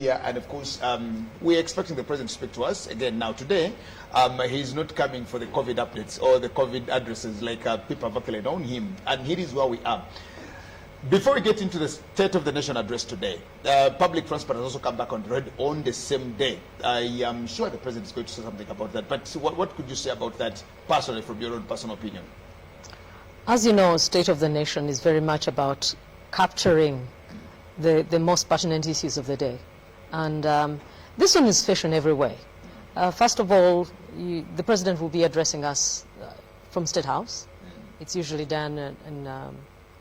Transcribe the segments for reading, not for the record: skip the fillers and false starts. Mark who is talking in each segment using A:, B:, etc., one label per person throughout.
A: Yeah, and of course, we're expecting the president to speak to us again now today. He's not coming for the COVID updates or the COVID addresses like people have actually known him, and here is where we are. Before we get into the State of the Nation address today, public transport has also come back on the road on the same day. I am sure the president is going to say something about that, but what could you say about that personally, from your own personal opinion?
B: As you know, State of the Nation is very much about capturing the most pertinent issues of the day. And this one is fish in every way. First of all, the president will be addressing us from State House. It's usually done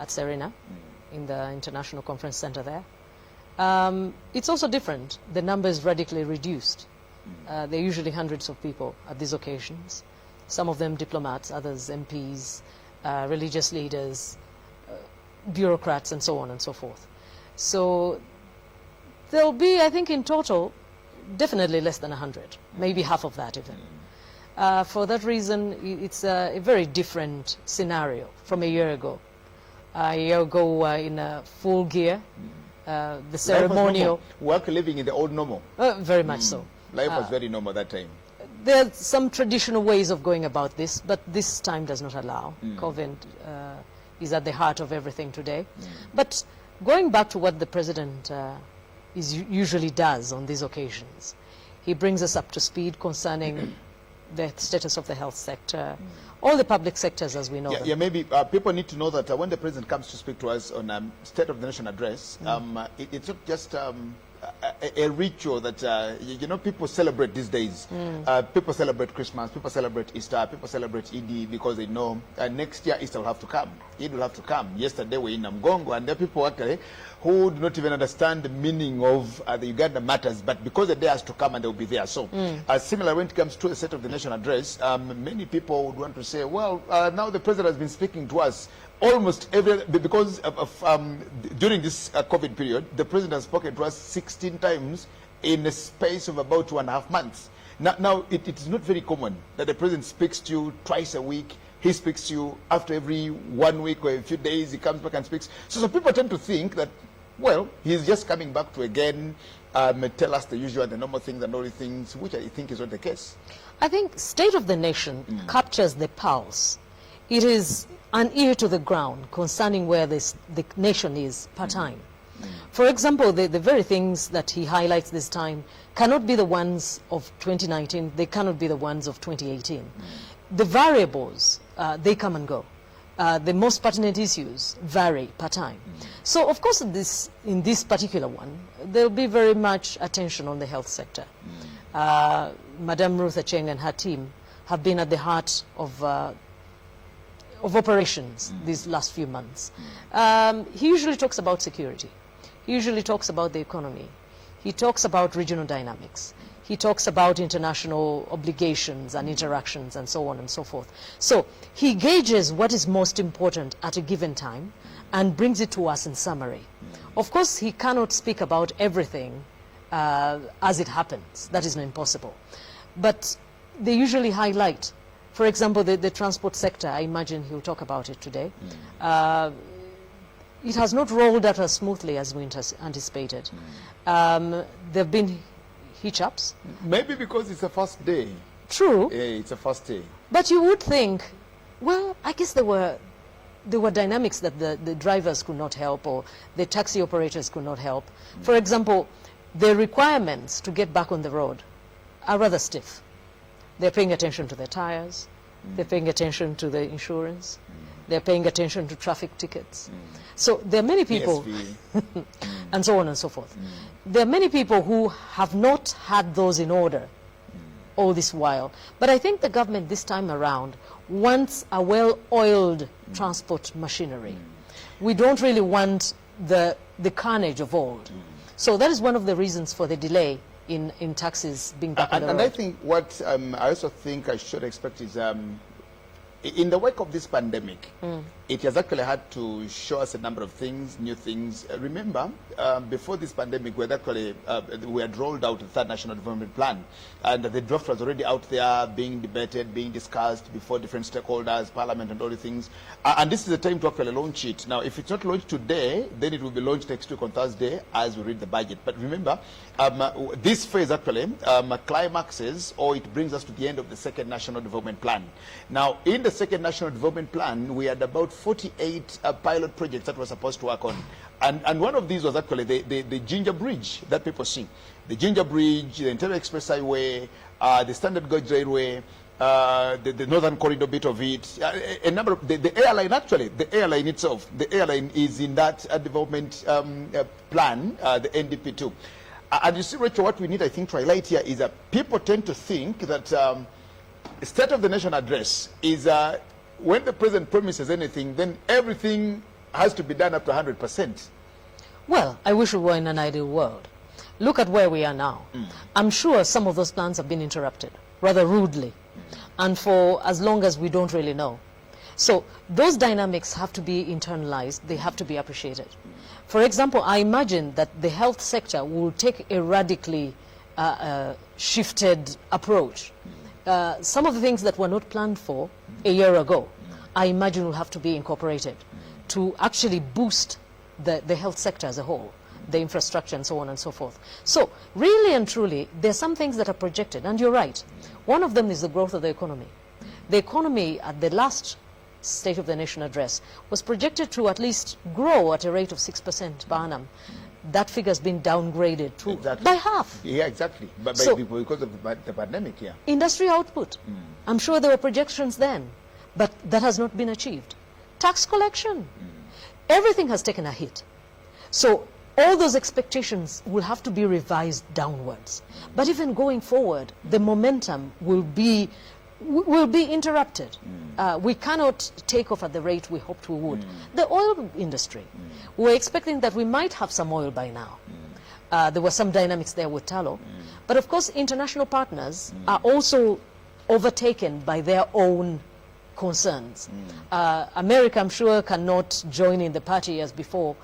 B: at Serena, in the International Conference Center there. It's also different. The number is radically reduced. There are usually hundreds of people at these occasions. Some of them diplomats, others MPs, religious leaders, bureaucrats, and so on and so forth. So there'll be, I think, in total, definitely less than 100, maybe half of that even. For that reason, it's a very different scenario from a year ago. A year ago, in full gear, the ceremonial...
A: Work living in the old normal.
B: Very much so.
A: Life was very normal that time.
B: There are some traditional ways of going about this, but this time does not allow. Covid is at the heart of everything today. But going back to what the president usually does on these occasions, he brings us up to speed concerning the status of the health sector, all the public sectors as we know them.
A: Yeah, maybe people need to know that when the president comes to speak to us on State of the Nation address, it's not just a ritual that, you know, people celebrate these days. People celebrate Christmas, people celebrate Easter, people celebrate Eid because they know next year Easter will have to come, Eid will have to come. Yesterday we were in Namgongo, and there are people actually who do not even understand the meaning of the Uganda matters, but because the day has to come and they'll be there. So similar when it comes to the State of the Nation address, many people would want to say, well, now the president has been speaking to us almost every, because during this COVID period, the president has spoken to us 16 times in a space of about 2.5 months. Now it is not very common that the president speaks to you twice a week. He speaks to you after every 1 week or a few days. He comes back and speaks. So people tend to think that, well, he's just coming back to again tell us the usual and the normal things and all the things, which I think is not the case.
B: I think State of the Nation captures the pulse. It is an ear to the ground concerning where the nation is per time. For example, the very things that he highlights this time cannot be the ones of 2019. They cannot be the ones of 2018. The variables, they come and go. The most pertinent issues vary per time. So, of course, in this particular one, there will be very much attention on the health sector. Madame Ruth Acheng and her team have been at the heart of operations these last few months. He usually talks about security. He usually talks about the economy. He talks about regional dynamics. He talks about international obligations and interactions and so on and so forth. So he gauges what is most important at a given time and brings it to us in summary. Of course, he cannot speak about everything as it happens. That is not impossible. But they usually highlight, for example, the transport sector. I imagine he'll talk about it today. It has not rolled out as smoothly as we anticipated. There have been hitch-ups.
A: Maybe because it's the first day.
B: True.
A: Yeah, it's the first day.
B: But you would think, well, I guess there were dynamics that the drivers could not help or the taxi operators could not help. For example, the requirements to get back on the road are rather stiff. They're paying attention to their tires. They're paying attention to the insurance. They're paying attention to traffic tickets. So there are many people, and so on and so forth. There are many people who have not had those in order all this while. But I think the government this time around wants a well-oiled transport machinery. We don't really want the carnage of old. So that is one of the reasons for the delay in taxis being back on the road.
A: And I think what I also think I should expect is in the wake of this pandemic, it has actually had to show us a number of things, new things. Remember, before this pandemic, we had rolled out the third National Development Plan, and the draft was already out there, being debated, being discussed before different stakeholders, Parliament, and all the things. And this is the time to actually launch it. Now, if it's not launched today, then it will be launched next week on Thursday as we read the budget. But remember, this phase actually climaxes, or it brings us to the end of the second National Development Plan. Now, in the second National Development Plan, we had about 48 pilot projects that were supposed to work on. And one of these was actually the Ginger Bridge that people see. The Ginger Bridge, the Interior Express Highway, the Standard Gauge Railway, the Northern Corridor bit of it, a number of, the airline actually, the airline itself, the airline is in that development plan, the NDP2. And you see, Rachel, what we need, I think, to highlight here is that people tend to think that State of the Nation address is when the president promises anything, then everything has to be done up to 100%.
B: Well, I wish we were in an ideal world. Look at where we are now. I'm sure some of those plans have been interrupted, rather rudely, and for as long as we don't really know. So those dynamics have to be internalized. They have to be appreciated. For example, I imagine that the health sector will take a radically shifted approach. Some of the things that were not planned for a year ago, I imagine will have to be incorporated to actually boost the health sector as a whole, the infrastructure and so on and so forth. So really and truly, there are some things that are projected, and you're right. One of them is the growth of the economy. The economy at the last State of the Nation address was projected to at least grow at a rate of 6% per annum. That figure has been downgraded to by half.
A: Yeah, exactly. But because of the pandemic, yeah.
B: Industry output. I'm sure there were projections then, but that has not been achieved. Tax collection. Everything has taken a hit. So all those expectations will have to be revised downwards. But even going forward, the momentum will be interrupted. We cannot take off at the rate we hoped we would. The oil industry, we're expecting that we might have some oil by now. There were some dynamics there with tallow. But of course, international partners are also overtaken by their own concerns. America, I'm sure, cannot join in the party as before.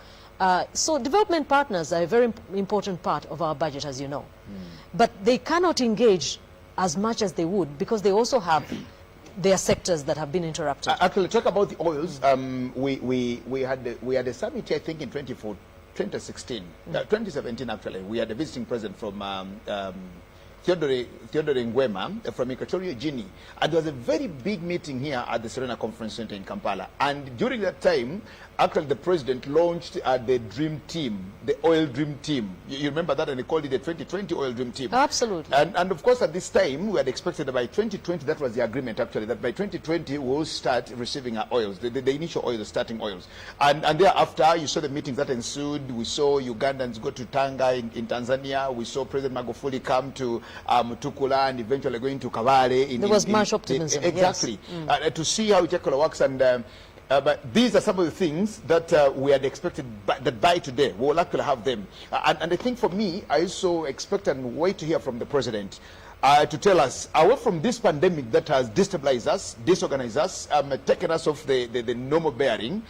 B: So development partners are a very important part of our budget, as you know. But they cannot engage as much as they would, because they also have their sectors that have been interrupted.
A: Actually, talk about the oils. We had a summit, I think, in 2016, 2017 actually. We had a visiting president from Theodore Ngwema from Equatorial Guinea, and there was a very big meeting here at the Serena Conference Center in Kampala. And during that time, actually, the president launched the Dream Team, the Oil Dream Team. You remember that, and he called it the 2020 Oil Dream Team.
B: Absolutely.
A: And of course, at this time, we had expected that by 2020, that was the agreement actually, that by 2020 we will start receiving our oils, the initial oils, the starting oils. And thereafter, you saw the meetings that ensued. We saw Ugandans go to Tanga in Tanzania. We saw President Magufuli come to Tukula and eventually going to Kabale.
B: There was much optimism.
A: Exactly. Yes. To see how it actually works. And but these are some of the things that we had expected that by today we will actually have them. And I think for me, I also expect and wait to hear from the president to tell us, away from this pandemic that has destabilized us, disorganized us, taken us off the normal bearing,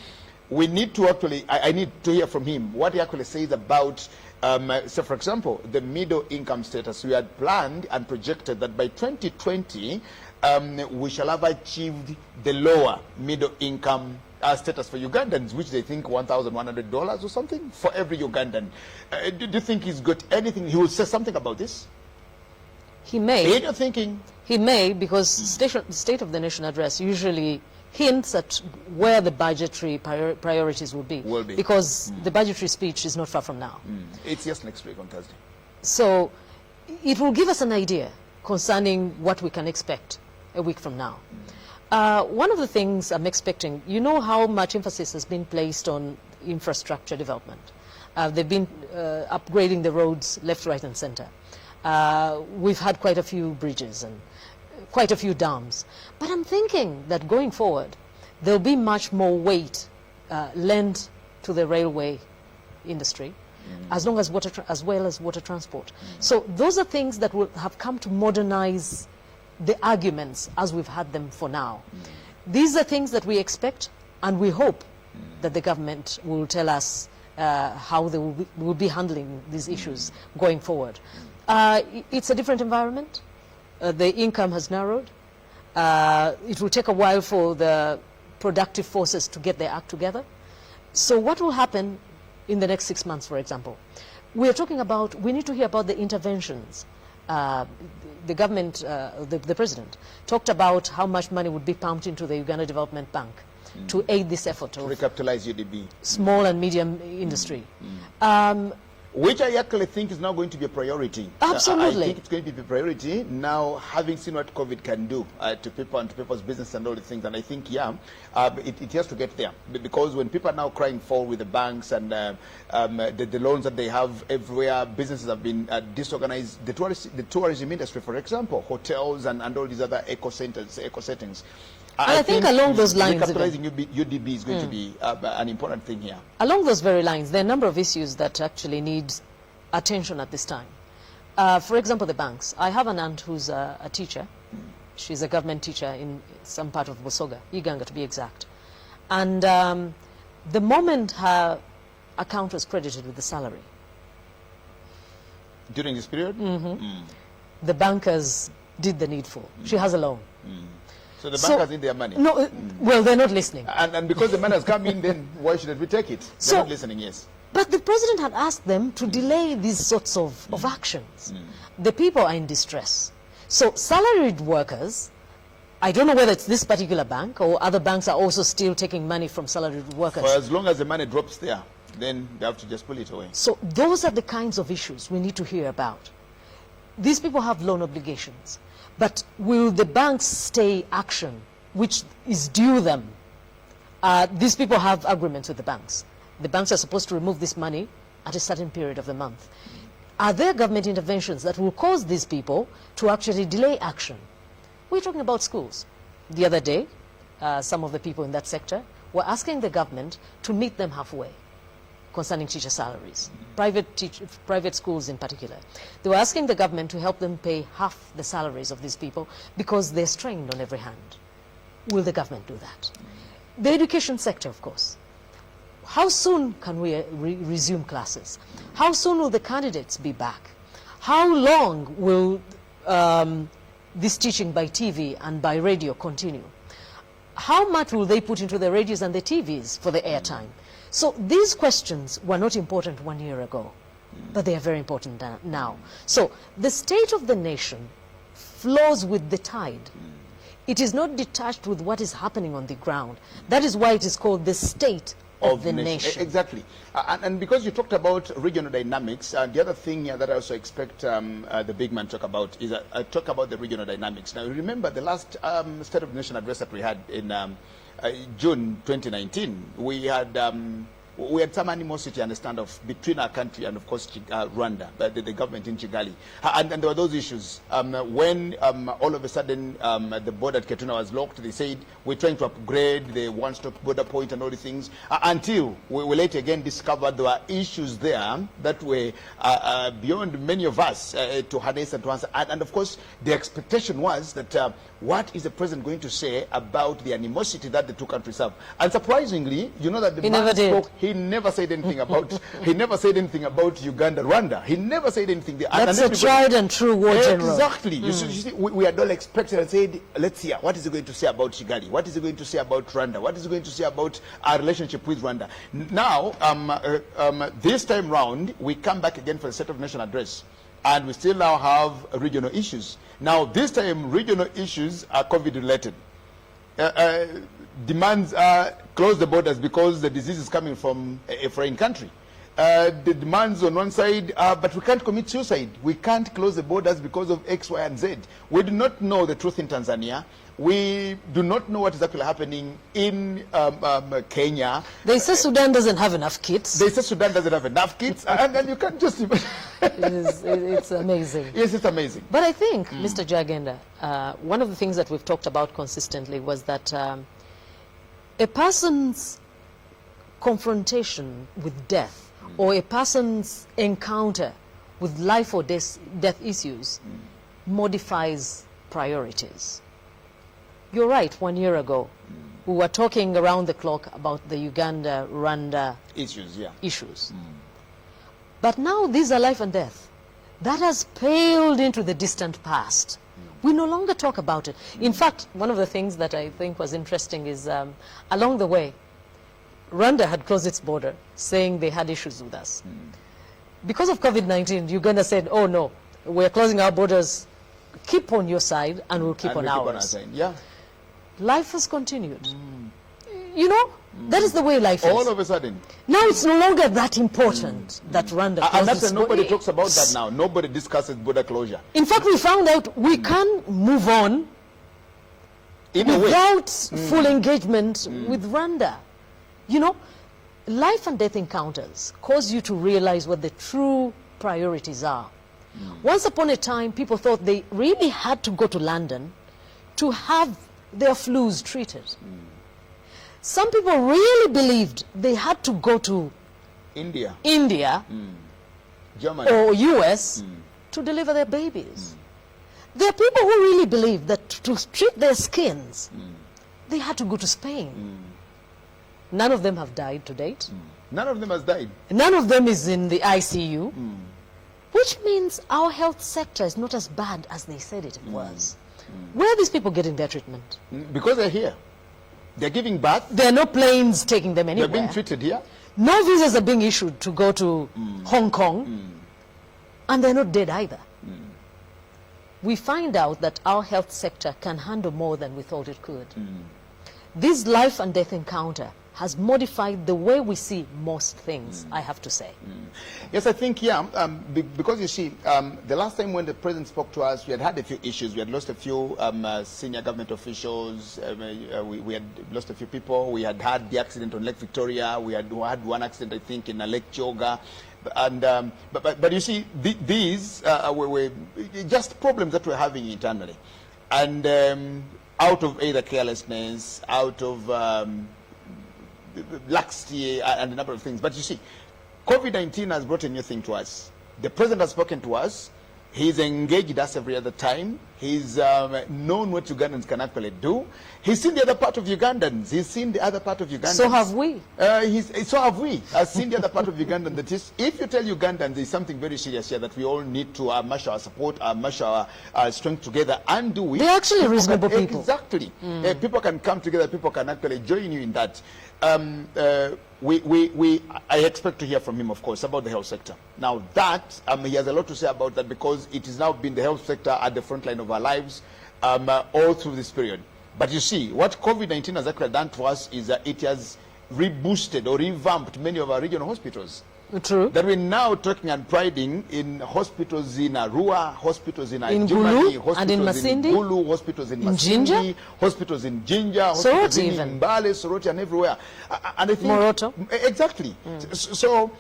A: we need to actually, I need to hear from him what he actually says about, so for example, the middle income status. We had planned and projected that by 2020, we shall have achieved the lower middle income status for Ugandans, which they think $1,100 or something for every Ugandan. Do you think he's got anything? He will say something about this?
B: He may.
A: In your thinking?
B: He may, because State of the Nation address usually hints at where the budgetary priorities will be. Because the budgetary speech is not far from now.
A: It's just next week on Thursday.
B: So it will give us an idea concerning what we can expect a week from now. One of the things I'm expecting, you know how much emphasis has been placed on infrastructure development. They've been upgrading the roads left, right, and center. We've had quite a few bridges and quite a few dams. But I'm thinking that going forward, there'll be much more weight lent to the railway industry, as well as water transport. So those are things that will have come to modernize the arguments as we've had them for now. These are things that we expect, And we hope that the government will tell us how they will be handling these issues going forward. It's a different environment. The income has narrowed. It will take a while for the productive forces to get their act together. So what will happen in the next 6 months, for example? We are talking about, we need to hear about the interventions. The government, the president, talked about how much money would be pumped into the Uganda Development Bank to aid this effort of
A: recapitalize UDB.
B: Small and medium industry.
A: Which I actually think is now going to be a priority.
B: Absolutely.
A: I think it's going to be a priority now, having seen what COVID can do to people and to people's business and all the things. And I think, it has to get there. Because when people are now crying foul with the banks and the loans that they have everywhere, businesses have been disorganized. The tourism industry, for example, hotels and all these other eco settings.
B: I think along those lines,
A: recapitalizing UDB is going to be an important thing here.
B: Along those very lines, there are a number of issues that actually need attention at this time. For example, the banks. I have an aunt who's a teacher. She's a government teacher in some part of Busoga, Uganda to be exact. And the moment her account was credited with the salary.
A: During this period?
B: The bankers did the needful. She has a loan.
A: So the bankers need their money?
B: No, well, they're not listening.
A: And because the money has come in, then why shouldn't we take it? They're not listening, yes.
B: But the president had asked them to delay these sorts of actions. The people are in distress. So salaried workers, I don't know whether it's this particular bank or other banks are also still taking money from salaried workers.
A: For as long as the money drops there, then they have to just pull it away.
B: So those are the kinds of issues we need to hear about. These people have loan obligations. But will the banks stay action, which is due them? These people have agreements with the banks. The banks are supposed to remove this money at a certain period of the month. Are there government interventions that will cause these people to actually delay action? We're talking about schools. The other day, some of the people in that sector were asking the government to meet them halfway concerning teacher salaries, private schools in particular. They were asking the government to help them pay half the salaries of these people because they're strained on every hand. Will the government do that? The education sector, of course. How soon can we resume classes? How soon will the candidates be back? How long will this teaching by TV and by radio continue? How much will they put into the radios and the TVs for the airtime? So these questions were not important 1 year ago, but they are very important now. So the state of the nation flows with the tide. It is not detached with what is happening on the ground. That is why it is called the state of the nation.
A: Exactly. And because you talked about regional dynamics, the other thing that I also expect the big man talk about is talk about the regional dynamics. Now, remember the last State of the Nation address that we had in June 2019, we had some animosity, I understand, between our country and, of course, Rwanda, the government in Kigali. And there were those issues. When all of a sudden the border at Ketuna was locked, they said, we're trying to upgrade the one-stop border point and all the things, until we later again discovered there were issues there that were beyond many of us to harness and to answer. And, of course, the expectation was that what is the president going to say about the animosity that the two countries have? And surprisingly, you know that the man spoke. He never said anything about. He never said anything about Uganda, Rwanda. He never said anything.
B: That's a tried and true war general.
A: Exactly. You see, we had all expected and said, let's hear what is he going to say about Kigali? What is he going to say about Rwanda? What is he going to say about our relationship with Rwanda? Now, this time round, we come back again for the State of the Nation address, and we still now have regional issues. Now, this time, regional issues are COVID related. Demands close the borders because the disease is coming from a foreign country. The demands on one side, but we can't commit suicide. We can't close the borders because of X, Y, and Z. We do not know the truth in Tanzania. We do not know what is actually happening in Kenya.
B: They say Sudan doesn't have enough kits.
A: They say Sudan doesn't have enough kits, and you can't just imagine.
B: It's amazing.
A: Yes, it's amazing.
B: But I think, Mr. Jagenda, one of the things that we've talked about consistently was that a person's confrontation with death or a person's encounter with life or death issues modifies priorities. You're right, 1 year ago, we were talking around the clock about the Uganda-Rwanda issues. But now these are life and death. That has paled into the distant past. We no longer talk about it. In fact, one of the things that I think was interesting is along the way, Rwanda had closed its border, saying they had issues with us. Because of COVID-19, Uganda said, oh no, we're closing our borders. Keep on your side and we'll keep on ours. Life has continued. You know, that is the way life is.
A: All of a sudden.
B: Now it's no longer that important that Rwanda
A: and that's nobody talks about that now. Nobody discusses border closure.
B: In fact, we found out we can move on without full engagement with Rwanda. You know, life and death encounters cause you to realize what the true priorities are. Once upon a time, people thought they really had to go to London to have their flus treated. Some people really believed they had to go to India,
A: Germany,
B: or US to deliver their babies. There are people who really believe that to treat their skins, they had to go to Spain. None of them have died to date.
A: None of them has died.
B: None of them is in the ICU, which means our health sector is not as bad as they said it was. Where are these people getting their treatment?
A: Because they're here. They're giving birth.
B: There are no planes taking them anywhere.
A: They're being treated here.
B: No visas are being issued to go to Hong Kong. And they're not dead either. We find out that our health sector can handle more than we thought it could. This life and death encounter has modified the way we see most things, I have to say.
A: Yes, I think, because you see, the last time when the president spoke to us, we had a few issues. We had lost a few senior government officials. We had lost a few people. We had the accident on Lake Victoria. We had one accident, I think, in Lake Choga. And, but you see, these were just problems that we're having internally. And out of either carelessness, out of laxity and a number of things. But you see, COVID-19 has brought a new thing to us. The president has spoken to us. He's engaged us every other time. He's known what Ugandans can actually do. He's seen the other part of Ugandans. He's seen the other part of Ugandans.
B: So have we.
A: So have we. I've seen the other part of Ugandans. That is, if you tell Ugandans there's something very serious here that we all need to mush our support, mush our strength together and do it.
B: They're actually reasonable people.
A: Exactly. People can come together. People can actually join you in that. I expect to hear from him, of course, about the health sector. Now that, he has a lot to say about that because it has now been the health sector at the front line of our lives all through this period. But you see, what COVID-19 has actually done to us is that it has reboosted or revamped many of our regional hospitals.
B: True.
A: That we're now talking and priding in hospitals in Arua, hospitals in
B: Gulu,
A: hospitals
B: and in Masindi,
A: in Gulu, hospitals in Masindi,
B: Jinja,
A: hospitals in Jinja, hospitals in Mbale, Soroti, and everywhere. And I think
B: Moroto.
A: Exactly. So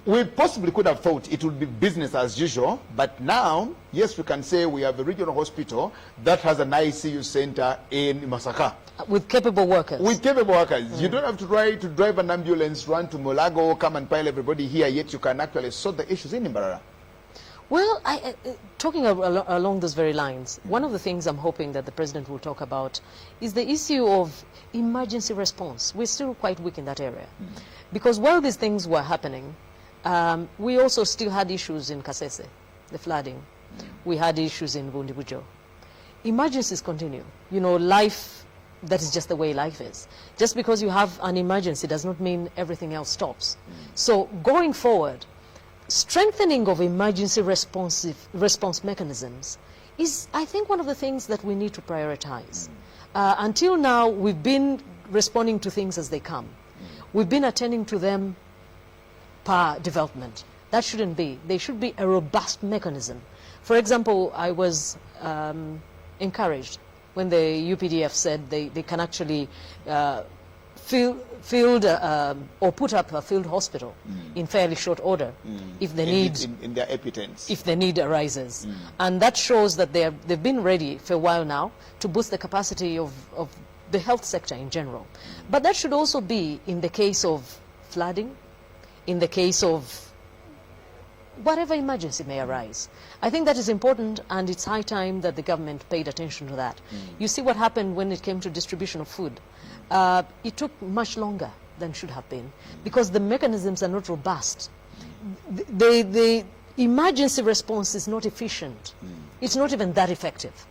A: we possibly could have thought it would be business as usual, but now, yes, we can say we have a regional hospital that has an ICU center in Masaka.
B: With capable workers.
A: With capable workers. You don't have to try to drive an ambulance, run to Molago, come and pile everybody here, yet you can actually sort the issues in Mbarara.
B: Well, talking along those very lines, one of the things I'm hoping that the president will talk about is the issue of emergency response. We're still quite weak in that area. Because while these things were happening, we also still had issues in Kasese, the flooding. We had issues in Bundibujo. Emergencies continue. You know, life, that is just the way life is. Just because you have an emergency does not mean everything else stops. So going forward, strengthening of emergency response mechanisms is, I think, one of the things that we need to prioritize. Until now, we've been responding to things as they come. We've been attending to them per development. That shouldn't be. There should be a robust mechanism. For example, I was encouraged when the UPDF said they can actually field or put up a field hospital in fairly short order if the need
A: in their epitents,
B: if the need arises. And that shows that they've been ready for a while now to boost the capacity of the health sector in general. But that should also be in the case of flooding, in the case of whatever emergency may arise. I think that is important, and it's high time that the government paid attention to that. You see what happened when it came to distribution of food. It took much longer than should have been because the mechanisms are not robust. The emergency response is not efficient. It's not even that effective.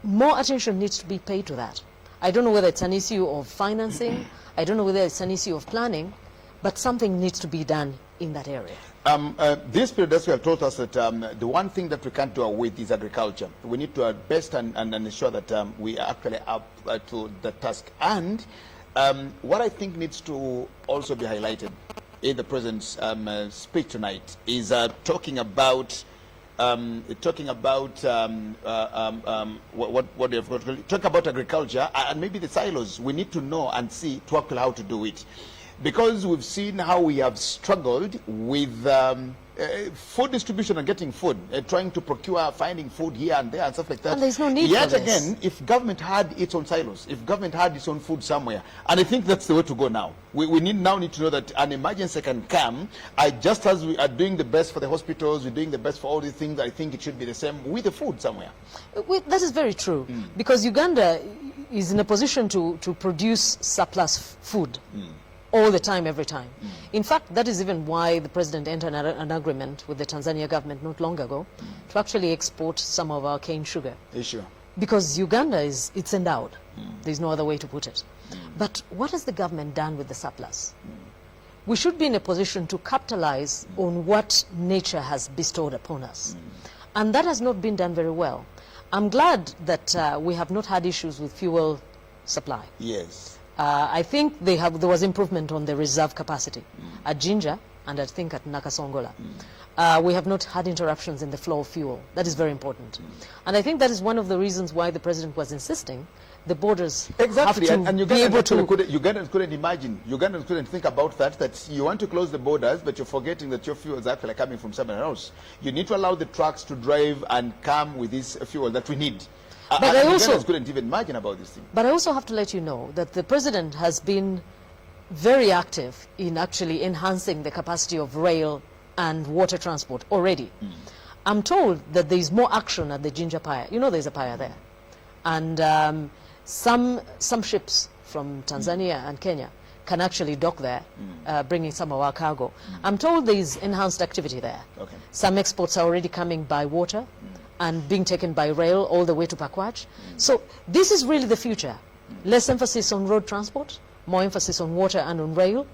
B: More attention needs to be paid to that. I don't know whether it's an issue of financing, I don't know whether it's an issue of planning, but something needs to be done in that area.
A: This period have told us that the one thing that we can't do with is agriculture. We need to best and ensure that we are actually up to the task. And what I think needs to also be highlighted in the President's speech tonight is talking about talk about agriculture and maybe the silos. We need to know and see to actually how to do it. Because we've seen how we have struggled with food distribution and getting food, trying to procure, finding food here and there and stuff like that.
B: And there's no need for this.
A: Yet again, if government had its own silos, if government had its own food somewhere, and I think that's the way to go now. We now need to know that an emergency can come, just as we are doing the best for the hospitals, we're doing the best for all these things, I think it should be the same with the food somewhere.
B: That is very true, because Uganda is in a position to produce surplus food. All the time, every time. In fact, that is even why the President entered an agreement with the Tanzania government not long ago to actually export some of our cane sugar.
A: Sure.
B: Because Uganda it's endowed. There's no other way to put it. But what has the government done with the surplus? We should be in a position to capitalize on what nature has bestowed upon us. And that has not been done very well. I'm glad that we have not had issues with fuel supply.
A: Yes.
B: I think there was improvement on the reserve capacity at Jinja and I think at Nakasongola. We have not had interruptions in the flow of fuel. That is very important. And I think that is one of the reasons why the President was insisting the borders
A: exactly.
B: have to
A: and
B: be able to...
A: Ugandans couldn't imagine. Ugandans couldn't think about that you want to close the borders, but you're forgetting that your fuel is actually coming from somewhere else. You need to allow the trucks to drive and come with this fuel that we need.
B: But I also
A: couldn't even imagine about this thing.
B: But I also have to let you know that the President has been very active in actually enhancing the capacity of rail and water transport already. I'm told that there is more action at the Jinja Pier. You know there's a pier there. And some ships from Tanzania and Kenya can actually dock there, bringing some of our cargo. I'm told there is enhanced activity there.
A: Okay.
B: Some exports are already coming by water and being taken by rail all the way to Pakwach. So this is really the future. Less emphasis on road transport, more emphasis on water and on rail.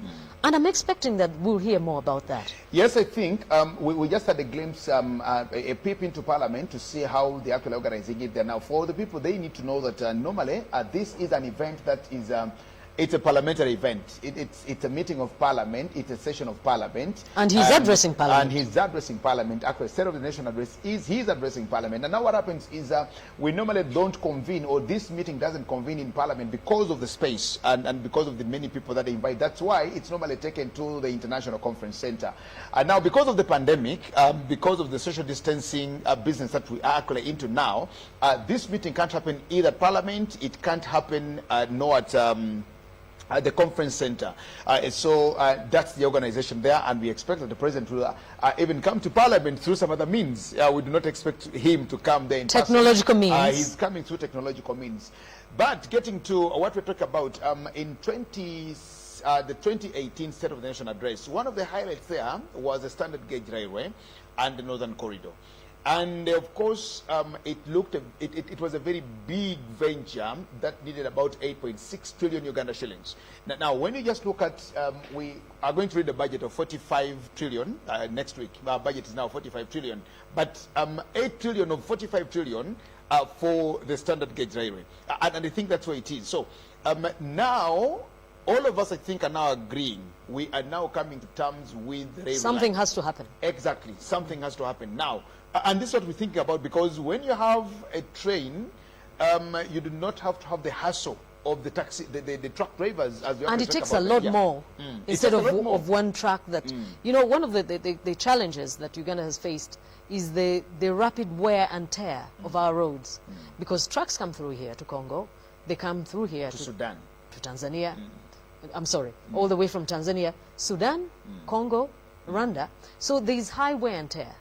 B: And I'm expecting that we'll hear more about that.
A: Yes, I think we just had a glimpse, a peep into Parliament to see how they're actually organizing it there. Now, for the people, they need to know that normally this is an event that is... it's a parliamentary event. It's a meeting of Parliament. It's a session of Parliament.
B: And he's addressing Parliament.
A: And he's addressing Parliament. Actually, State of the Nation address he's addressing Parliament. And now what happens is we normally don't convene, or this meeting doesn't convene in Parliament because of the space and because of the many people that they invite. That's why it's normally taken to the International Conference Center. And now, because of the pandemic, because of the social distancing business that we are actually into now, this meeting can't happen either at Parliament. It can't happen nor at the conference center. So that's the organization there, and we expect that the President will even come to Parliament through some other means. We do not expect him to come there in
B: technological means.
A: He's coming through technological means. But getting to what we talk about, in the 2018 State of the Nation address, one of the highlights there was the standard gauge railway and the Northern Corridor. And of course, it was a very big venture that needed about 8.6 trillion Uganda shillings. Now, when you just look at, we are going to read a budget of 45 trillion next week. Our budget is now 45 trillion. But 8 trillion of 45 trillion for the standard gauge railway. And I think that's where it is. So now, all of us, I think, are now agreeing. We are now coming to terms with the railway.
B: Something has to happen.
A: Exactly. Something has to happen now. And this is what we're thinking about, because when you have a train, you do not have to have the hassle of the taxi, the truck drivers.
B: And it takes a lot more instead of one truck. That you know, one of the challenges that Uganda has faced is the rapid wear and tear of our roads, because trucks come through here to Congo, they come through here to
A: Sudan,
B: to Tanzania. I'm sorry, all the way from Tanzania, Sudan, Congo, Rwanda. So there is high wear and tear.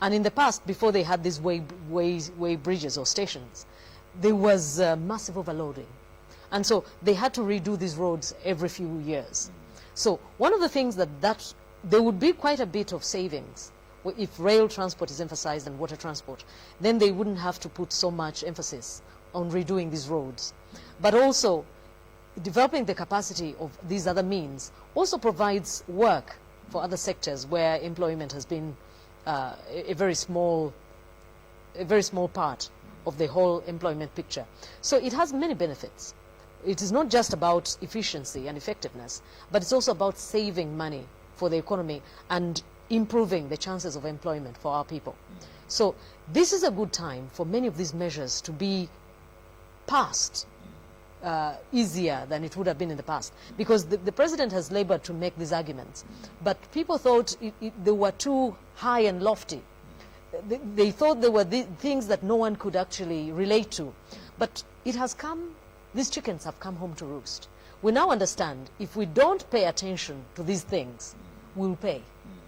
B: And in the past, before they had these way bridges or stations, there was massive overloading. And so they had to redo these roads every few years. So one of the things that there would be quite a bit of savings if rail transport is emphasized and water transport, then they wouldn't have to put so much emphasis on redoing these roads. But also, developing the capacity of these other means also provides work for other sectors where employment has been a very small part of the whole employment picture. So it has many benefits. It is not just about efficiency and effectiveness, but it's also about saving money for the economy and improving the chances of employment for our people. So this is a good time for many of these measures to be passed easier than it would have been in the past, because the president has labored to make these arguments, but people thought they were too high and lofty. They thought they were things that no one could actually relate to, but it has come, these chickens have come home to roost. We now understand if we don't pay attention to these things, we'll pay,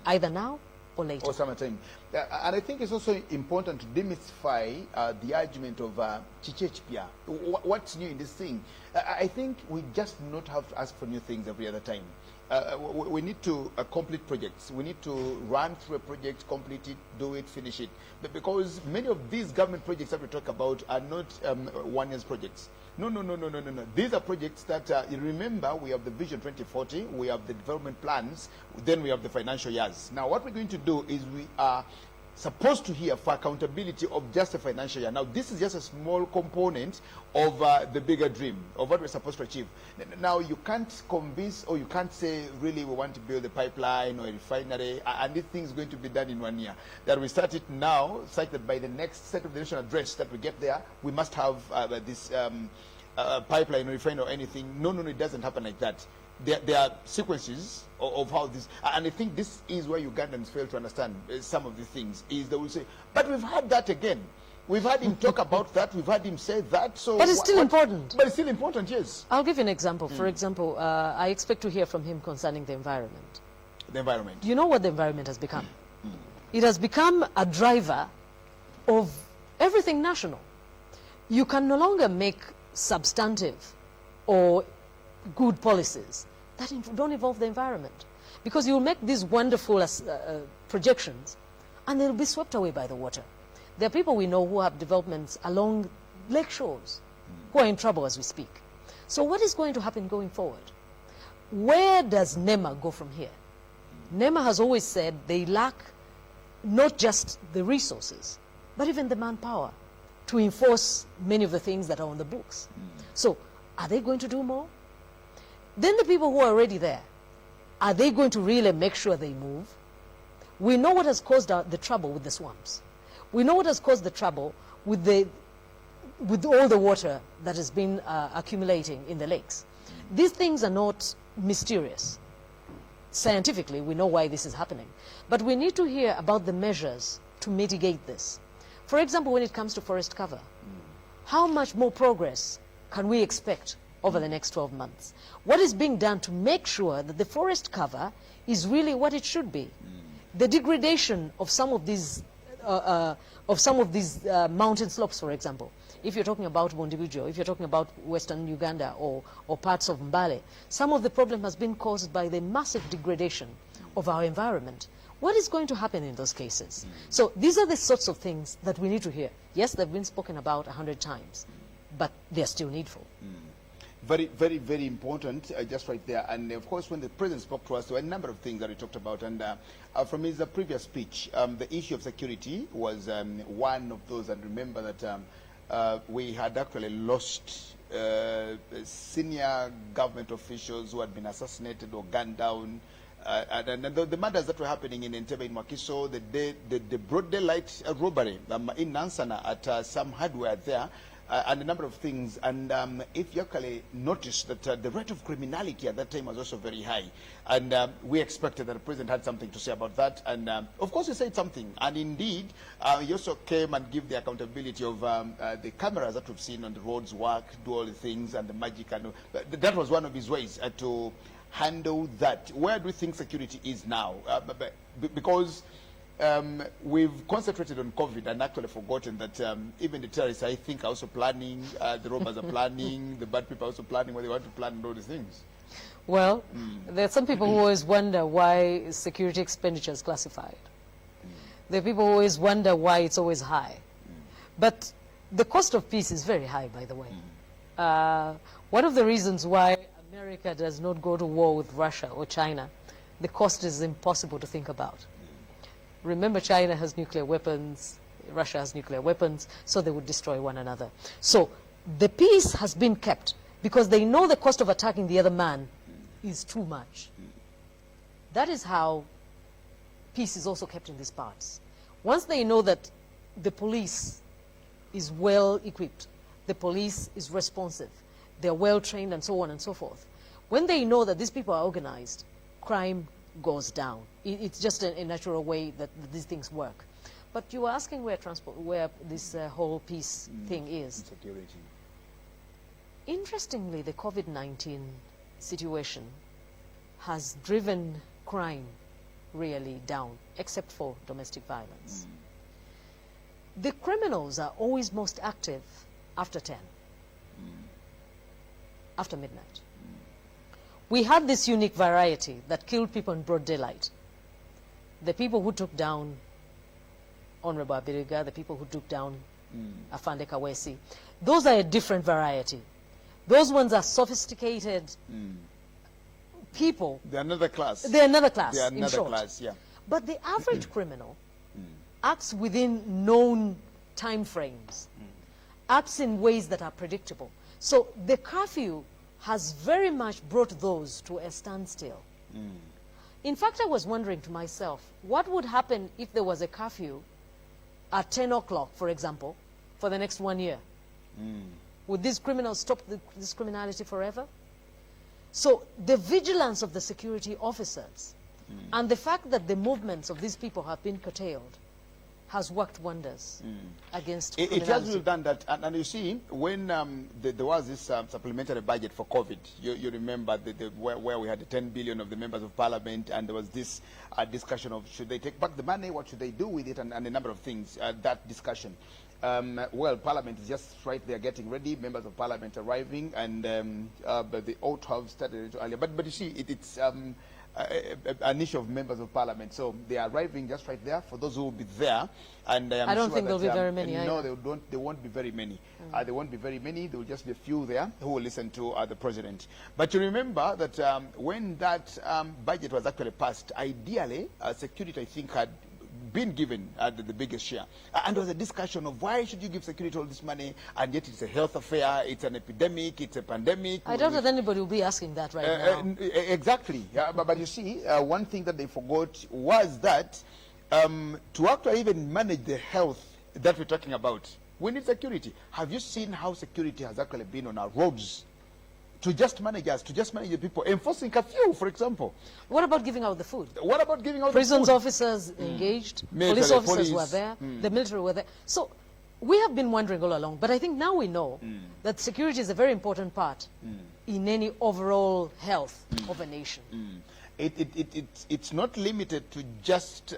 B: either now or later.
A: Or summertime. And I think it's also important to demystify the argument of Chichechpia. What's new in this thing? I think we just do not have to ask for new things every other time. We need to complete projects. We need to run through a project, complete it, do it, finish it. But because many of these government projects that we talk about are not 1 year's projects. No. These are projects that, you remember, we have the Vision 2040, we have the development plans, then we have the financial years. Now, what we're going to do is we are supposed to hear for accountability of just a financial year. Now, this is just a small component of the bigger dream, of what we're supposed to achieve. Now, you can't convince, or you can't say, really, we want to build a pipeline or a refinery, and this thing is going to be done in 1 year. That we start it now, such that by the next State of the Nation address that we get there, we must have this pipeline or refinery or anything. No, it doesn't happen like that. There are sequences of how this, and I think this is where Ugandans fail to understand some of the things, is they will say, but we've had that again. We've had him talk about that, we've had him say that. So
B: but it's still important.
A: But it's still important, yes.
B: I'll give you an example. For example, I expect to hear from him concerning the environment.
A: The environment.
B: Do you know what the environment has become? It has become a driver of everything national. You can no longer make substantive or good policies that don't involve the environment, because you'll make these wonderful projections and they'll be swept away by the water. There are people we know who have developments along lake shores who are in trouble as we speak. So what is going to happen going forward? Where does NEMA go from here? NEMA has always said they lack not just the resources, but even the manpower to enforce many of the things that are on the books. So are they going to do more? Then the people who are already there, are they going to really make sure they move? We know what has caused the trouble with the swamps. We know what has caused the trouble with all the water that has been accumulating in the lakes. These things are not mysterious. Scientifically, we know why this is happening. But we need to hear about the measures to mitigate this. For example, when it comes to forest cover, how much more progress can we expect over the next 12 months? What is being done to make sure that the forest cover is really what it should be? The degradation of some of these mountain slopes, for example. If you're talking about Bundibujo, if you're talking about Western Uganda or parts of Mbale, some of the problem has been caused by the massive degradation of our environment. What is going to happen in those cases? So these are the sorts of things that we need to hear. Yes, they've been spoken about 100 times, but they're still needful.
A: Very, very, very important, just right there. And of course, when the president spoke to us, there were a number of things that he talked about. And from his previous speech, the issue of security was one of those. And remember that we had actually lost senior government officials who had been assassinated or gunned down. And the matters that were happening in Entebbe, in Makiso, the broad daylight robbery in Nansana at some hardware there, and a number of things. And if you actually notice that the rate of criminality at that time was also very high. And we expected that the president had something to say about that. And of course he said something. And indeed, he also came and gave the accountability of the cameras that we've seen on the roads work, do all the things, and the magic. And that was one of his ways to handle that? Where do you think security is now? Because we've concentrated on COVID and actually forgotten that even the terrorists, I think, are also planning, the robbers are planning, the bad people are also planning what they want to plan and all these things.
B: Well, there are some people who always wonder why security expenditure is classified. There are people who always wonder why it's always high. But the cost of peace is very high, by the way. One of the reasons why America does not go to war with Russia or China, the cost is impossible to think about. Remember, China has nuclear weapons, Russia has nuclear weapons, so they would destroy one another. So the peace has been kept because they know the cost of attacking the other man is too much. That is how peace is also kept in these parts. Once they know that the police is well equipped, the police is responsive, they're well trained and so on and so forth. When they know that these people are organized, crime goes down. It's just a natural way that these things work. But you were asking where this whole peace thing is.
A: Security.
B: Interestingly, the COVID-19 situation has driven crime really down, except for domestic violence. The criminals are always most active after 10, after midnight. We had this unique variety that killed people in broad daylight. The people who took down Honorable Abiriga, the people who took down Afande Kawesi, those are a different variety. Those ones are sophisticated people.
A: They're another class.
B: They're another class,
A: They're
B: in
A: another
B: short.
A: class, yeah.
B: But the average criminal acts within known time frames, acts in ways that are predictable. So the curfew has very much brought those to a standstill. In fact, I was wondering to myself, what would happen if there was a curfew at 10 o'clock, for example, for the next 1 year? Would these criminals stop this criminality forever? So the vigilance of the security officers and the fact that the movements of these people have been curtailed has worked wonders against criminality.
A: It has really done that. And you see, when there was this supplementary budget for COVID, you remember where we had the 10 billion of the members of parliament, and there was this discussion of should they take back the money, what should they do with it, and a number of things, that discussion. Well, Parliament is just right there getting ready, members of Parliament arriving, and but they ought to have started it earlier. But you see, it's an issue of members of Parliament, so they are arriving just right there for those who will be there. And I
B: don't think there'll be very many.
A: No, they won't be very many. There won't be very many. There will just be a few there who will listen to the president. But you remember that when that budget was actually passed, ideally, security, I think, had been given the biggest share. And there was a discussion of why should you give security all this money, and yet it's a health affair, it's an epidemic, it's a pandemic.
B: I don't know that anybody will be asking that right now.
A: Exactly. But you see, one thing that they forgot was that to actually even manage the health that we're talking about, we need security. Have you seen how security has actually been on our roads? To just manage us, to just manage the people, enforcing curfew, for example.
B: What about giving out the food?
A: What about giving out
B: Prisons
A: the food?
B: officers engaged,
A: Military,
B: police officers
A: police.
B: were there, the military were there. So we have been wondering all along, but I think now we know that security is a very important part in any overall health of a nation.
A: It's not limited to just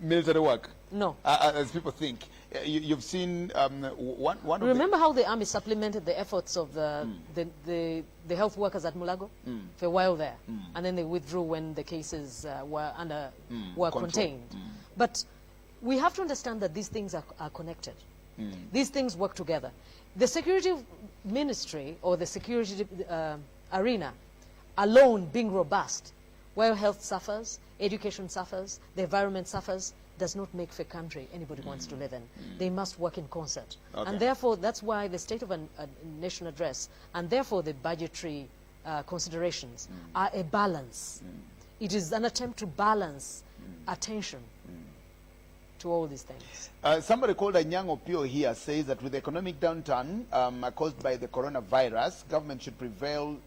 A: military work.
B: No.
A: As people think. You've seen one of
B: Remember how the army supplemented the efforts of the health workers at Mulago for a while there, and then they withdrew when the cases were contained. But we have to understand that these things are connected. These things work together. The security ministry or the security arena alone being robust, while health suffers, education suffers, the environment suffers, does not make for a country anybody wants to live in. They must work in concert.
A: Okay.
B: And therefore, that's why the State of a Nation address, and therefore the budgetary considerations, are a balance. It is an attempt to balance attention to all these things.
A: Somebody called Anyango Pio here says that with the economic downturn caused by the coronavirus, government should prevail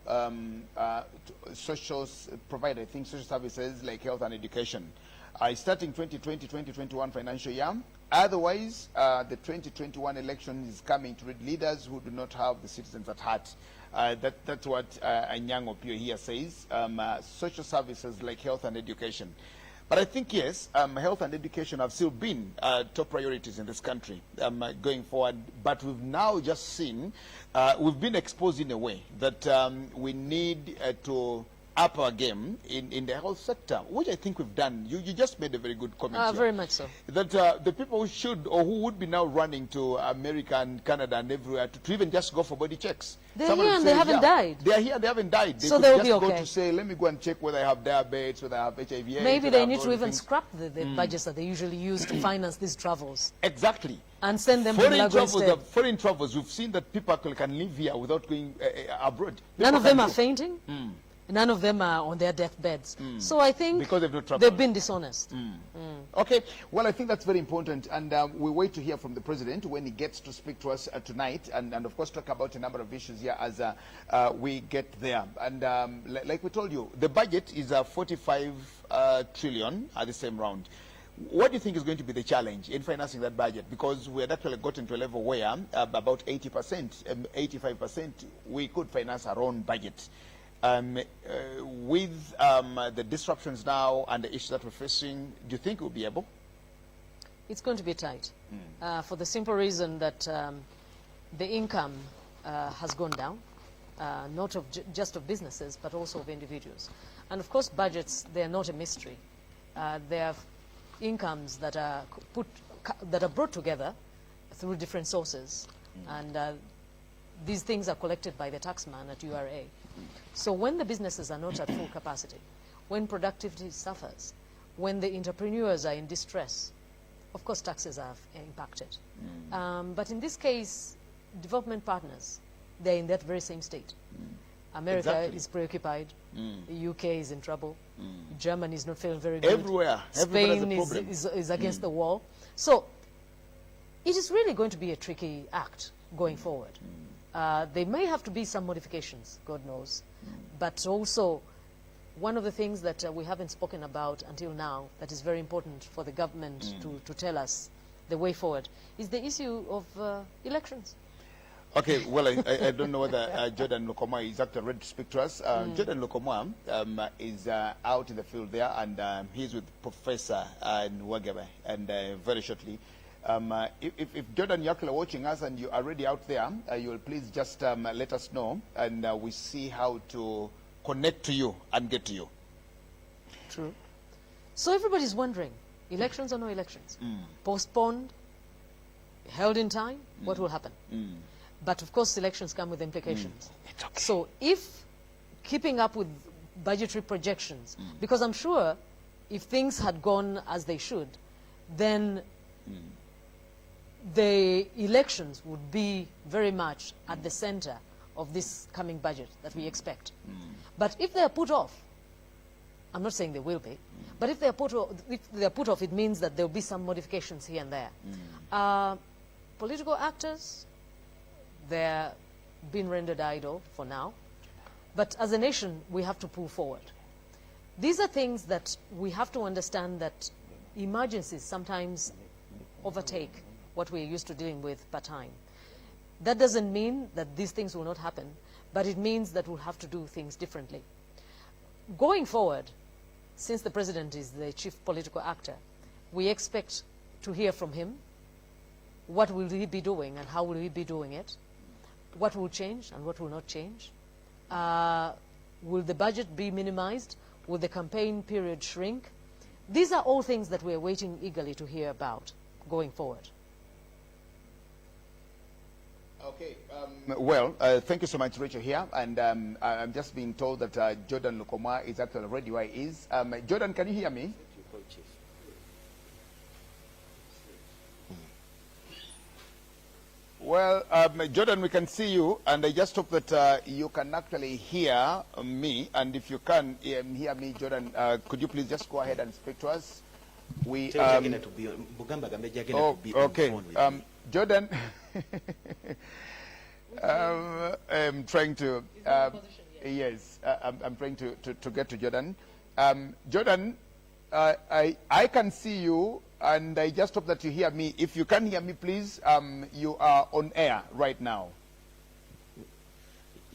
A: provide, I think, social services like health and education. Starting 2020-2021 financial year. Otherwise, the 2021 election is coming to rid leaders who do not have the citizens at heart. That's what Anyang Opio here says. Social services like health and education. But I think, yes, health and education have still been top priorities in this country going forward. But we've now just seen, we've been exposed in a way that we need to up our game in the health sector, which I think we've done. You just made a very good comment here.
B: Very much so.
A: That the people who should or who would be now running to America and Canada and everywhere to even just go for body checks.
B: They're here and they haven't died.
A: They are here, they haven't died. They
B: so
A: could
B: they'll
A: just
B: be okay.
A: go to say, let me go and check whether I have diabetes, whether I have HIV.
B: Maybe they need to even scrap the budgets that they usually use to finance these travels.
A: Exactly.
B: And send them to
A: foreign travels, we've seen that people can live here without going abroad.
B: None of them are fainting. None of them are on their deathbeds. So I think
A: because they've
B: been dishonest.
A: Okay, well, I think that's very important. And we wait to hear from the president when he gets to speak to us tonight. And of course, talk about a number of issues here as we get there. And like we told you, the budget is 45 trillion at the same round. What do you think is going to be the challenge in financing that budget? Because we had actually gotten to a level where about 80%, 85%, we could finance our own budget. With the disruptions now and the issues that we're facing, do you think we'll be able?
B: It's going to be tight for the simple reason that the income has gone down, not of just of businesses, but also of individuals. And of course, budgets, they're not a mystery. They have incomes that are brought together through different sources. And these things are collected by the taxman at URA. So when the businesses are not at full capacity, when productivity suffers, when the entrepreneurs are in distress, of course taxes are impacted. But in this case, development partners, they're in that very same state. America is preoccupied. The UK is in trouble. Germany is not feeling very good.
A: Everywhere.
B: Spain is against the wall. So it is really going to be a tricky act going forward. There may have to be some modifications, God knows. But also, one of the things that we haven't spoken about until now that is very important for the government to tell us the way forward is the issue of elections.
A: Okay, well, I don't know whether Jordan Lokoma is actually ready to speak to us. Jordan Lokoma is out in the field there, and he's with Professor Nwagebe, and very shortly. If Jordan, you're actually watching us and you are already out there, you will please just let us know, and we see how to connect to you and get to you.
B: True. So everybody's wondering, elections or no elections? Postponed, held in time, what will happen? But of course, elections come with implications.
A: It's okay.
B: So if keeping up with budgetary projections, because I'm sure if things had gone as they should, then the elections would be very much at the center of this coming budget that we expect. But if they are put off, I'm not saying they will be, but if they are put off, it means that there will be some modifications here and there. Political actors, they're being rendered idle for now. But as a nation, we have to pull forward. These are things that we have to understand that emergencies sometimes overtake what we're used to dealing with per time. That doesn't mean that these things will not happen, but it means that we'll have to do things differently. Going forward, since the president is the chief political actor, we expect to hear from him. What will he be doing and how will he be doing it? What will change and what will not change? Will the budget be minimized? Will the campaign period shrink? These are all things that we're waiting eagerly to hear about going forward.
A: Okay. Well, thank you so much, Rachel, here. And I'm just being told that Jordan Lokoma is actually ready where he is. Jordan, can you hear me? Well, Jordan, we can see you, and I just hope that you can actually hear me. And if you can hear me, Jordan, could you please just go ahead and speak to us? We okay. Jordan, I'm trying to yes, I'm trying to get to Jordan. Jordan, I can see you, and I just hope that you hear me. If you can hear me, please, you are on air right now.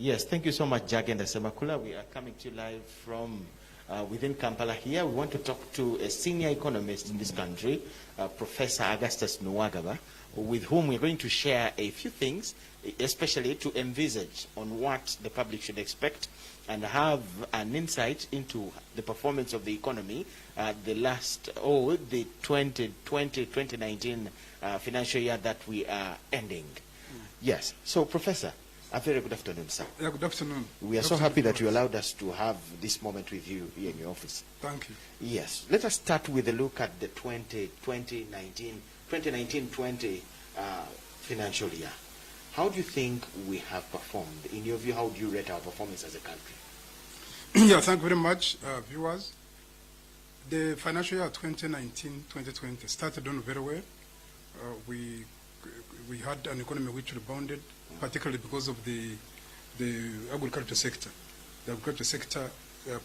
C: Yes, thank you so much, Jagenda Semakula. We are coming to you live from within Kampala here. We want to talk to a senior economist in this country, Professor Augustus Nwagaba, with whom we're going to share a few things, especially to envisage on what the public should expect and have an insight into the performance of the economy the 2019 financial year that we are ending. Yes. So, Professor, a very good afternoon, sir.
D: Yeah, good afternoon.
C: We are so happy that you allowed us to have this moment with you here in your office.
D: Thank you.
C: Yes. Let us start with a look at the 2019-20 financial year. How do you think we have performed? In your view, how do you rate our performance as a country?
D: Yeah, thank you very much, viewers. The financial year 2019-2020 started on very well. We had an economy which rebounded, particularly because of the agriculture sector. The agriculture sector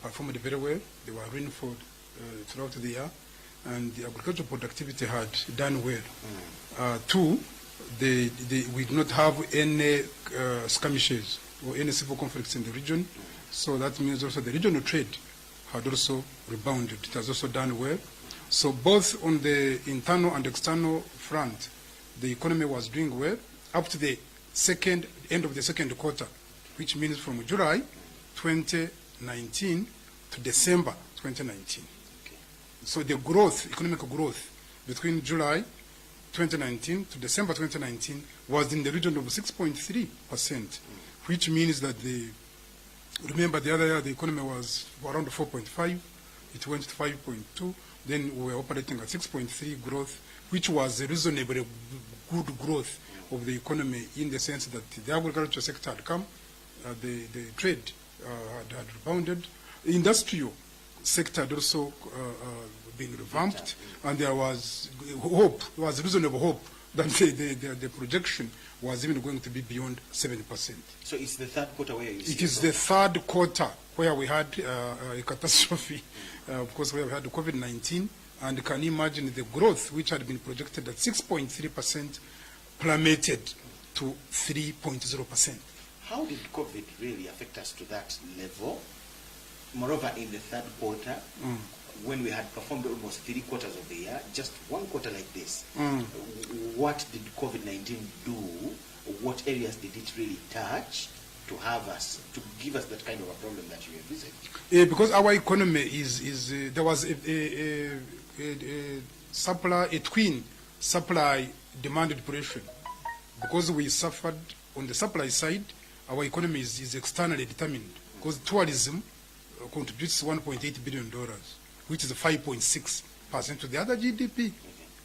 D: performed very well. They were rainfall throughout the year, and the agricultural productivity had done well. Two, we did not have any skirmishes or any civil conflicts in the region, so that means also the regional trade had also rebounded. It has also done well. So both on the internal and external front, the economy was doing well up to the end of the second quarter, which means from July 2019 to December 2019.
C: Okay.
D: So the growth, economic growth, between July 2019 to December 2019 was in the region of 6.3%, which means that remember the other year the economy was around 4.5, it went to 5.2, then we were operating at 6.3 growth, which was a reasonably good growth of the economy in the sense that the agriculture sector had come, the trade had rebounded, the industrial sector had also been revamped, and there was hope, there was reasonable hope that the projection was even going to be beyond 7%.
C: So it's the third quarter where you see
D: it is the third quarter where we had a catastrophe, of course, where we had the COVID-19, and can you imagine the growth which had been projected at 6.3% plummeted to 3.0%.
C: How did COVID really affect us to that level? Moreover, in the third quarter, when we had performed almost 3 quarters of the year, just 1 quarter like this, what did COVID-19 do? What areas did it really touch to give us that kind of a problem that you envisaged?
D: Because our economy there was a twin supply-demand depression. Because we suffered on the supply side, our economy is externally determined. Because tourism contributes $1.8 billion, which is 5.6% to the other GDP.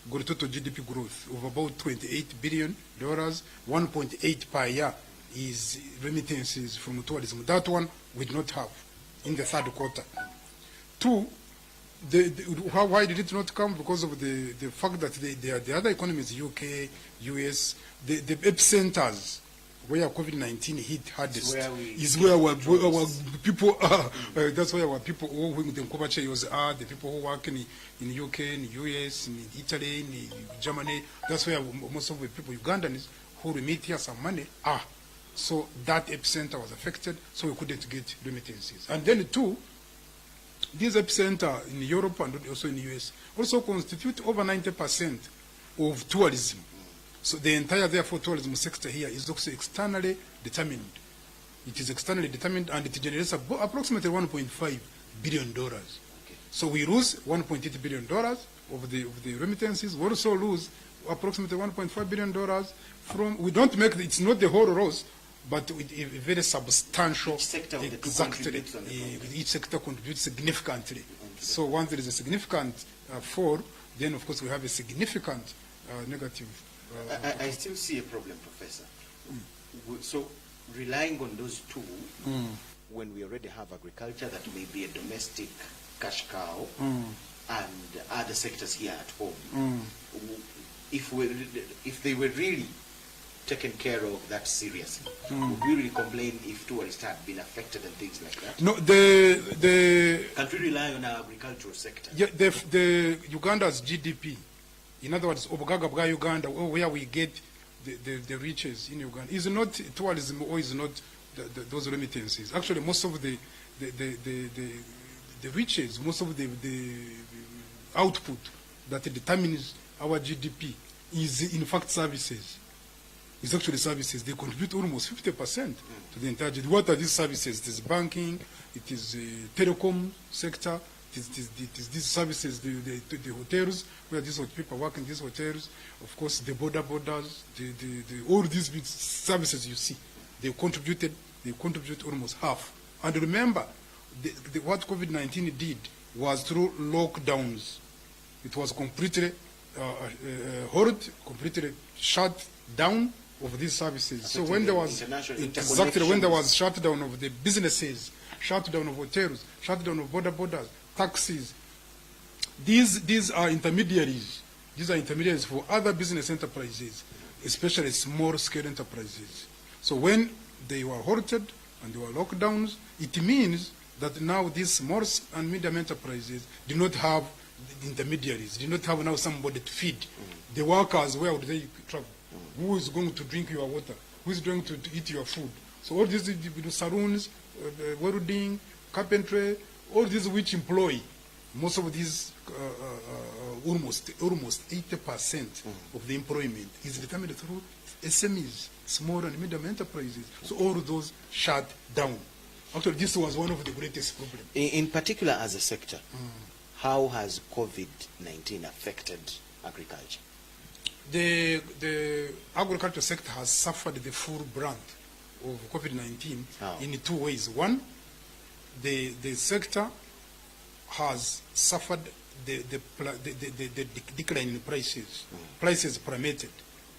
D: Got total GDP growth of about $28 billion, 1.8 per year is remittances from tourism. That one we did not have in the third quarter. Two, why did it not come? Because of the fact that the other economies, UK, US, the epicenters where COVID-19 hit hardest is where our people are. That's where our people who in Kovac are, the people who work in UK, in US, in Italy, in Germany. That's where most of the people, Ugandans, who remit here some money are. So that epicenter was affected, so we couldn't get remittances. And then two, these epicenter in Europe and also in the US also constitute over 90% of tourism. So the entire, therefore, tourism sector here is also externally determined. It is externally determined, and it generates approximately $1.5 billion.
C: Okay.
D: So we lose $1.8 billion of the remittances. We also lose approximately $1.5 billion from, we don't make, it's not the whole loss, but with a very substantial,
C: each sector
D: each sector contributes significantly. So once there is a significant fall, then of course we have a significant negative.
C: I still see a problem, Professor. So relying on those two, when we already have agriculture that may be a domestic cash cow, and other sectors here at home, if they were really taken care of that seriously, would we really complain if tourists had been affected and things like that?
D: No,
C: Can't we rely on our agricultural sector?
D: Yeah, the Uganda's GDP, in other words, Obugaga Bwa Uganda, where we get the riches in Uganda, is not tourism or is not those remittances. Actually, most of the riches, most of the output that determines our GDP is in fact services. It's actually services. They contribute almost 50% to the entire GDP. What are these services? It is banking, it is telecom sector, it is these services, the hotels, where these people work in these hotels, of course the borders, all these big services you see, they contribute almost half. And remember, what COVID-19 did was through lockdowns. It was completely completely shut down of these services. So when there was shutdown of the businesses, shutdown of hotels, shutdown of borders, taxis, these are intermediaries. These are intermediaries for other business enterprises, especially small-scale enterprises. So when they were halted and there were lockdowns, it means that now these small and medium enterprises do not have intermediaries, do not have now somebody to feed. The workers, where would they travel? Who is going to drink your water? Who is going to eat your food? So all these saloons, welding, carpentry, all these which employ, most of these, almost 80% of the employment is determined through SMEs, small and medium enterprises. So all of those shut down. Actually, this was one of the greatest problems.
C: In particular, as a sector, how has COVID-19 affected agriculture?
D: The agriculture sector has suffered the full brunt of COVID-19 in 2 ways. One, the sector has suffered the decline in prices. Prices plummeted.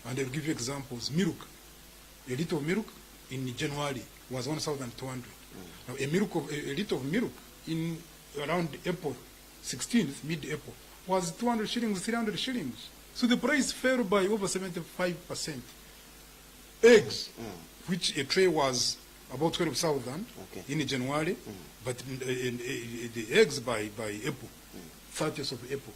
D: And I'll give you examples. Milk, a liter of milk in January was 1,200. Now a liter of milk in around April 16th, mid-April, was 200 shillings, 300 shillings. So the price fell by over 75%. Eggs, which a tray was about 12,000 in January, but the eggs by April, 30th of April,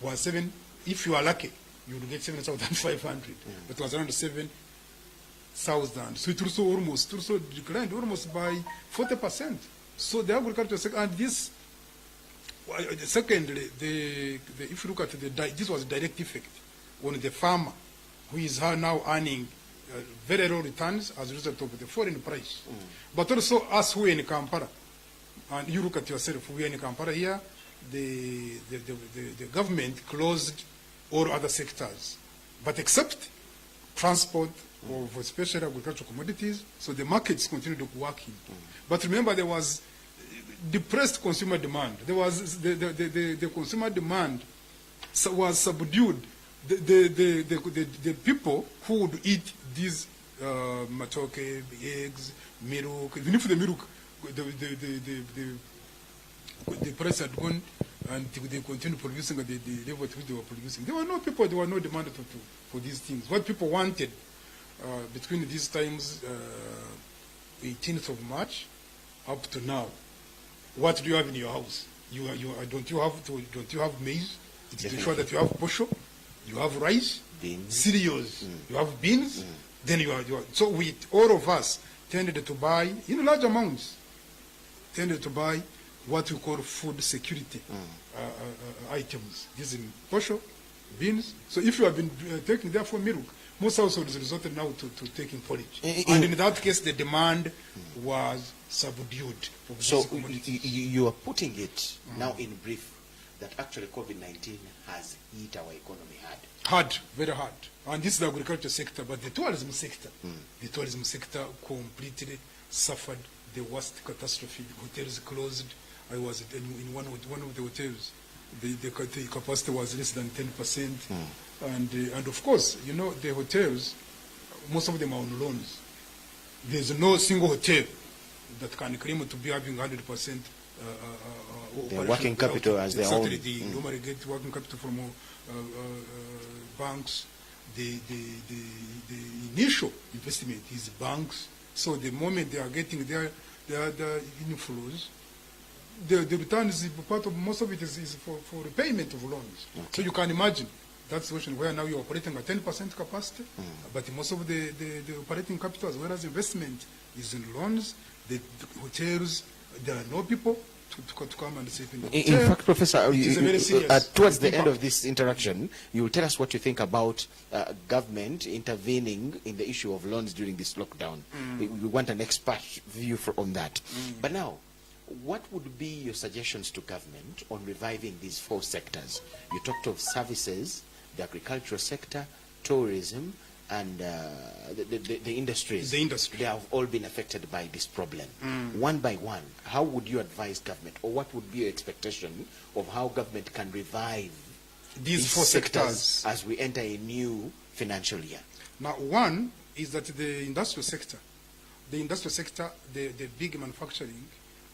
D: was 7. If you are lucky, you will get 7,500. But it was around 7,000. So it also declined almost by 40%. So the agriculture sector, and this, secondly, if you look at this was a direct effect on the farmer, who is now earning very low returns as a result of the foreign price. But also us who are in Kampala, and you look at yourself, we are in Kampala here, the government closed all other sectors, but except transport of special agricultural commodities, so the markets continued working. But remember, there was depressed consumer demand. There was the consumer demand was subdued. The people who would eat these matoke, eggs, milk, even if the milk, the price had gone and they continued producing at the level at which they were producing. There were no people, there were no demand for these things. What people wanted between these times, 18th of March, up to now, what do you have in your house? Don't you have maize? It is sure that you have posho, you have rice, beans, cereals, you have beans. Then so all of us tended to buy in large amounts. Tended to buy what we call food security items. This is posho, beans. So if you have been taking therefore milk, most households resorted now to taking porridge. And in that case, the demand was subdued.
C: So you are putting it now in brief that actually COVID-19 has hit our economy hard.
D: Hard, very hard. And this is the agriculture sector, but the tourism sector completely suffered the worst catastrophe. Hotels closed. I was in one of the hotels. The capacity was less than 10%. And of course, you know, the hotels, most of them are on loans. There's no single hotel that can claim to be having 100%
C: their working capital as their own.
D: They normally get working capital from banks. The initial investment is banks. So the moment they are getting their inflows, the return is part of, most of it is for repayment of loans. So you can imagine that situation where now you're operating at 10% capacity, but most of the operating capital as well as investment is in loans. The hotels, there are no people to come and save in the hotel.
C: In fact, Professor, towards the end
D: impact.
C: of this interaction, you will tell us what you think about government intervening in the issue of loans during this lockdown. We want an expert view on that. But now, what would be your suggestions to government on reviving these 4 sectors? You talked of services, the agricultural sector, tourism, and the industries.
D: The industry.
C: They have all been affected by this problem. One by one, how would you advise government, or what would be your expectation of how government can revive
D: these 4 sectors
C: as we enter a new financial year?
D: Now, one is that the industrial sector, the big manufacturing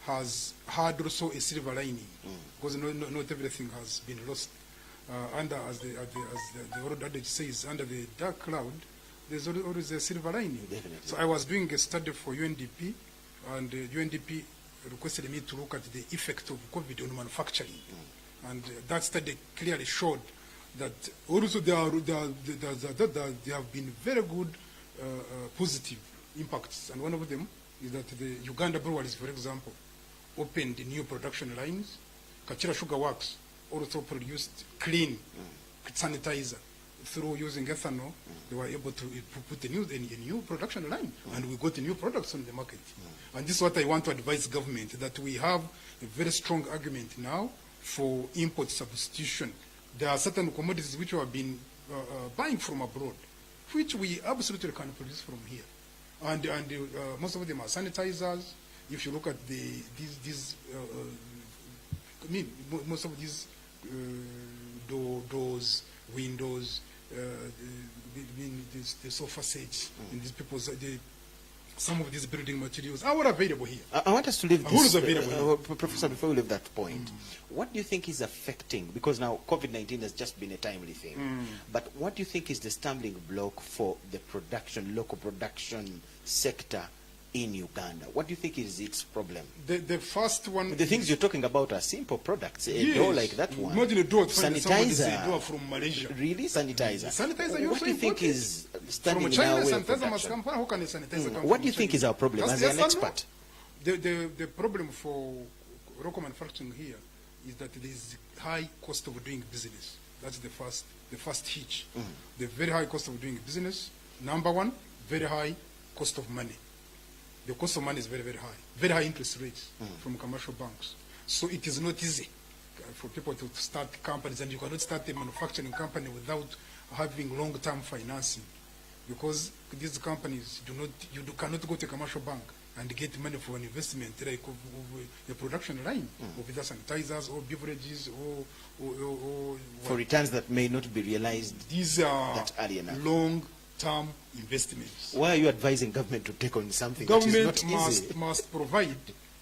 D: has had also a silver lining, because not everything has been lost. As the old adage says, under the dark cloud, there's always a silver lining.
C: Definitely.
D: So I was doing a study for UNDP, and UNDP requested me to look at the effect of COVID on manufacturing. And that study clearly showed that also there have been very good positive impacts. And one of them is that the Uganda breweries, for example, opened new production lines. Kachira Sugar Works also produced clean sanitizer through using ethanol. They were able to put a new production line, and we got new products on the market. And this is what I want to advise government, that we have a very strong argument now for import substitution. There are certain commodities which we have been buying from abroad, which we absolutely can produce from here. And most of them are sanitizers. If you look at most of these doors, windows, the sofa sets, and these people's, some of these building materials are all available here.
C: I want us to leave
D: Who
C: this,
D: is available
C: Professor, before we leave that point. What do you think is affecting, because now COVID-19 has just been a timely thing, but what do you think is the stumbling block for the local production sector in Uganda? What do you think is its problem?
D: The first one...
C: The things you're talking about are simple products. A door like that one.
D: Imagine a door,
C: sanitizer.
D: A door from Malaysia.
C: Really? Sanitizer.
D: Sanitizer,
C: what do you think is standing
D: from China,
C: in our way of
D: sanitizer must
C: production?
D: come. How can a sanitizer come
C: What do you
D: from
C: think
D: China?
C: is our problem as an expert?
D: The problem for local manufacturing here is that there is high cost of doing business. That's the first hitch. The very high cost of doing business. Number one, very high cost of money. The cost of money is very, very high. Very high interest rates from commercial banks. So it is not easy for people to start companies, and you cannot start a manufacturing company without having long-term financing, because these companies you cannot go to a commercial bank and get money for an investment like a production line of either sanitizers or beverages or
C: for returns that may not be realized.
D: These are
C: that early enough.
D: Long-term investments.
C: Why are you advising government to take on something
D: government
C: that is not easy?
D: must provide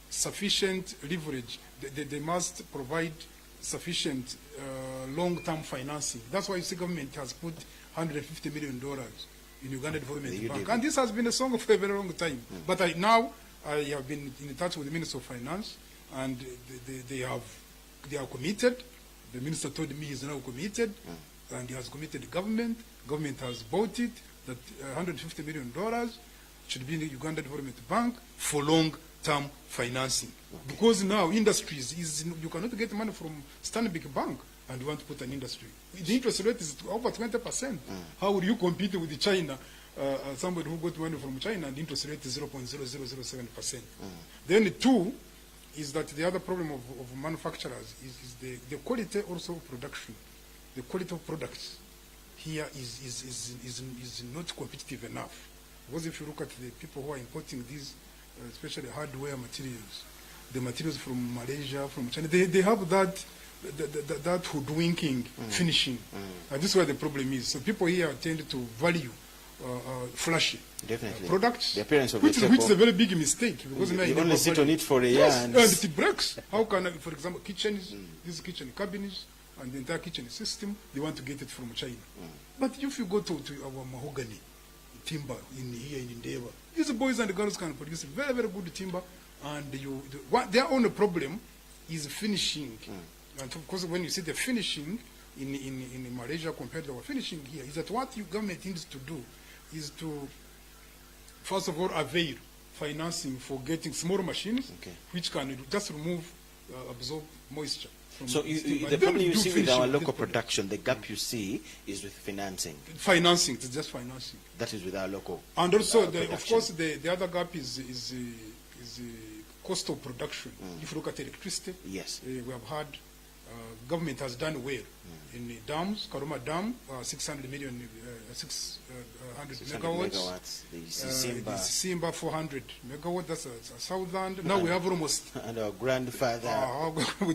D: sufficient leverage. They must provide sufficient long-term financing. That's why you see government has put $150 million in Uganda Development Bank. And this has been a song for a very long time. But now I have been in touch with the Minister of Finance, and they are committed. The minister told me he's now committed, and he has committed the government. Government has bought it, that $150 million should be in the Uganda Development Bank for long-term financing. Because now industries, you cannot get money from Stanbic Bank and you want to put an industry. The interest rate is over 20%. How would you compete with China, somebody who got money from China, and the interest rate is 0.0007%? Then two is that the other problem of manufacturers is the quality also of production. The quality of products here is not competitive enough. Because if you look at the people who are importing these, especially hardware materials, the materials from Malaysia, from China, they have that hoodwinking finishing. And this is where the problem is. So people here tend to value flashy products,
C: the appearance of
D: which is a very big mistake. Because
C: you only sit on it for a year.
D: And it breaks. How can, for example, kitchens, these kitchen cabinets, and the entire kitchen system, they want to get it from China. But if you go to our mahogany timber here in India, these boys and girls can produce very, very good timber, and their only problem is finishing. And of course, when you see the finishing, in Malaysia compared to our finishing here is that what your government needs to do is to, first of all, avail financing for getting small machines, which can just remove, absorb moisture.
C: So the problem you see with our local production, the gap you see is with financing.
D: Financing, it's just financing.
C: That is with our local.
D: And also, of course, the other gap is cost of production. If you look at electricity,
C: yes,
D: we have had government has done well in the dams. Karuma Dam, 600 megawatts. The Simba 400 megawatts. That's a southern. Now we have almost.
C: And our grandfather.
D: We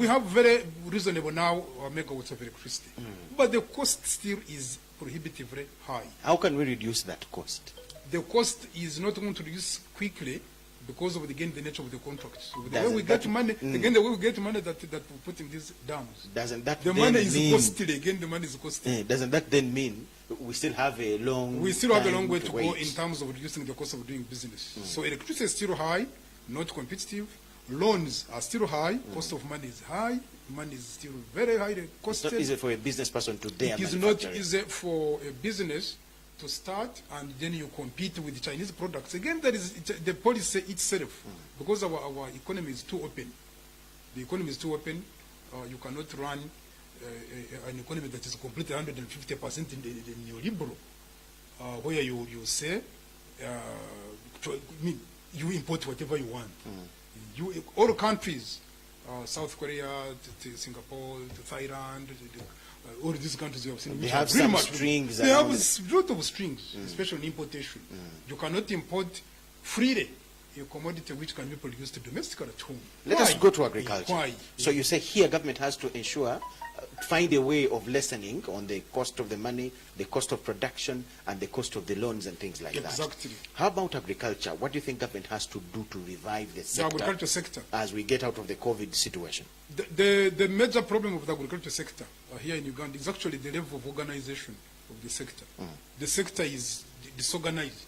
D: have very reasonable now megawatts of electricity, but the cost still is prohibitively high.
C: How can we reduce that cost?
D: The cost is not going to reduce quickly because of, again, the nature of the contracts. The way we get money, again, the way we get money that we put in these dams.
C: Doesn't that
D: the money is costly, again, the money is costly.
C: Doesn't that then mean we still have a long
D: We still have a long way to go in terms of reducing the cost of doing business. So electricity is still high, not competitive. Loans are still high, cost of money is high, money is still very highly costed.
C: It's not easy for a business person to dare.
D: It is not easy for a business to start, and then you compete with the Chinese products. Again, that is the policy itself, because our economy is too open. The economy is too open. You cannot run an economy that is completely 150% in neoliberal, where you say, you import whatever you want. All countries, South Korea, to Singapore, to Thailand, all these countries you have seen,
C: they have some strings.
D: They have a lot of strings, especially in importation. You cannot import freely a commodity which can be produced domestically at home.
C: Let us go to agriculture.
D: Why?
C: So you say here government has to ensure, find a way of lessening on the cost of the money, the cost of production, and the cost of the loans and things like that.
D: Exactly.
C: How about agriculture? What do you think government has to do to revive the sector,
D: the agriculture sector,
C: as we get out of the COVID situation?
D: The major problem of the agriculture sector here in Uganda is actually the level of organization of the sector. The sector is disorganized.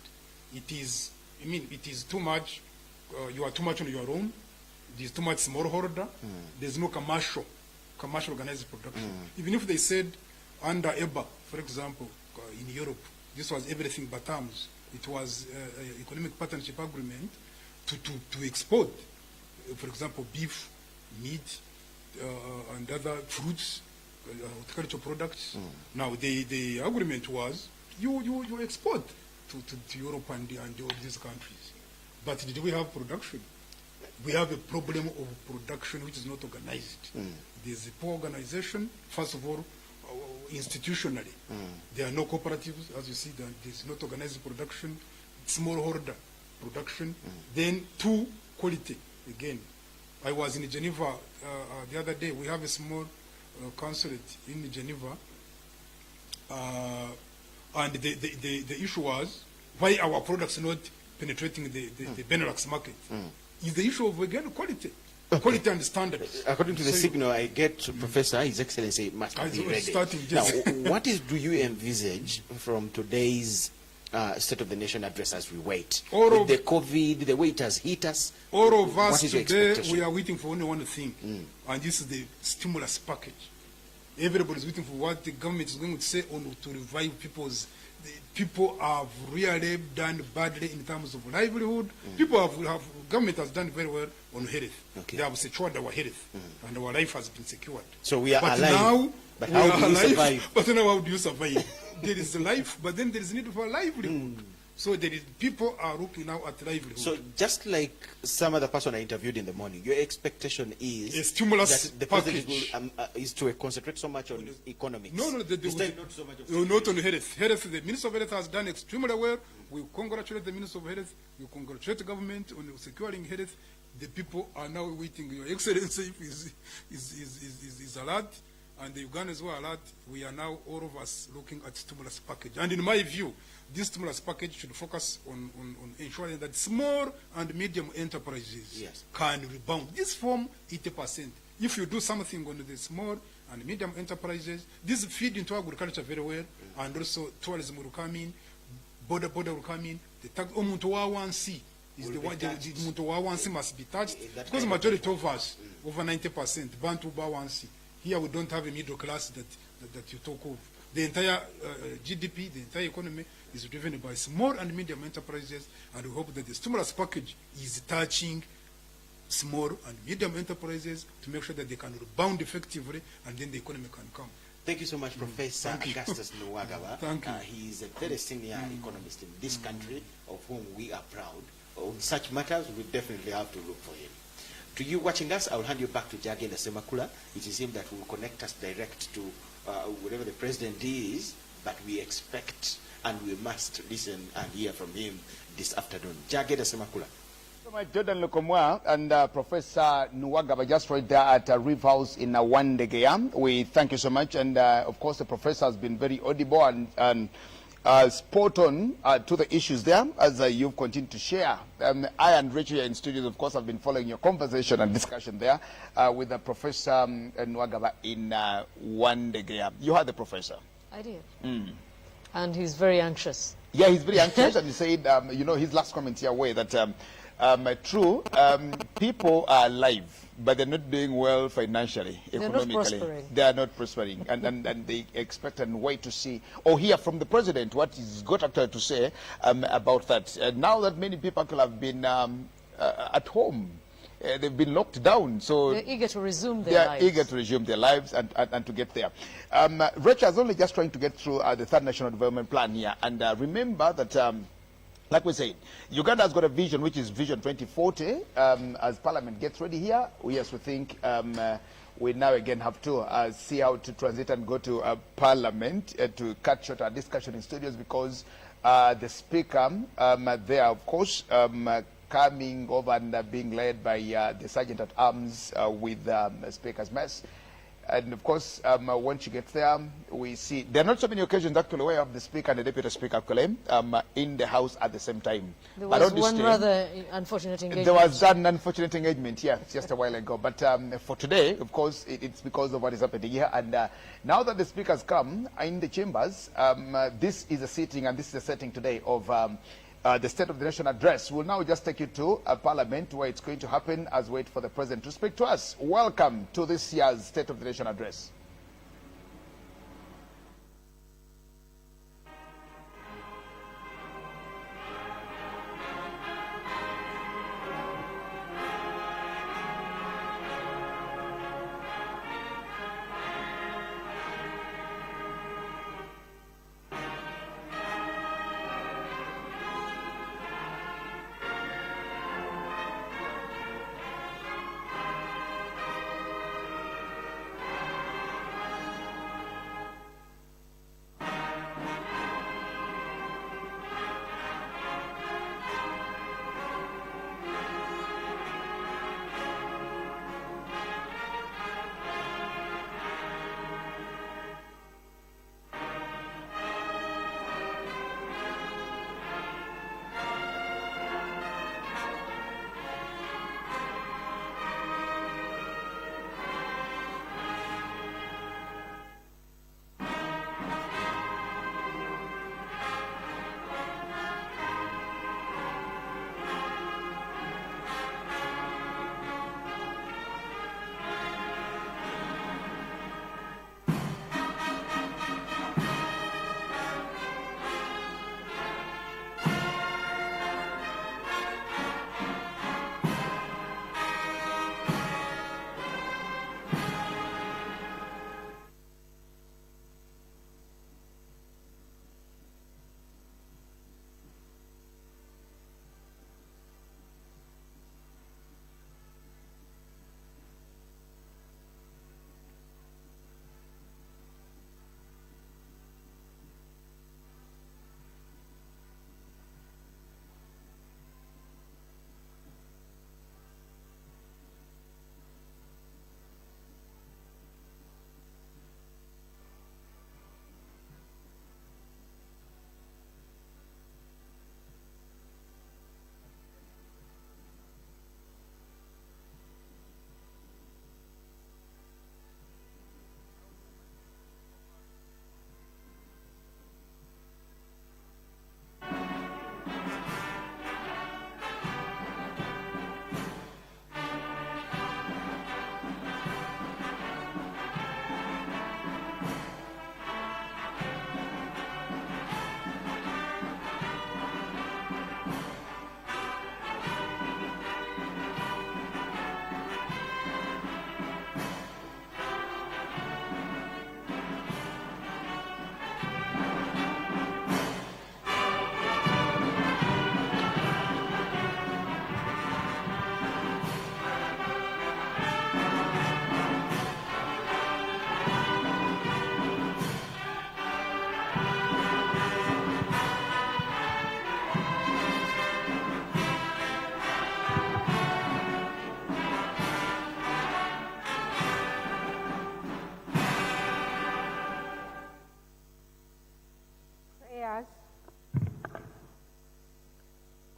D: It is, it is too much, you are too much on your own. There is too much smallholder. There's no commercial organized production. Even if they said under EBA, for example, in Europe, this was everything but arms. It was economic partnership agreement to export, for example, beef, meat, and other fruits, horticultural products. Now, the agreement was you export to Europe and all these countries. But did we have production? We have a problem of production which is not organized. There's a poor organization, first of all, institutionally. There are no cooperatives, as you see, there's not organized production, smallholder production. Then, two, quality, again. I was in Geneva the other day. We have a small consulate in Geneva. And the issue was why our products not penetrating the Benelux market. Is the issue of, again, quality. Quality and standards.
C: According to the signal I get, Professor, His Excellency must be ready. Now, what do you envisage from today's State of the Nation address as we wait? With the COVID, the way it has hit us,
D: all of us today, we are waiting for only one thing, and this is the stimulus package. Everybody is waiting for what the government is going to say on to revive people's. People have really done badly in terms of livelihood. Government has done very well on health. They have secured our health, and our life has been secured.
C: So we are alive.
D: Now,
C: but how do you survive?
D: But now how do you survive? There is life, but then there is need for livelihood. So people are looking now at livelihood.
C: So just like some other person I interviewed in the morning, your expectation is
D: a stimulus
C: that the president is to concentrate so much on economics.
D: No,
C: not so much
D: not on health. Health, the Minister of Health has done extremely well. We congratulate the Minister of Health. We congratulate the government on securing health. The people are now waiting. Your Excellency is alert, and the Ugandans were alert. We are now, all of us, looking at stimulus package. And in my view, this stimulus package should focus on ensuring that small and medium enterprises can rebound. This form 80%. If you do something on the small and medium enterprises, this feed into agriculture very well, and also tourism will come in, border will come in. The tax omuntu wa wansi is the one. The omuntu wa wansi must be touched because majority of us, over 90%, bantu ba wansi. Here we don't have a middle class that you talk of. The entire GDP, the entire economy is driven by small and medium enterprises, and we hope that the stimulus package is touching small and medium enterprises to make sure that they can rebound effectively, and then the economy can come.
C: Thank you so much, Professor Augustus Nwagaba.
D: Thank you.
C: He is a very senior economist in this country, of whom we are proud. On such matters, we definitely have to look for him. To you watching us, I will hand you back to Jagenda Semakula. It is him that will connect us direct to wherever the president is, but we expect and we must listen and hear from him this afternoon. Jagenda Semakula.
A: Jordan Lokomwa and Professor Nwagaba just right there at Reef House in Wandegea. We thank you so much, and of course the professor has been very audible and spot on to the issues there as you've continued to share. I and Rachel here in studios, of course, have been following your conversation and discussion there with Professor Nwagaba in Wandegea. You heard the professor.
B: I did. And he's very anxious.
A: Yeah, he's very anxious, and he said, you know, his last comment here were that true, people are alive, but they're not doing well financially, economically.
B: Not prospering.
A: They are not prospering, and they expect and wait to see or hear from the president what he's got actually to say about that. Now that many people have been at home, they've been locked down, so
B: they're eager to resume their lives.
A: They are eager to resume their lives and to get there. Rachel is only just trying to get through the third national development plan here, and remember that. Like we said, Uganda has got a vision, which is Vision 2040. As Parliament gets ready here, yes, we think we now again have to see how to transit and go to Parliament to cut short our discussion in studios, because the Speaker there, of course, coming over and being led by the Sergeant at Arms with the Speaker's mess. And of course, once you get there, we see there are not so many occasions actually where the Speaker and the Deputy Speaker actually in the House at the same time.
B: There was one rather unfortunate engagement.
A: There was an unfortunate engagement, yeah, just a while ago. But for today, of course, it's because of what is happening here. And now that the speakers come in the chambers, this is a sitting and this is a setting today of the State of the Nation address. We'll now just take you to Parliament, where it's going to happen as we wait for the President to speak to us. Welcome to this year's State of the Nation address.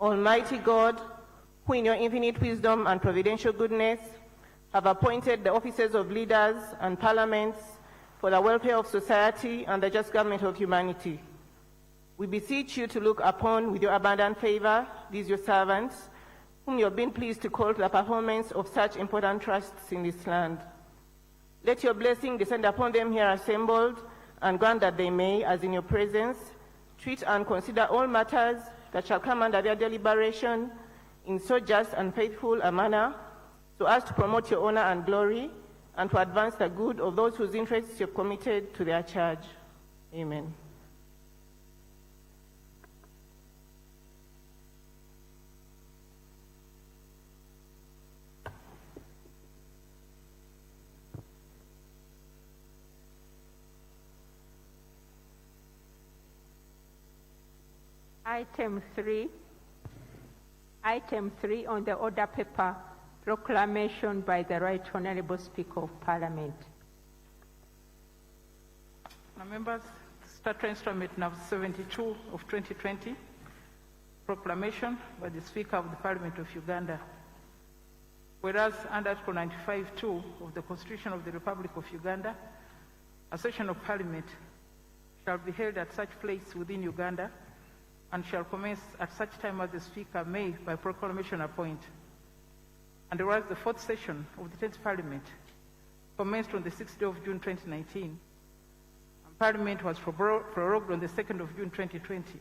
E: Almighty God, who in your infinite wisdom and providential goodness have appointed the offices of leaders and parliaments for the welfare of society and the just government of humanity, we beseech you to look upon with your abundant favor these your servants, whom you have been pleased to call to the performance of such important trusts in this land. Let your blessing descend upon them here assembled, and grant that they may, as in your presence, treat and consider all matters that shall come under their deliberation in so just and faithful a manner, so as to promote your honor and glory, and to advance the good of those whose interests you have committed to their charge. Amen.
F: Item 3 on the order paper, proclamation by the Right Honourable Speaker of Parliament.
G: Now, members, statutory instrument number 72 of 2020, proclamation by the Speaker of the Parliament of Uganda. Whereas under Article 95(2) of the Constitution of the Republic of Uganda, a session of Parliament shall be held at such place within Uganda and shall commence at such time as the Speaker may, by proclamation, appoint. And whereas the fourth session of the 10th Parliament commenced on the 6th day of June 2019, and Parliament was prorogued on the 2nd of June 2020.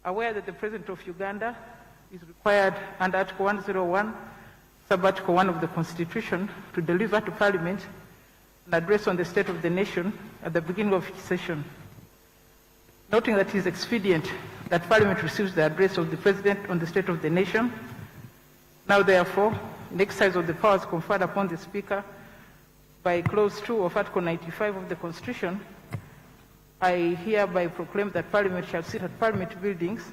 G: Aware that the President of Uganda is required under Article 101, Sub-Article 1 of the Constitution, to deliver to Parliament an address on the state of the nation at the beginning of each session. Noting that it is expedient that Parliament receives the address of the President on the state of the nation, now therefore, in exercise of the powers conferred upon the Speaker by Clause 2 of Article 95 of the Constitution, I hereby proclaim that Parliament shall sit at Parliament buildings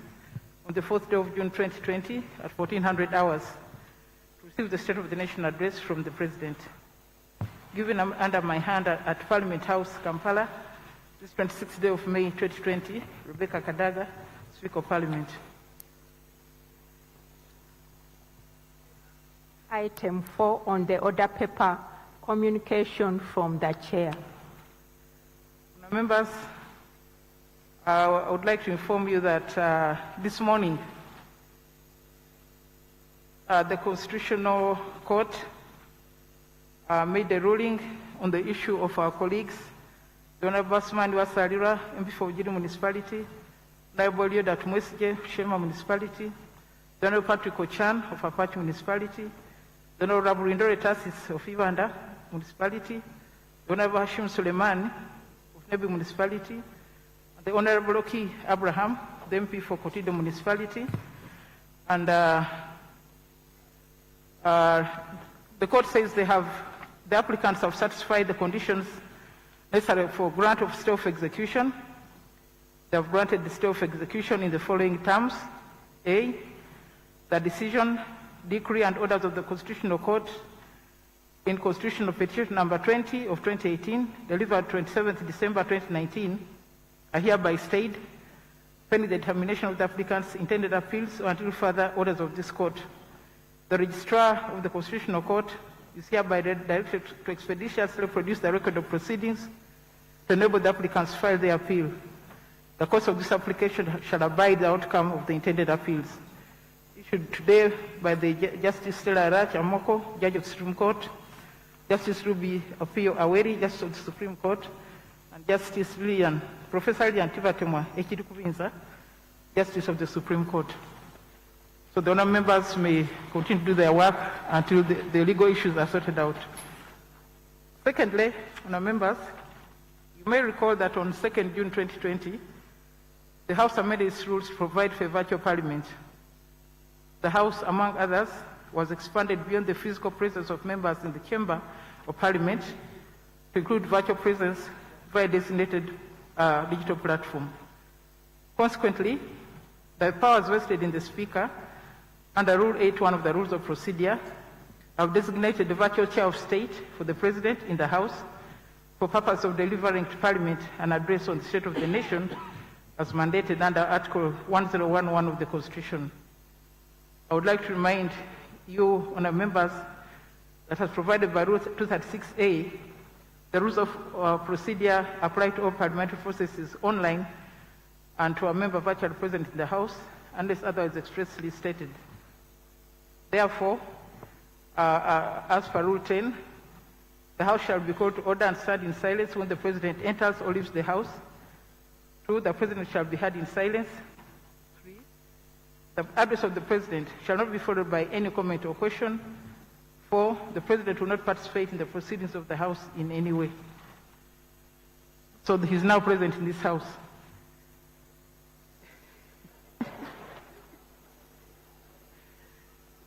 G: on the 4th day of June 2020 at 1400 hours to receive the State of the Nation address from the President. Given under my hand at Parliament House, Kampala, this 26th day of May 2020, Rebecca Kadaga, Speaker of Parliament.
F: Item 4 on the order paper, communication from the Chair.
G: Now, members, I would like to inform you that this morning, the Constitutional Court made a ruling on the issue of our colleagues, the Honourable Bassman Vasarira, MP for Vigilance Municipality, Honourable Yoda Tumwesige, Sherman Municipality, the Honourable Patrick Kochan of Apache Municipality, the Honourable Indore Tassis of Uganda Municipality, the Honourable Hashim Suleiman of Nebi Municipality, the Honourable Loki Abraham, the MP for Cottido Municipality, and the court says the applicants have satisfied the conditions necessary for grant of stay of execution. They have granted the stay of execution in the following terms. A, the decision, decree, and orders of the Constitutional Court in Constitutional Petition number 20 of 2018, delivered 27th December 2019, are hereby stayed, pending the determination of the applicant's intended appeals or until further orders of this court. The Registrar of the Constitutional Court is hereby directed to expeditiously produce the record of proceedings to enable the applicants to file their appeal. The course of this application shall abide the outcome of the intended appeals. Issued today by the Justice Stella Arach Amoko, Judge of the Supreme Court, Justice Ruby Apio Aweri, Justice of the Supreme Court, and Justice Professor Lilian Tivatemwa Ekirikubinza, Justice of the Supreme Court. So the honourable members may continue to do their work until the legal issues are sorted out. Secondly, honourable members, you may recall that on 2nd June 2020, the House amended its rules to provide for a virtual parliament. The House, among others, was expanded beyond the physical presence of members in the chamber of Parliament to include virtual presence via a designated digital platform. Consequently, the powers vested in the Speaker under Rule 8.1 of the Rules of Procedure have designated the virtual chair of state for the President in the House for purpose of delivering to Parliament an address on the state of the nation as mandated under Article 1011 of the Constitution. I would like to remind you, honourable members, that as provided by Rule 236A, the rules of procedure apply to all parliamentary processes online and to a member virtually present in the House, unless otherwise expressly stated. Therefore, as per Rule 10, the House shall be called to order and stand in silence when the President enters or leaves the House. 2, the President shall be heard in silence. 3, the address of the President shall not be followed by any comment or question. 4, the President will not participate in the proceedings of the House in any way. So he is now present in this House.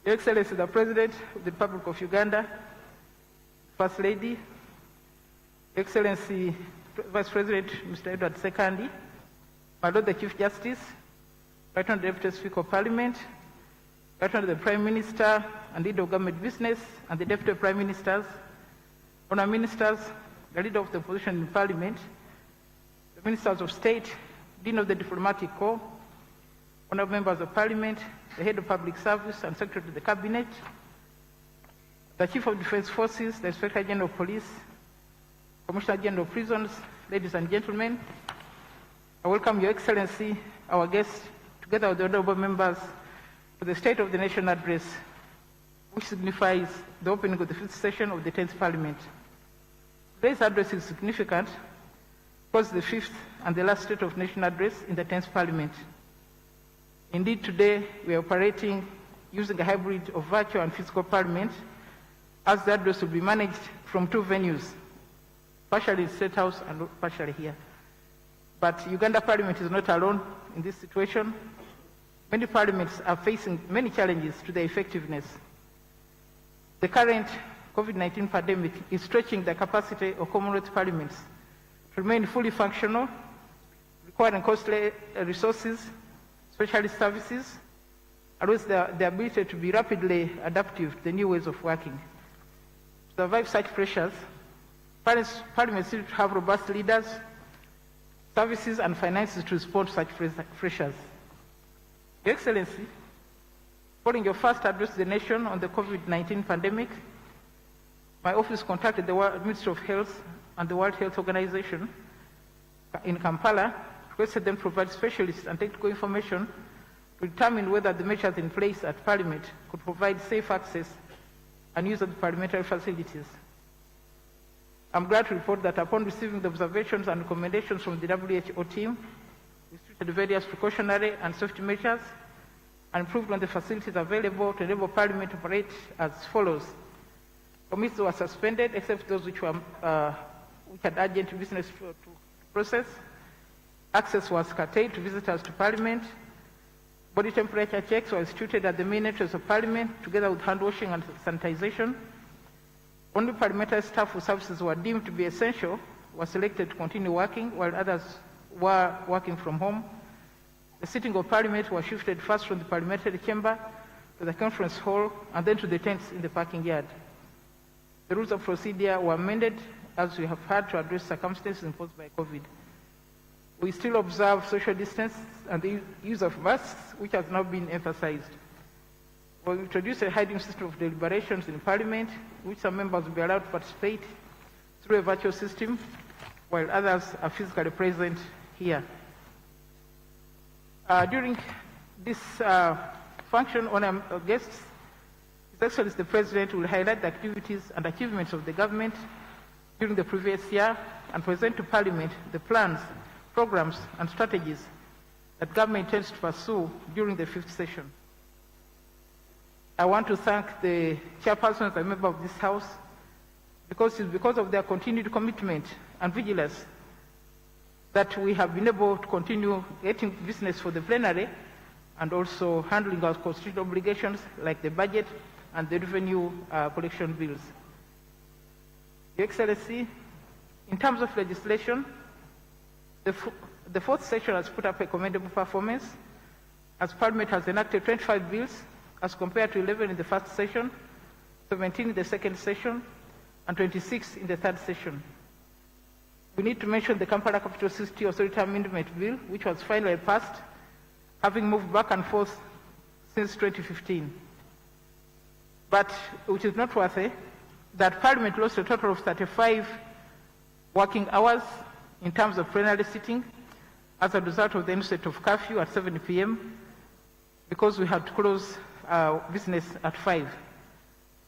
G: Your Excellency, the President of the Republic of Uganda, First Lady, Your Excellency, Vice President Mr. Edward Sekandi, my Lord the Chief Justice, Right Honourable Deputy Speaker of Parliament, Right Honourable the Prime Minister and Leader of Government Business and the Deputy Prime Ministers, Honourable Ministers, the Leader of the Opposition in Parliament, the Ministers of State, Dean of the Diplomatic Corps, Honourable Members of Parliament, the Head of Public Service and Secretary to the Cabinet, the Chief of Defence Forces, the Inspector General of Police, Commissioner General of Prisons, ladies and gentlemen, I welcome Your Excellency, our guests, together with the honourable members, to the State of the Nation Address, which signifies the opening of the 5th session of the 10th Parliament. Today's address is significant because the 5th and the last State of the Nation Address in the 10th Parliament. Indeed, today we are operating using a hybrid of virtual and physical Parliament, as the address will be managed from 2 venues, partially in State House and partially here. But Uganda Parliament is not alone in this situation. Many parliaments are facing many challenges to their effectiveness. The current COVID-19 pandemic is stretching the capacity of Commonwealth parliaments to remain fully functional, requiring costly resources, specialist services, and with the ability to be rapidly adaptive to the new ways of working. To survive such pressures, parliaments need to have robust leaders, services, and finances to respond to such pressures. Your Excellency, following your first address to the nation on the COVID-19 pandemic, my office contacted the Ministry of Health and the World Health Organization in Kampala, requested them to provide specialists and technical information to determine whether the measures in place at Parliament could provide safe access and use of the parliamentary facilities. I'm glad to report that upon receiving the observations and recommendations from the WHO team, we instituted various precautionary and safety measures and improved on the facilities available to enable Parliament to operate as follows. Committees were suspended except those which had urgent business to process. Access was curtailed to visitors to Parliament. Body temperature checks were instituted at the main entrance of Parliament, together with hand washing and sanitization. Only parliamentary staff whose services were deemed to be essential were selected to continue working, while others were working from home. The sitting of Parliament was shifted first from the Parliamentary chamber to the conference hall and then to the tents in the parking yard. The rules of procedure were amended, as we have heard, to address circumstances imposed by COVID. We still observe social distance and the use of masks, which has now been emphasized. We introduced a hiding system of deliberations in Parliament, which some members will be allowed to participate through a virtual system, while others are physically present here. During this function, on our guests, His Excellency the President will highlight the activities and achievements of the government during the previous year and present to Parliament the plans, programs, and strategies that government intends to pursue during the 5th session. I want to thank the chairperson as a member of this House because it's because of their continued commitment and vigilance that we have been able to continue getting business for the plenary and also handling our constitutional obligations like the budget and the revenue collection bills. Your Excellency, in terms of legislation, the 4th session has put up a commendable performance as Parliament has enacted 25 bills as compared to 11 in the 1st session, 17 in the 2nd session, and 26 in the 3rd session. We need to mention the Kampala Capital City Authority Amendment Bill, which was finally passed, having moved back and forth since 2015. But which is noteworthy, that Parliament lost a total of 35 working hours in terms of plenary sitting as a result of the inset of curfew at 7 p.m. because we had to close business at 5.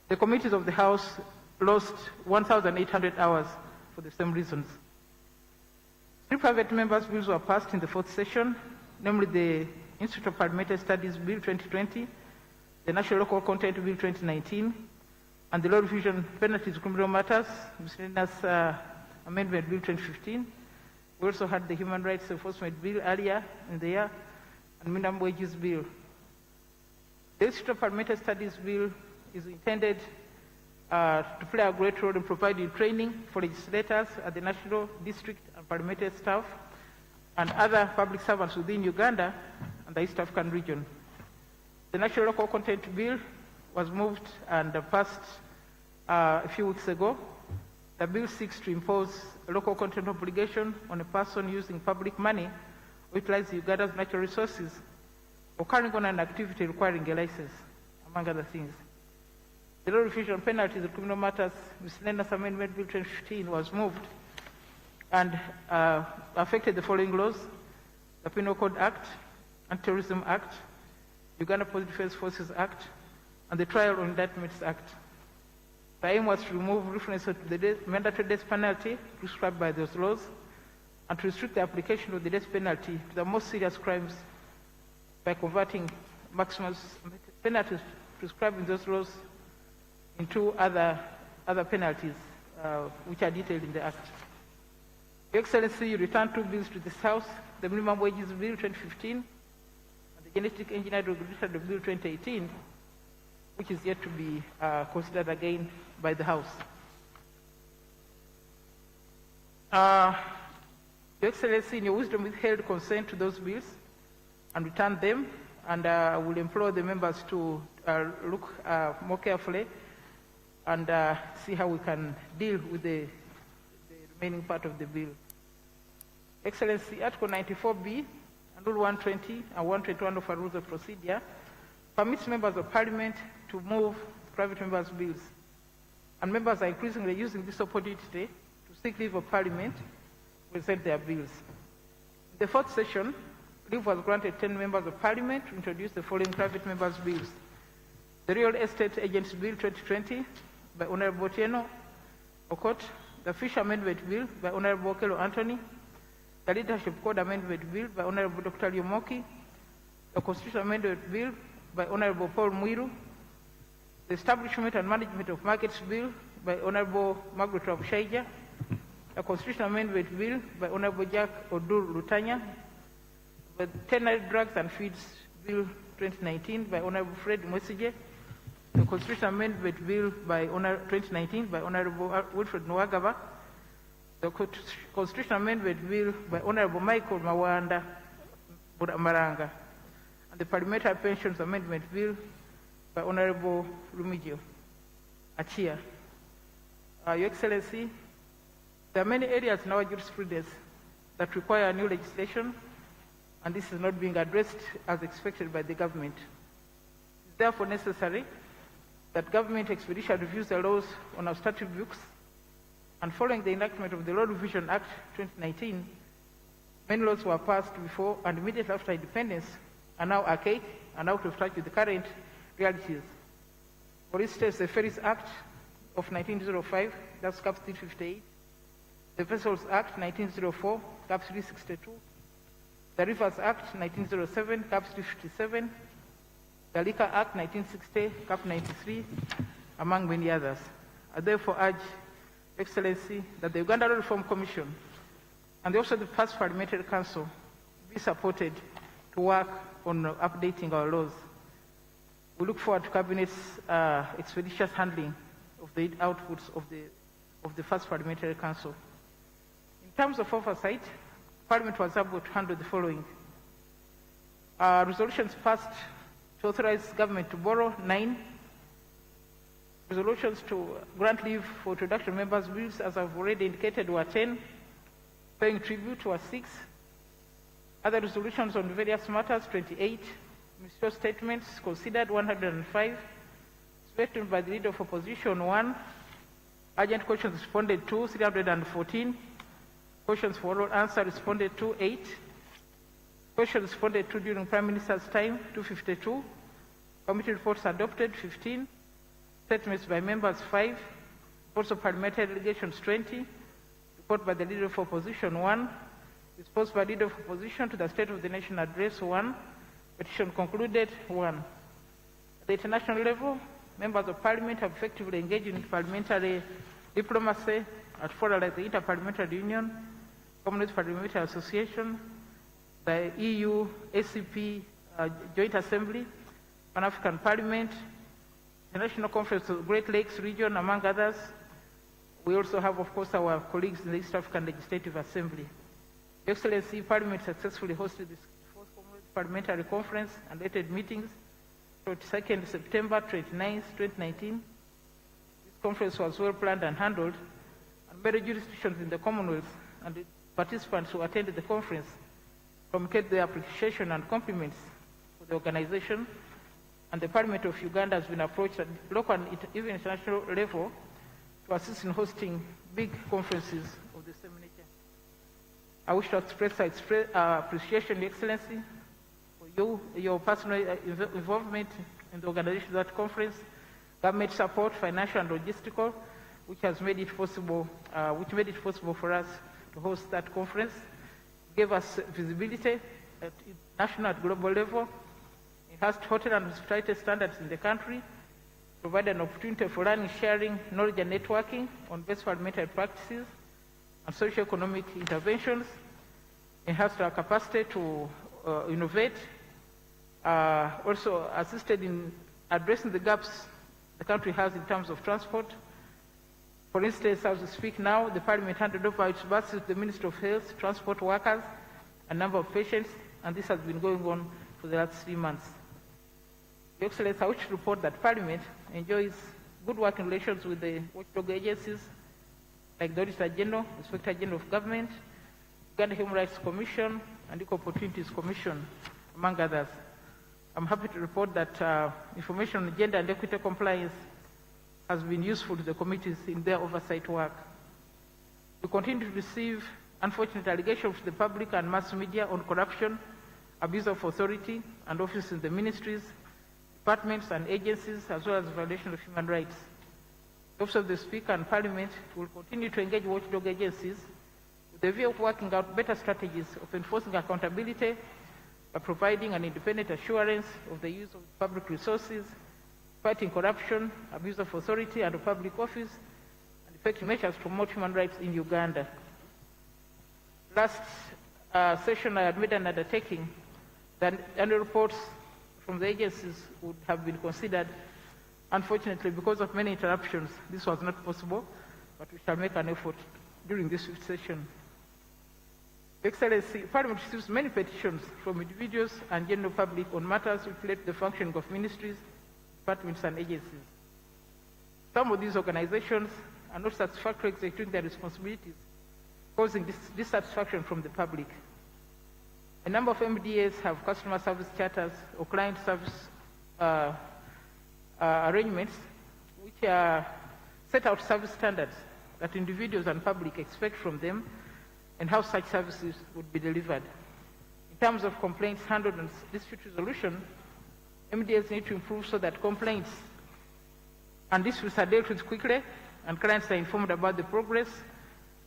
G: The committees of the House lost 1,800 hours for the same reasons. 3 private members' bills were passed in the 4th session, namely the Institute of Parliamentary Studies Bill 2020, the National Local Content Bill 2019, and the Law Revision Penalties Criminal Matters Miscellaneous Amendment Bill 2015. We also had the Human Rights Enforcement Bill earlier in the year, and Minimum Wages Bill. The Institute of Parliamentary Studies Bill is intended to play a great role in providing training for legislators at the national, district, and parliamentary staff and other public servants within Uganda and the East African region. The National Local Content Bill was moved and passed a few weeks ago. The bill seeks to impose a local content obligation on a person using public money or utilizing Uganda's natural resources or carrying on an activity requiring a license, among other things. The Law Revision Penalties and Criminal Matters Miscellaneous Amendment Bill 2015 was moved and affected the following laws: the Penal Code Act, Anti-Terrorism Act, Uganda Police Defense Forces Act, and the Trial on Indictments Act. The aim was to remove reference to the mandatory death penalty prescribed by those laws and to restrict the application of the death penalty to the most serious crimes by converting maximum penalties prescribed in those laws into other penalties which are detailed in the Act. Your Excellency, you returned 2 bills to this House, the Minimum Wages Bill 2015 and the Genetic Engineering Regulatory Bill 2018, which is yet to be considered again by the House. Your Excellency, in your wisdom, withheld consent to those bills and returned them, and I will implore the members to look more carefully and see how we can deal with the remaining part of the bill. Excellency, Article 94B and Rule 120 and 121 of our Rules of Procedure permits members of Parliament to move private members' bills, and members are increasingly using this opportunity to seek leave of Parliament to present their bills. In the 4th session, leave was granted 10 members of Parliament to introduce the following private members' bills: the Real Estate Agents Bill 2020 by Honorable Tieno Okot, the Fish Amendment Bill by Honorable Kelo Anthony, the Leadership Code Amendment Bill by Honorable Dr. Yomoki, the Constitution Amendment Bill by Honorable Paul Mwiru, the Establishment and Management of Markets Bill by Honorable Margaret Wabushaija, the Constitution Amendment Bill by Honorable Jack Odur Lutanya, the Veterinary Drugs and Feeds Bill 2019 by Honorable Fred Mwesige, the Constitution Amendment Bill by 2019 by Honorable Wilfred Nwagaba, the Constitution Amendment Bill by Honorable Michael Mawanda Maranga, and the Parliamentary Pensions Amendment Bill by Honorable Rumigio Achia. Your Excellency, there are many areas in our jurisprudence that require new legislation, and this is not being addressed as expected by the government. It is therefore necessary that government expeditiously reviews the laws on our statute books, and following the enactment of the Law Revision Act 2019, many laws were passed before and immediately after independence are now archaic and out of touch with the current realities. For instance, the Ferries Act of 1905, that's Cap 358, the Vessels Act 1904, Cap 362, the Rivers Act 1907, Cap 357, the Liquor Act 1960, Cap 93, among many others. I therefore urge, Excellency, that the Uganda Law Reform Commission and also the past Parliamentary Council be supported to work on updating our laws. We look forward to Cabinet's expeditious handling of the outputs of the first Parliamentary Council. In terms of oversight, Parliament was able to handle the following. Resolutions passed to authorize government to borrow 9. Resolutions to grant leave for introduction members' bills, as I've already indicated, were 10. paying tribute was 6. Other resolutions on various matters, 28. Ministerial statements considered, 105. Statement by the Leader of Opposition, 1. Urgent questions responded to, 314. Questions for oral answer responded to, 8. Questions responded to during Prime Minister's time, 252. Committee reports adopted, 15. Statements by members, 5. Reports of parliamentary delegations, 20. Report by the Leader of Opposition, 1. Response by Leader of Opposition to the State of the Nation Address, 1. Petition concluded, 1. At the international level, members of Parliament have effectively engaged in parliamentary diplomacy at fora like the Interparliamentary Union, Communist Parliamentary Association, the EU, ACP Joint Assembly, Pan-African Parliament, the National Conference of the Great Lakes region, among others. We also have, of course, our colleagues in the East African Legislative Assembly. Your Excellency, Parliament successfully hosted this fourth Parliamentary Conference and related meetings, 22nd September, 29th, 2019. This conference was well planned and handled, and many jurisdictions in the Commonwealth and the participants who attended the conference communicate their appreciation and compliments for the organization, and the Parliament of Uganda has been approached at local and even international level to assist in hosting big conferences of the same nature. I wish to express our appreciation, Your Excellency, for your personal involvement in the organization of that conference, government support, financial and logistical, which made it possible for us to host that conference, gave us visibility at national and global level, enhanced hotel and hospitality standards in the country, provided an opportunity for learning, sharing, knowledge and networking on best parliamentary practices and socio-economic interventions, enhanced our capacity to innovate, also assisted in addressing the gaps the country has in terms of transport. For instance, as we speak now, the Parliament handed over its buses to the Ministry of Health, transport workers, a number of patients, and this has been going on for the last 3 months. Your Excellency, I wish to report that Parliament enjoys good working relations with the watchdog agencies like the Auditor General, Inspector General of Government, Uganda Human Rights Commission, and Equal Opportunities Commission, among others. I'm happy to report that information on gender and equity compliance has been useful to the committees in their oversight work. We continue to receive unfortunate allegations from the public and mass media on corruption, abuse of authority, and offices in the ministries, departments and agencies, as well as violation of human rights. The Office of the Speaker and Parliament will continue to engage watchdog agencies with the view of working out better strategies of enforcing accountability by providing an independent assurance of the use of public resources, fighting corruption, abuse of authority and of public office, and effective measures to promote human rights in Uganda. Last session, I had made an undertaking that annual reports from the agencies would have been considered. Unfortunately, because of many interruptions, this was not possible, but we shall make an effort during this fifth session. Excellency, Parliament receives many petitions from individuals and general public on matters which relate to the functioning of ministries, departments and agencies. Some of these organizations are not satisfactorily executing their responsibilities, causing dissatisfaction from the public. A number of MDAs have customer service charters or client service arrangements which set out service standards that individuals and public expect from them and how such services would be delivered. In terms of complaints handled and dispute resolution, MDAs need to improve so that complaints and disputes are dealt with quickly and clients are informed about the progress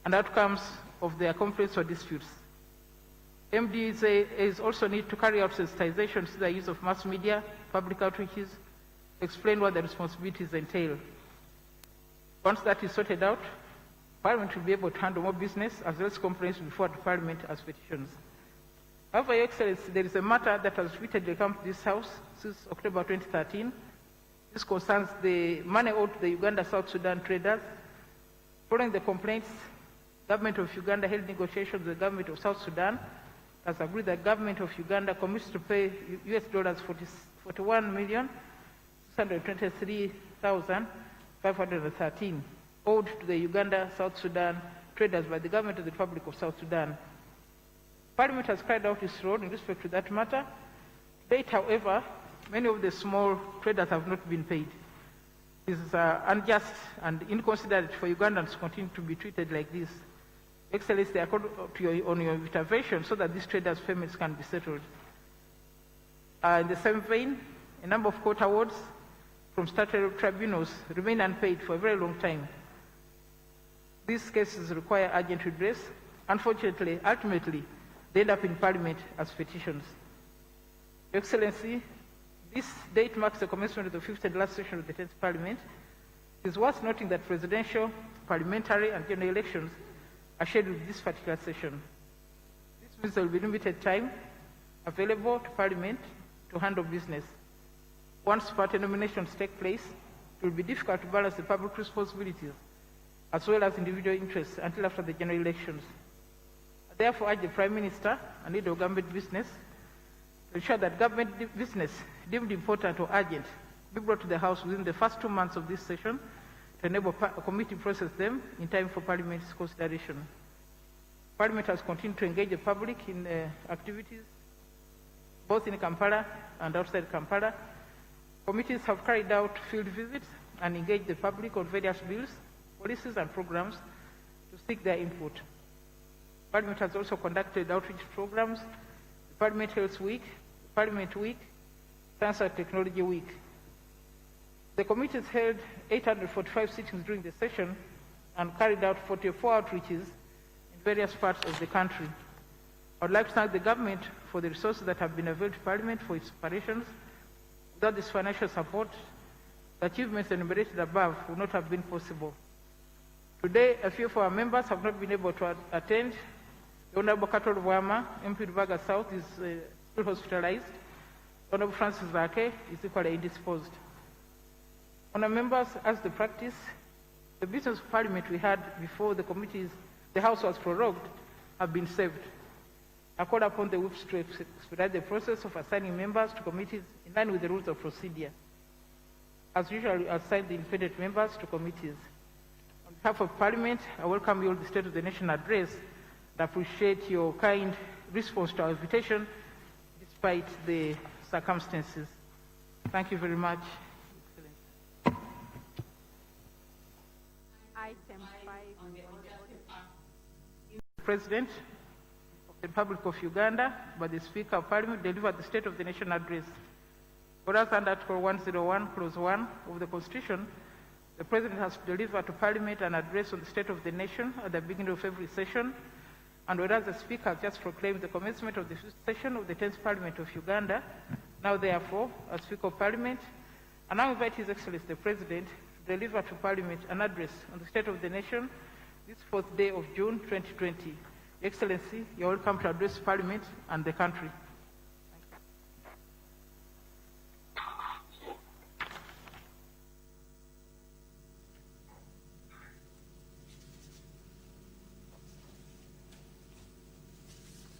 G: and outcomes of their complaints or disputes. MDAs also need to carry out sensitization to the use of mass media, public outreaches, to explain what the responsibilities entail. Once that is sorted out, Parliament will be able to handle more business as well as complaints before the Parliament as petitions. However, Your Excellency, there is a matter that has repeatedly come to this House since October 2013. This concerns the money owed to the Uganda-South Sudan traders. Following the complaints, the Government of Uganda held negotiations with the Government of South Sudan, has agreed that the Government of Uganda commits to pay US dollars 41,623,513 owed to the Uganda-South Sudan traders by the government of the Republic of South Sudan. Parliament has carried out its role in respect to that matter. To date, however, many of the small traders have not been paid. This is unjust and inconsiderate for Ugandans to continue to be treated like this. Excellency, I call on your intervention so that these traders' payments can be settled. In the same vein, a number of court awards from statutory tribunals remain unpaid for a very long time. These cases require urgent redress. Unfortunately, ultimately, they end up in Parliament as petitions. Your Excellency, this date marks the commencement of the 5th and last session of the 10th Parliament. It is worth noting that presidential, parliamentary, and general elections are scheduled this particular session. This means there will be limited time available to Parliament to handle business. Once party nominations take place, it will be difficult to balance the public responsibilities as well as individual interests until after the general elections. I therefore urge the Prime Minister and leader of government business to ensure that government business deemed important or urgent be brought to the House within the first 2 months of this session to enable a committee to process them in time for Parliament's consideration. Parliament has continued to engage the public in activities both in Kampala and outside Kampala. Committees have carried out field visits and engaged the public on various bills, policies and programs to seek their input. Parliament has also conducted outreach programs, the Parliament Health Week, Parliament Week, Science and Technology Week. The committees held 845 sittings during the session and carried out 44 outreaches in various parts of the country. I would like to thank the government for the resources that have been availed to Parliament for its operations. Without this financial support, the achievements enumerated above would not have been possible. Today, a few of our members have not been able to attend. The Honorable Katol Wama, MP Rubaga South, is still hospitalized. The Honorable Francis Zake is equally indisposed. Honourable members, as the practice, the business of Parliament we had before the House was prorogued have been saved. I call upon the whips to expedite the process of assigning members to committees in line with the rules of procedure. As usual, we assign the independent members to committees. On behalf of Parliament, I welcome you all to the State of the Nation address and appreciate your kind response to our invitation despite the circumstances. Thank you very much.
F: Item 5.
G: President of the Republic of Uganda, by the Speaker of Parliament, delivered the State of the Nation address. Whereas under Article 101, Clause 1 of the Constitution, the President has to deliver to Parliament an address on the State of the Nation at the beginning of every session, and whereas the Speaker has just proclaimed the commencement of the 5th session of the 10th Parliament of Uganda, now therefore, as Speaker of Parliament, I now invite His Excellency the President to deliver to Parliament an address on the State of the Nation this 4th day of June 2020. Excellency, you are welcome to address Parliament and the country.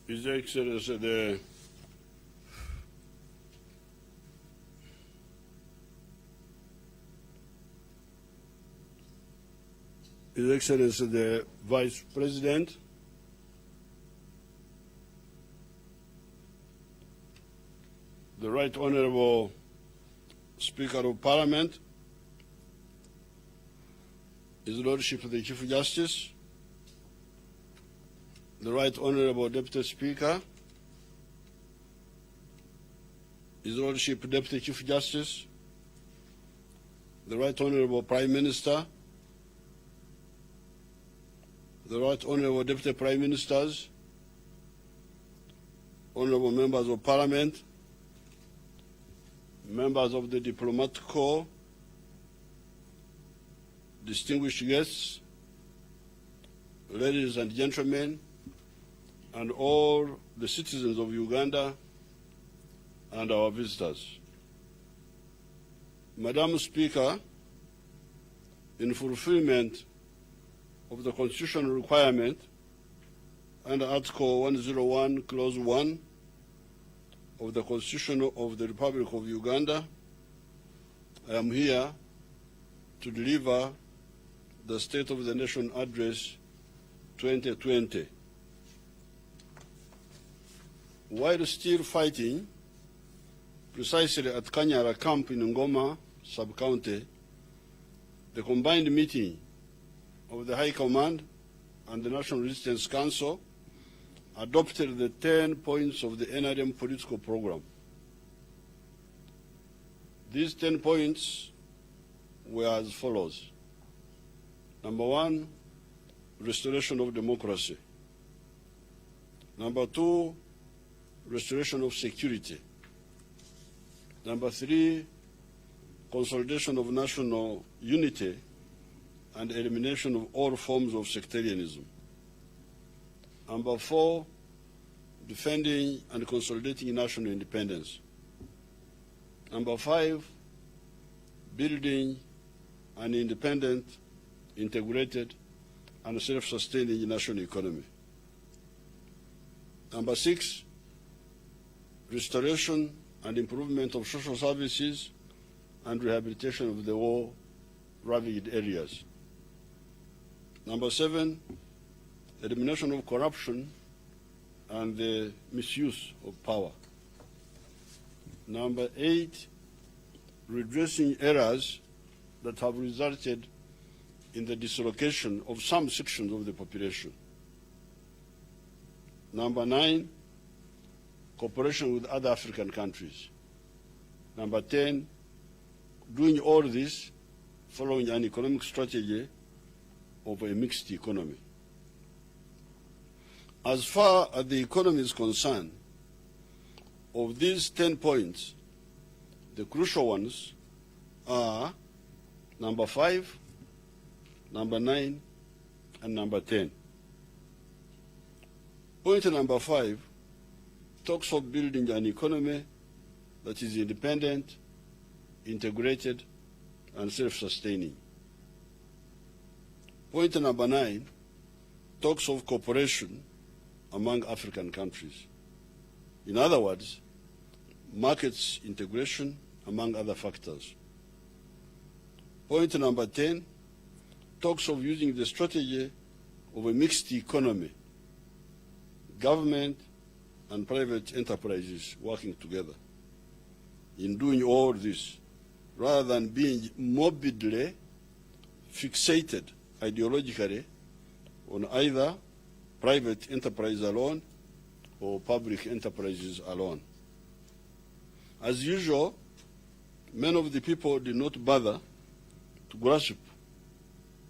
H: His Excellency His Excellency the Vice President, the Right Honourable Speaker of Parliament, His Lordship the Chief Justice, the Right Honourable Deputy Speaker, His Lordship Deputy Chief Justice, the Right Honourable Prime Minister, the Right Honourable Deputy Prime Ministers, Honourable Members of Parliament, members of the Diplomatic Corps, distinguished guests, ladies and gentlemen, and all the citizens of Uganda and our visitors. Madam Speaker, in fulfillment of the constitutional requirement under Article 101, Clause 1 of the Constitution of the Republic of Uganda, I am here to deliver the State of the Nation address 2020. While still fighting, precisely at Kanyara camp in Ngoma sub-county, the combined meeting of the High Command and the National Resistance Council adopted the 10 points of the NRM political program. These 10 points were as follows. Number 1, restoration of democracy. Number 2, restoration of security. Number 3, consolidation of national unity and elimination of all forms of sectarianism. Number 4, defending and consolidating national independence. Number 5, building an independent, integrated, and self-sustaining national economy. Number 6, restoration and improvement of social services and rehabilitation of the war-ravaged areas. Number 7, elimination of corruption and the misuse of power. Number 8, redressing errors that have resulted in the dislocation of some sections of the population. Number 9, cooperation with other African countries. Number 10, doing all this following an economic strategy of a mixed economy. As far as the economy is concerned, of these 10 points, the crucial ones are number 5, number 9, and number 10. Point number 5 talks of building an economy that is independent, integrated, and self-sustaining. Point number 9 talks of cooperation among African countries. In other words, markets integration among other factors. Point number 10 talks of using the strategy of a mixed economy, government and private enterprises working together in doing all this, rather than being morbidly fixated ideologically on either private enterprise alone or public enterprises alone. As usual, many of the people did not bother to grasp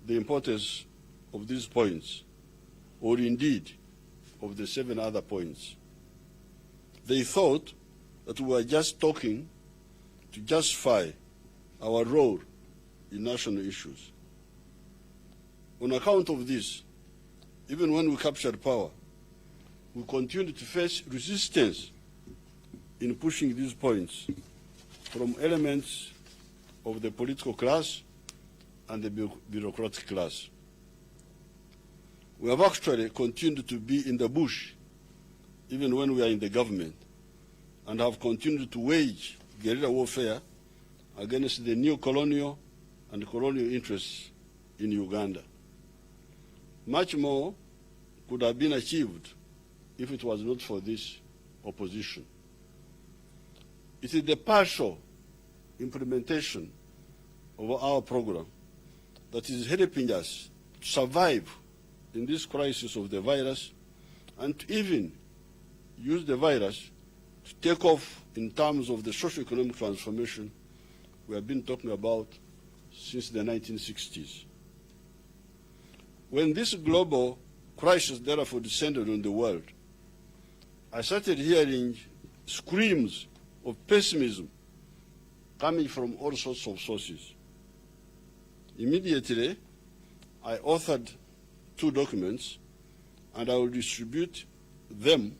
H: the importance of these points, or indeed of the 7 other points. They thought that we were just talking to justify our role in national issues. On account of this, even when we captured power, we continued to face resistance in pushing these points from elements of the political class and the bureaucratic class. We have actually continued to be in the bush even when we are in the government, and have continued to wage guerrilla warfare against the neo-colonial and colonial interests in Uganda. Much more could have been achieved if it was not for this opposition. It is the partial implementation of our program that is helping us to survive in this crisis of the virus and to even use the virus to take off in terms of the socio-economic transformation we have been talking about since the 1960s. When this global crisis therefore descended on the world, I started hearing screams of pessimism coming from all sorts of sources. Immediately, I authored 2 documents, and I will distribute them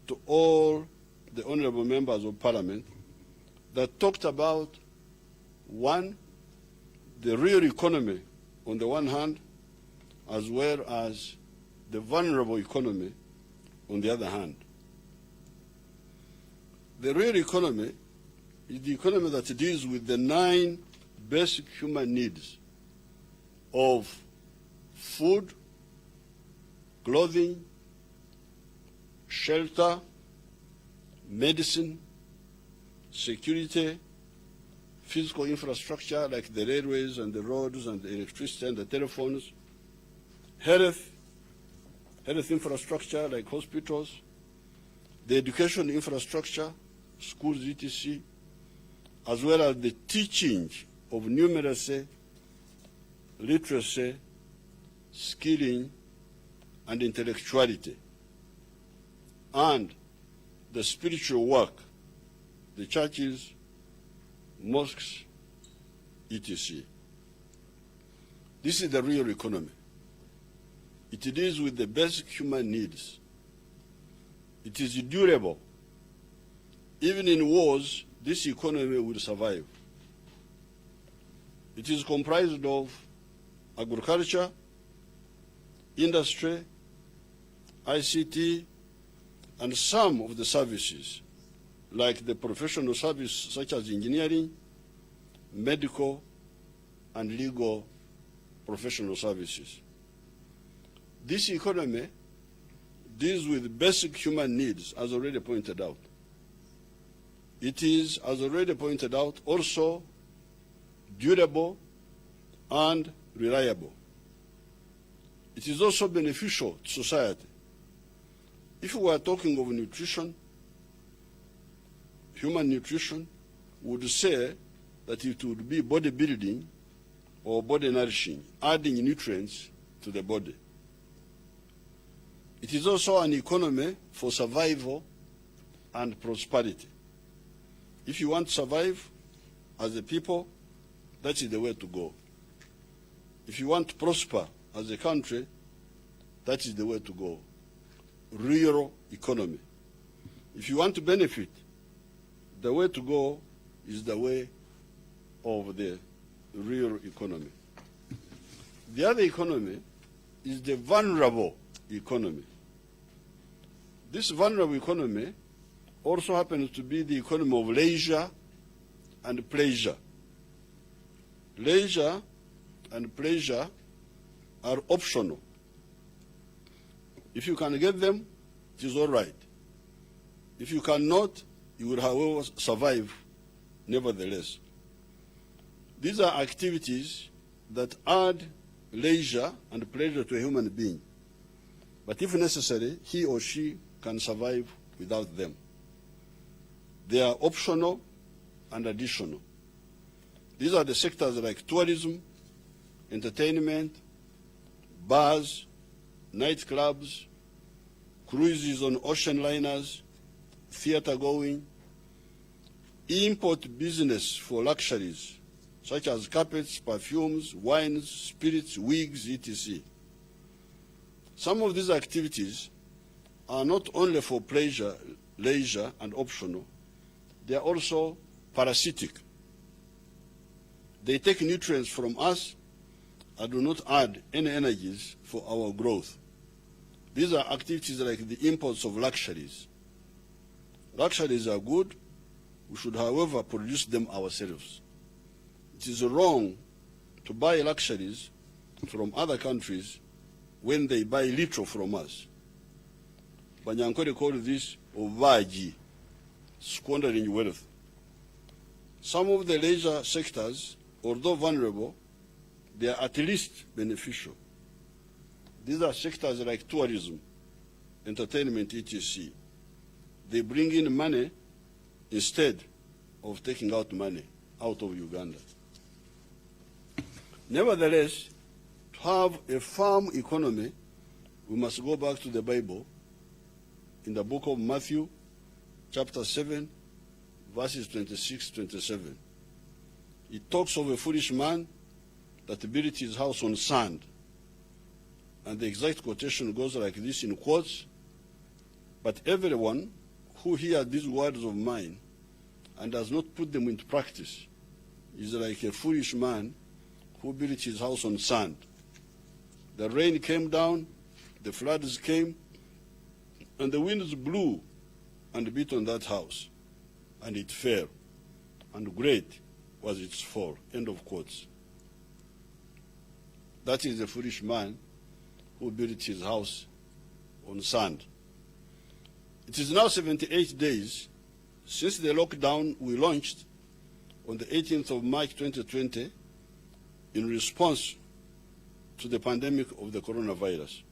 H: to all the honorable members of Parliament that talked about, 1, the real economy on the one hand, as well as the vulnerable economy on the other hand. The real economy is the economy that deals with the 9 basic human needs of food, clothing, shelter, medicine, security, physical infrastructure like the railways and the roads and the electricity and the telephones, health infrastructure like hospitals, the education infrastructure, schools, etc., as well as the teaching of numeracy, literacy, skilling, and intellectuality, and the spiritual work, the churches, mosques, etc. This is the real economy. It deals with the basic human needs. It is durable. Even in wars, this economy will survive. It is comprised of agriculture, industry, ICT, and some of the services, like the professional service such as engineering, medical, and legal professional services. This economy deals with basic human needs, as already pointed out. It is, as already pointed out, also durable and reliable. It is also beneficial to society. If we are talking of nutrition, human nutrition, we would say that it would be body building or body nourishing, adding nutrients to the body. It is also an economy for survival and prosperity. If you want to survive as a people, that is the way to go. If you want to prosper as a country, that is the way to go. Real economy. If you want to benefit, the way to go is the way of the real economy. The other economy is the vulnerable economy. This vulnerable economy also happens to be the economy of leisure and pleasure. Leisure and pleasure are optional. If you can get them, it is all right. If you cannot, you will, however, survive nevertheless. These are activities that add leisure and pleasure to a human being. But if necessary, he or she can survive without them. They are optional and additional. These are the sectors like tourism, entertainment, bars, nightclubs, cruises on ocean liners, theater going, import business for luxuries, such as carpets, perfumes, wines, spirits, wigs, etc. Some of these activities are not only for pleasure, leisure, and optional, they are also parasitic. They take nutrients from us and do not add any energies for our growth. These are activities like the imports of luxuries. Luxuries are good. We should, however, produce them ourselves. It is wrong to buy luxuries from other countries when they buy little from us. Banyankore call this ovaji, squandering wealth. Some of the leisure sectors, although vulnerable, they are at least beneficial. These are sectors like tourism, entertainment, etc. They bring in money instead of taking out money out of Uganda. Nevertheless, to have a firm economy, we must go back to the Bible in the book of Matthew, chapter 7, verses 26-27. It talks of a foolish man that built his house on sand. And the exact quotation goes like this in quotes, "But everyone who hears these words of mine and does not put them into practice is like a foolish man who built his house on sand. The rain came down, the floods came, and the winds blew and beat on that house, and it fell, and great was its fall." End of quotes. That is the foolish man who built his house on sand. It is now 78 days since the lockdown we launched on the 18th of March 2020 in response to the pandemic of the coronavirus.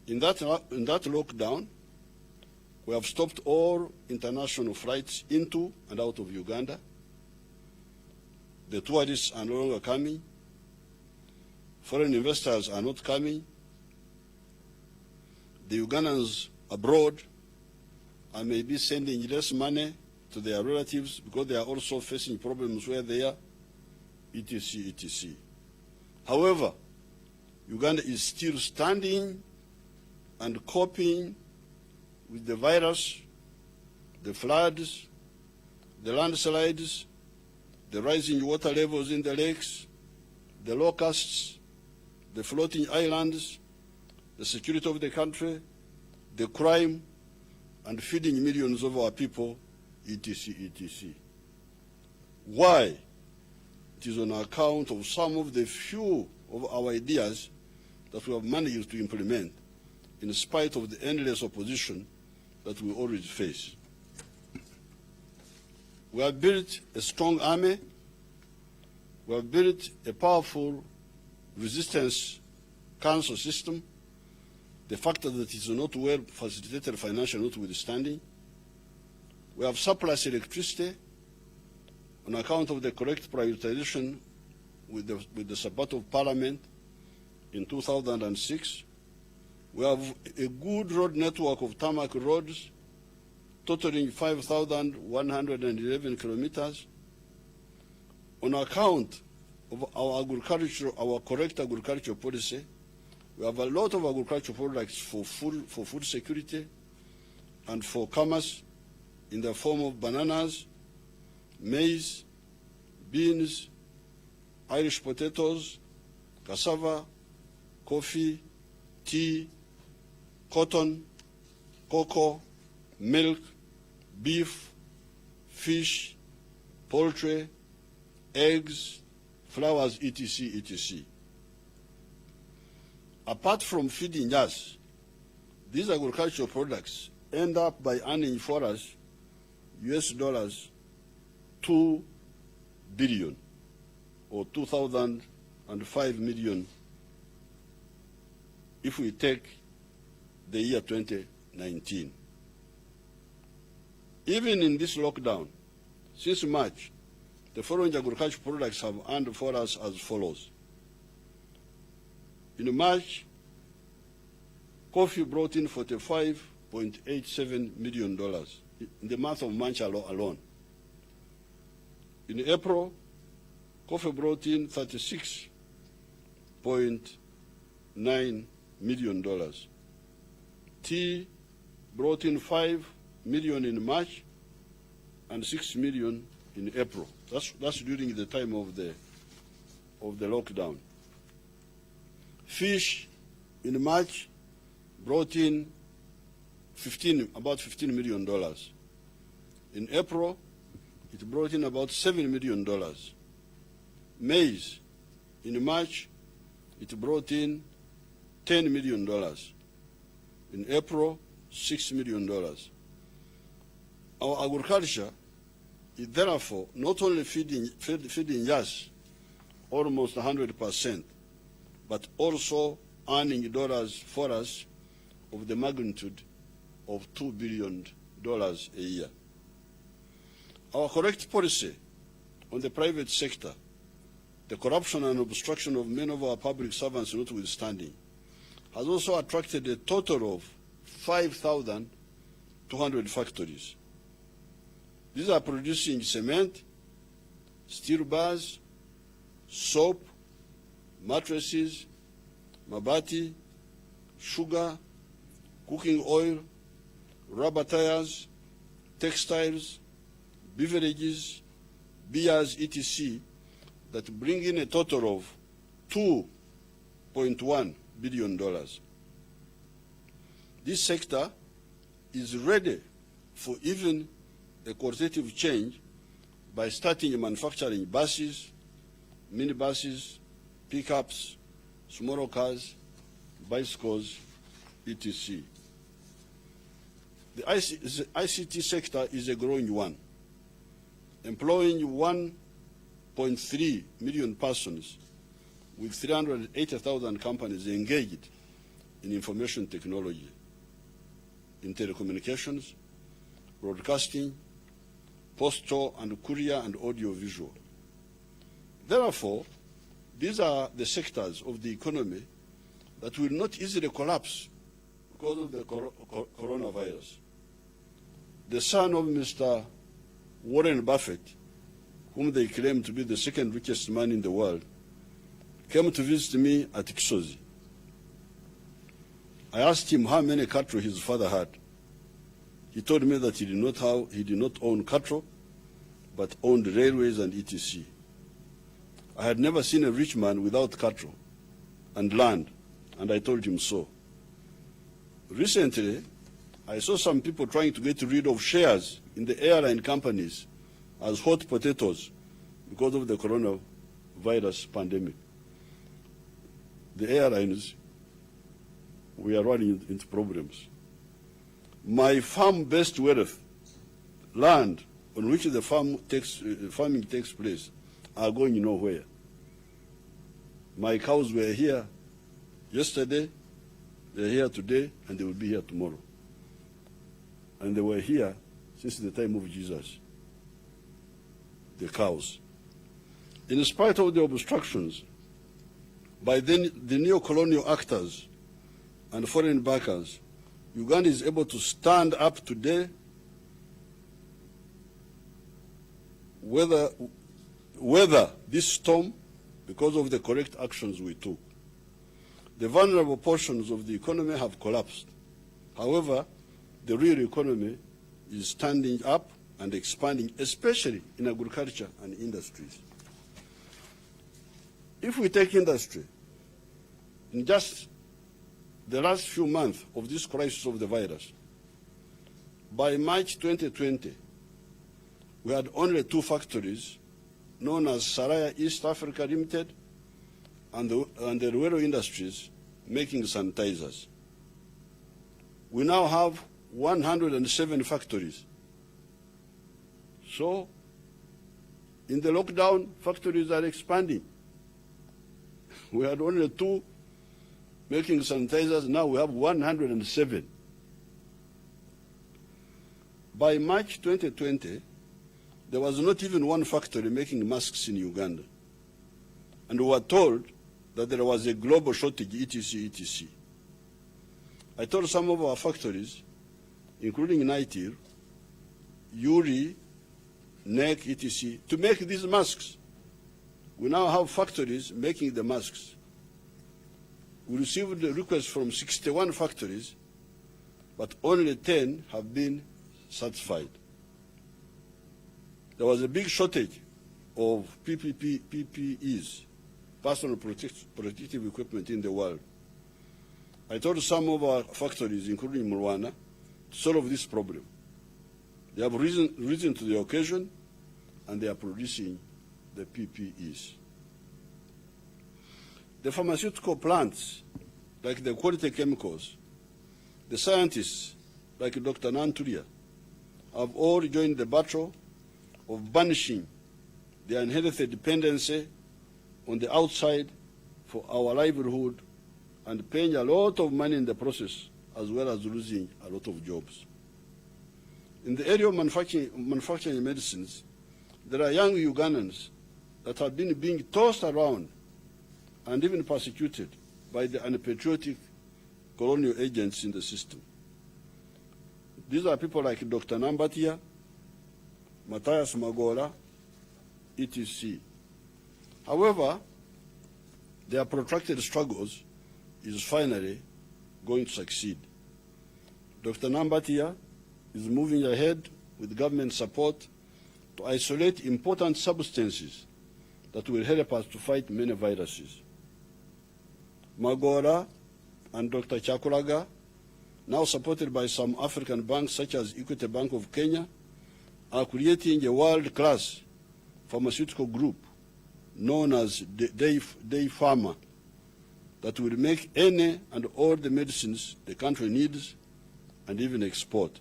H: In that lockdown, we have stopped all international flights into and out of Uganda. The tourists are no longer coming. Foreign investors are not coming. The Ugandans abroad are maybe sending less money to their relatives because they are also facing problems where they are, etc., etc. However, Uganda is still standing and coping with the virus, the floods, the landslides, the rising water levels in the lakes, the locusts, the floating islands, the security of the country, the crime, and feeding millions of our people, etc., etc. Why? It is on account of some of the few of our ideas that we have managed to implement in spite of the endless opposition that we always face. We have built a strong army. We have built a powerful resistance council system. The fact that it is not well facilitated financial notwithstanding. We have surplus electricity on account of the correct prioritization with the support of Parliament in 2006. We have a good road network of tarmac roads totaling 5,111 kilometers. On account of our correct agricultural policy, we have a lot of agricultural products for food security and for commerce in the form of bananas, maize, beans, Irish potatoes, cassava, coffee, tea, cotton, cocoa, milk, beef, fish, poultry, eggs, flowers, etc., etc. Apart from feeding us, these agricultural products end up by earning for us $2 billion or 2,005 million if we take the year 2019. Even in this lockdown, since March, the following agricultural products have earned for us as follows. In March, coffee brought in $45.87 million in the month of March alone. In April, coffee brought in $36.9 million. Tea brought in $5 million in March and $6 million in April. That's during the time of the lockdown. Fish in March brought in about $15 million. In April, it brought in about $7 million. Maize in March, it brought in $10 million. In April, $6 million. Our agriculture is therefore not only feeding us almost 100%, but also earning dollars for us of the magnitude of $2 billion a year. Our correct policy on the private sector, the corruption and obstruction of many of our public servants notwithstanding, has also attracted a total of 5,200 factories. These are producing cement, steel bars, soap, mattresses, mabati, sugar, cooking oil, rubber tires, textiles, beverages, beers, etc., that bring in a total of $2.1 billion. This sector is ready for even a qualitative change by starting manufacturing buses, minibuses, pickups, smaller cars, bicycles, etc. The ICT sector is a growing one, employing 1.3 million persons with 380,000 companies engaged in information technology, in telecommunications, broadcasting, postal and courier and audio-visual. Therefore, these are the sectors of the economy that will not easily collapse because of the coronavirus. The son of Mr. Warren Buffett, whom they claim to be the second richest man in the world, came to visit me at Kisozi. I asked him how many cattle his father had. He told me that he did not own cattle, but owned railways and etc. I had never seen a rich man without cattle and land, and I told him so. Recently, I saw some people trying to get rid of shares in the airline companies as hot potatoes because of the coronavirus pandemic. The airlines, we are running into problems. My farm-based wealth, land on which the farming takes place, are going nowhere. My cows were here yesterday, they're here today, and they will be here tomorrow. And they were here since the time of Jesus, the cows. In spite of the obstructions by the neo-colonial actors and foreign backers, Uganda is able to stand up today, weather this storm because of the correct actions we took. The vulnerable portions of the economy have collapsed. However, the real economy is standing up and expanding, especially in agriculture and industries. If we take industry, in just the last few months of this crisis of the virus, by March 2020, we had only 2 factories known as Saraya East Africa Limited and the Ruero Industries making sanitizers. We now have 107 factories. So, in the lockdown, factories are expanding. We had only 2 making sanitizers, now we have 107. By March 2020, there was not even 1 factory making masks in Uganda. And we were told that there was a global shortage, etc. I told some of our factories, including Nitir, Yuri, NEC, etc., to make these masks. We now have factories making the masks. We received a request from 61 factories, but only 10 have been satisfied. There was a big shortage of PPEs, personal protective equipment in the world. I told some of our factories, including Murwana, to solve this problem. They have risen to the occasion, and they are producing the PPEs. The pharmaceutical plants, like the quality chemicals, the scientists, like Dr. Nanturia, have all joined the battle of banishing the inherited dependency on the outside for our livelihood and paying a lot of money in the process, as well as losing a lot of jobs. In the area of manufacturing medicines, there are young Ugandans that have been being tossed around and even persecuted by the unpatriotic colonial agents in the system. These are people like Dr. Nambatia, Matthias Magora, etc. However, their protracted struggles is finally going to succeed. Dr. Nambatia is moving ahead with government support to isolate important substances that will help us to fight many viruses. Magora and Dr. Chakulaga, now supported by some African banks such as Equity Bank of Kenya, are creating a world-class pharmaceutical group known as Day Pharma, that will make any and all the medicines the country needs and even export.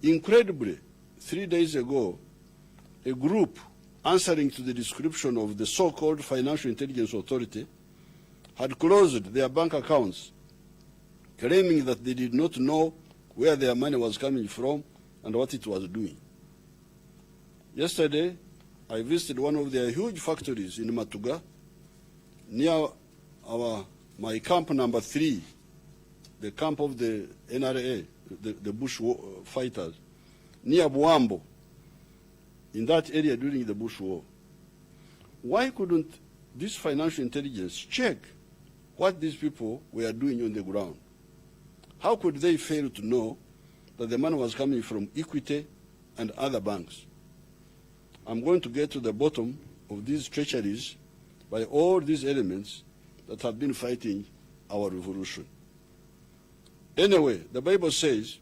H: Incredibly, 3 days ago, a group answering to the description of the so-called Financial Intelligence Authority had closed their bank accounts, claiming that they did not know where their money was coming from and what it was doing. Yesterday, I visited one of their huge factories in Matuga, near my camp number 3, the camp of the NRA, the bush fighters, near Buambo, in that area during the Bush War. Why couldn't this financial intelligence check what these people were doing on the ground? How could they fail to know that the money was coming from Equity and other banks? I'm going to get to the bottom of these treacheries by all these elements that have been fighting our revolution. Anyway, the Bible says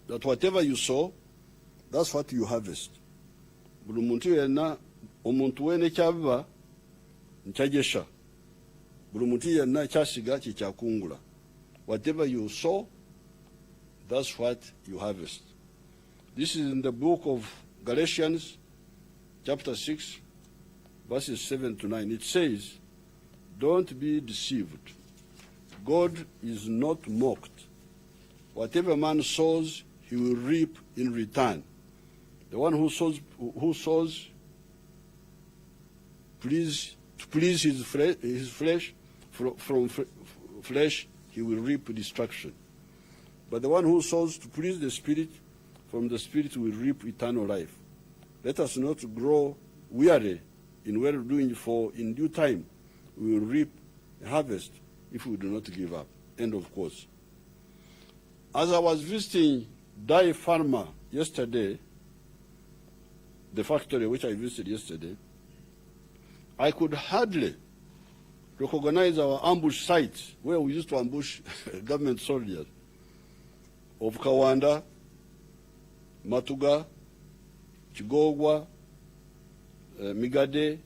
H: that whatever you sow, that's what you harvest. Buli muntu yenna omuntu wene kyava nkyagesha. Buli muntu yenna kyasiga kyekyakungula. Whatever you sow, that's what you harvest. This is in the book of Galatians, chapter 6, verses 7 to 9. It says, "Don't be deceived. God is not mocked. Whatever man sows, he will reap in return. The one who sows to please his flesh, from flesh he will reap destruction. But the one who sows to please the Spirit, from the Spirit will reap eternal life. Let us not grow weary in well-doing, for in due time we will reap a harvest if we do not give up." End of quotes. As I was visiting Dye Pharma yesterday, the factory which I visited yesterday, I could hardly recognize our ambush sites where we used to ambush government soldiers of Kawanda, Matuga, Chigogwa, Migade,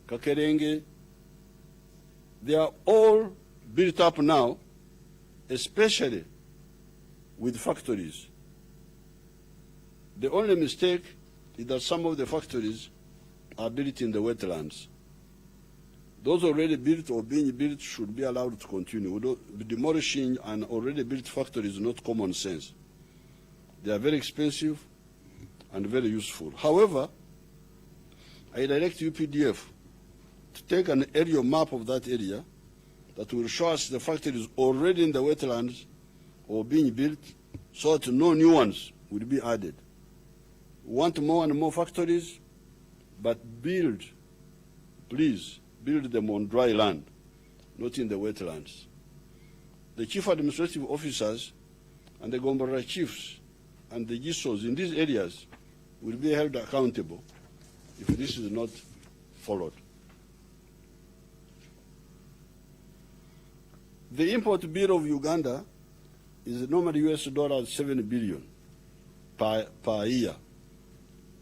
H: Kakerenge. They are all built up now, especially with factories. The only mistake is that some of the factories are built in the wetlands. Those already built or being built should be allowed to continue. Demolishing an already built factory is not common sense. They are very expensive and very useful. However, I direct UPDF to take an aerial map of that area that will show us the factories already in the wetlands or being built, so that no new ones will be added. We want more and more factories, but please build them on dry land, not in the wetlands. The chief administrative officers and the Gombara chiefs and the GISOs in these areas will be held accountable if this is not followed. The import bill of Uganda is normally $7 billion per year,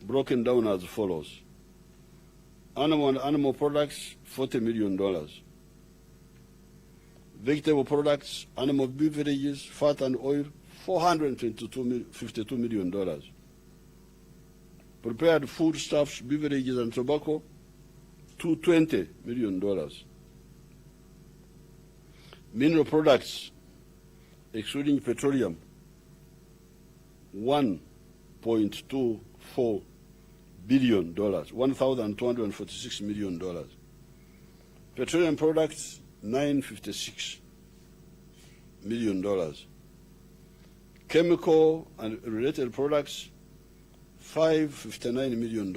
H: broken down as follows. Animal and animal products, $40 million. Vegetable products, animal beverages, fat and oil, $452 million. Prepared foodstuffs, beverages, and tobacco, $220 million. Mineral products, excluding petroleum, $1.24 billion, $1,246 million. Petroleum products, $956 million. Chemical and related products, $559 million.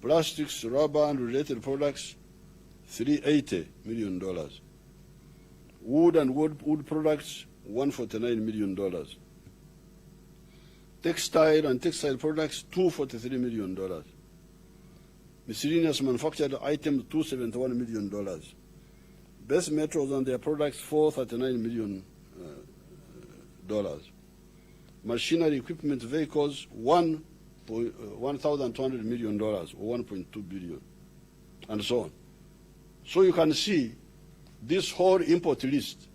H: Plastics, rubber, and related products, $380 million. Wood and wood products, $149 million. Textile and textile products, $243 million. Miscellaneous manufactured items, $271 million. Base metals and their products, $439 million. Machinery, equipment, vehicles, $1,200 million, or $1.2 billion, and so on. So you can see this whole import list,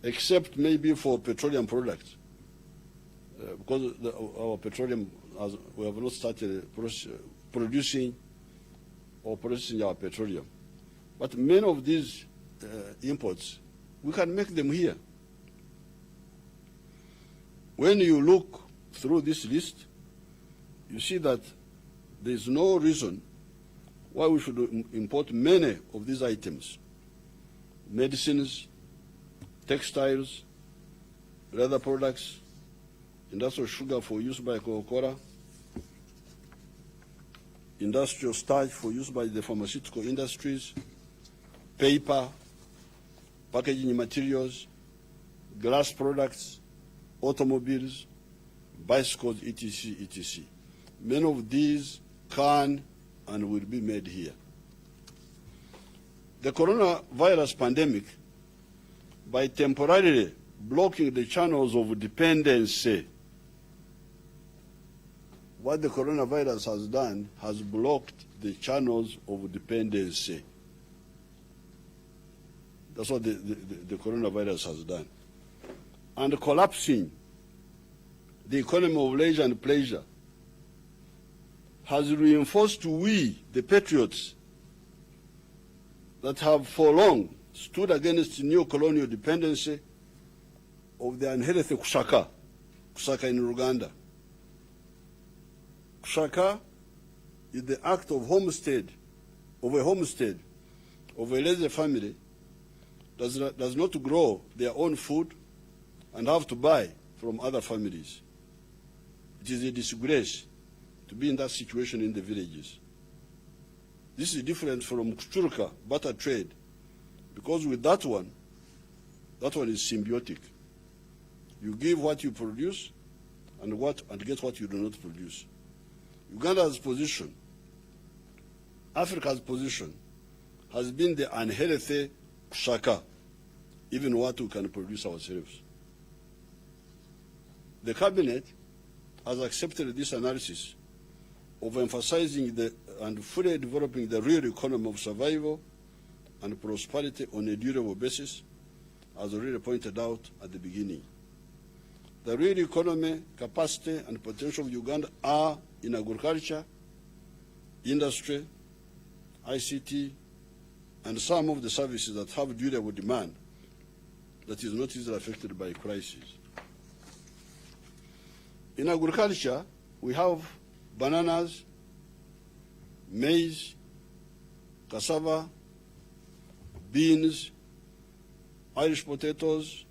H: except maybe for petroleum products, because our petroleum, we have not started producing or processing our petroleum. But many of these imports, we can make them here. When you look through this list, you see that there is no reason why we should import many of these items: medicines, textiles, leather products, industrial sugar for use by Coca-Cola, industrial starch for use by the pharmaceutical industries, paper, packaging materials, glass products, automobiles, bicycles, etc., etc. Many of these can and will be made here. The coronavirus pandemic, by temporarily blocking the channels of dependency, what the coronavirus has done has blocked the channels of dependency. That's what the coronavirus has done. And collapsing the economy of leisure and pleasure has reinforced we, the patriots, that have for long stood against neo-colonial dependency of the unhealthy kusaka in Uganda. Kusaka is the act of homestead, of a lazy family does not grow their own food and have to buy from other families. It is a disgrace to be in that situation in the villages. This is different from Kuchurka, butter trade, because with that one is symbiotic. You give what you produce and get what you do not produce. Uganda's position, Africa's position, has been the unhealthy shaka, even what we can produce ourselves. The cabinet has accepted this analysis of emphasizing and fully developing the real economy of survival and prosperity on a durable basis, as already pointed out at the beginning. The real economy, capacity, and potential of Uganda are in agriculture, industry, ICT, and some of the services that have durable demand that is not easily affected by crisis. In agriculture, we have bananas, maize, cassava, beans, Irish potatoes,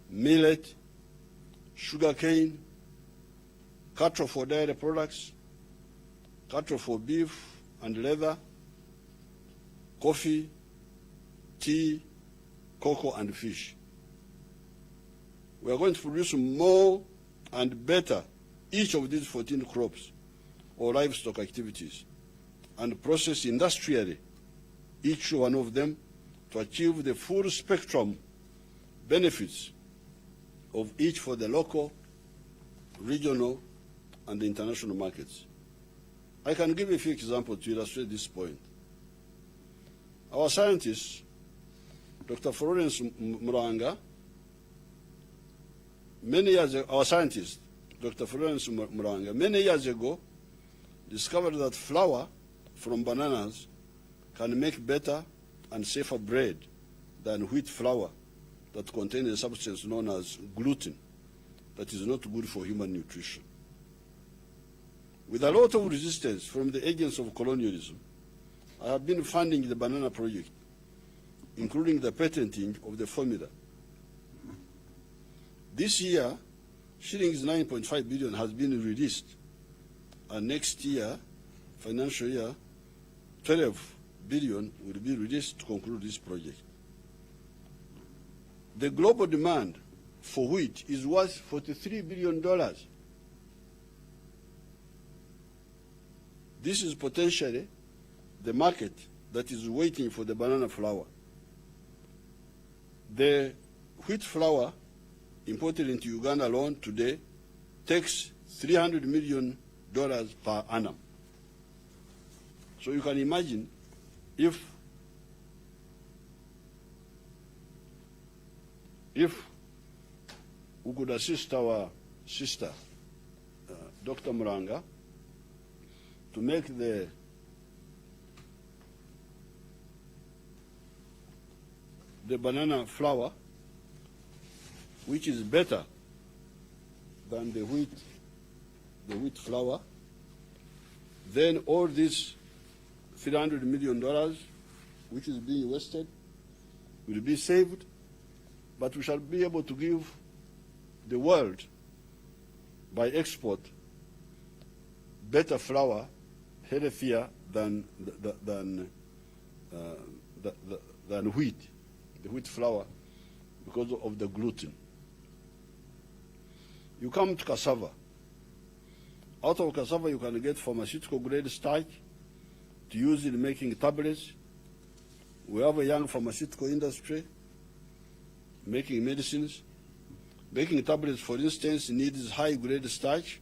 H: millet, sugarcane, cattle for dairy products, cattle for beef and leather, coffee, tea, cocoa, and fish. We are going to produce more and better each of these 14 crops or livestock activities and process industrially each one of them to achieve the full spectrum benefits of each for the local, regional, and international markets. I can give a few examples to illustrate this point. Our scientist, Dr. Florence Muranga, many years ago, discovered that flour from bananas can make better and safer bread than wheat flour that contains a substance known as gluten that is not good for human nutrition. With a lot of resistance from the agents of colonialism, I have been funding the banana project, including the patenting of the formula. This year, shillings 9.5 billion has been released, and next year, financial year, 12 billion will be released to conclude this project. The global demand for wheat is worth $43 billion. This is potentially the market that is waiting for the banana flour. The wheat flour imported into Uganda alone today takes $300 million per annum. So you can imagine if we could assist our sister, Dr. Muranga, to make the banana flour, which is better than the wheat flour, then all this $300 million, which is being wasted, will be saved, but we shall be able to give the world, by export, better flour, healthier than wheat, the wheat flour, because of the gluten. You come to cassava. Out of cassava, you can get pharmaceutical-grade starch to use in making tablets. We have a young pharmaceutical industry making medicines. Making tablets, for instance, needs high-grade starch.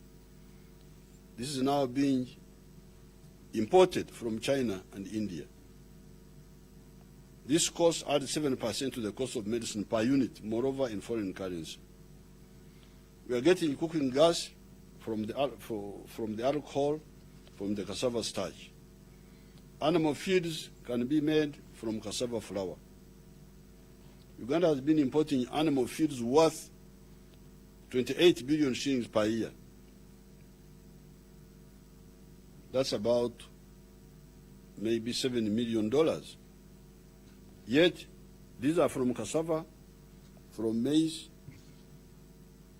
H: This is now being imported from China and India. This cost adds 7% to the cost of medicine per unit, moreover in foreign currency. We are getting cooking gas from the alcohol from the cassava starch. Animal feeds can be made from cassava flour. Uganda has been importing animal feeds worth 28 billion shillings per year. That's about maybe $7 million. Yet, these are from cassava, from maize.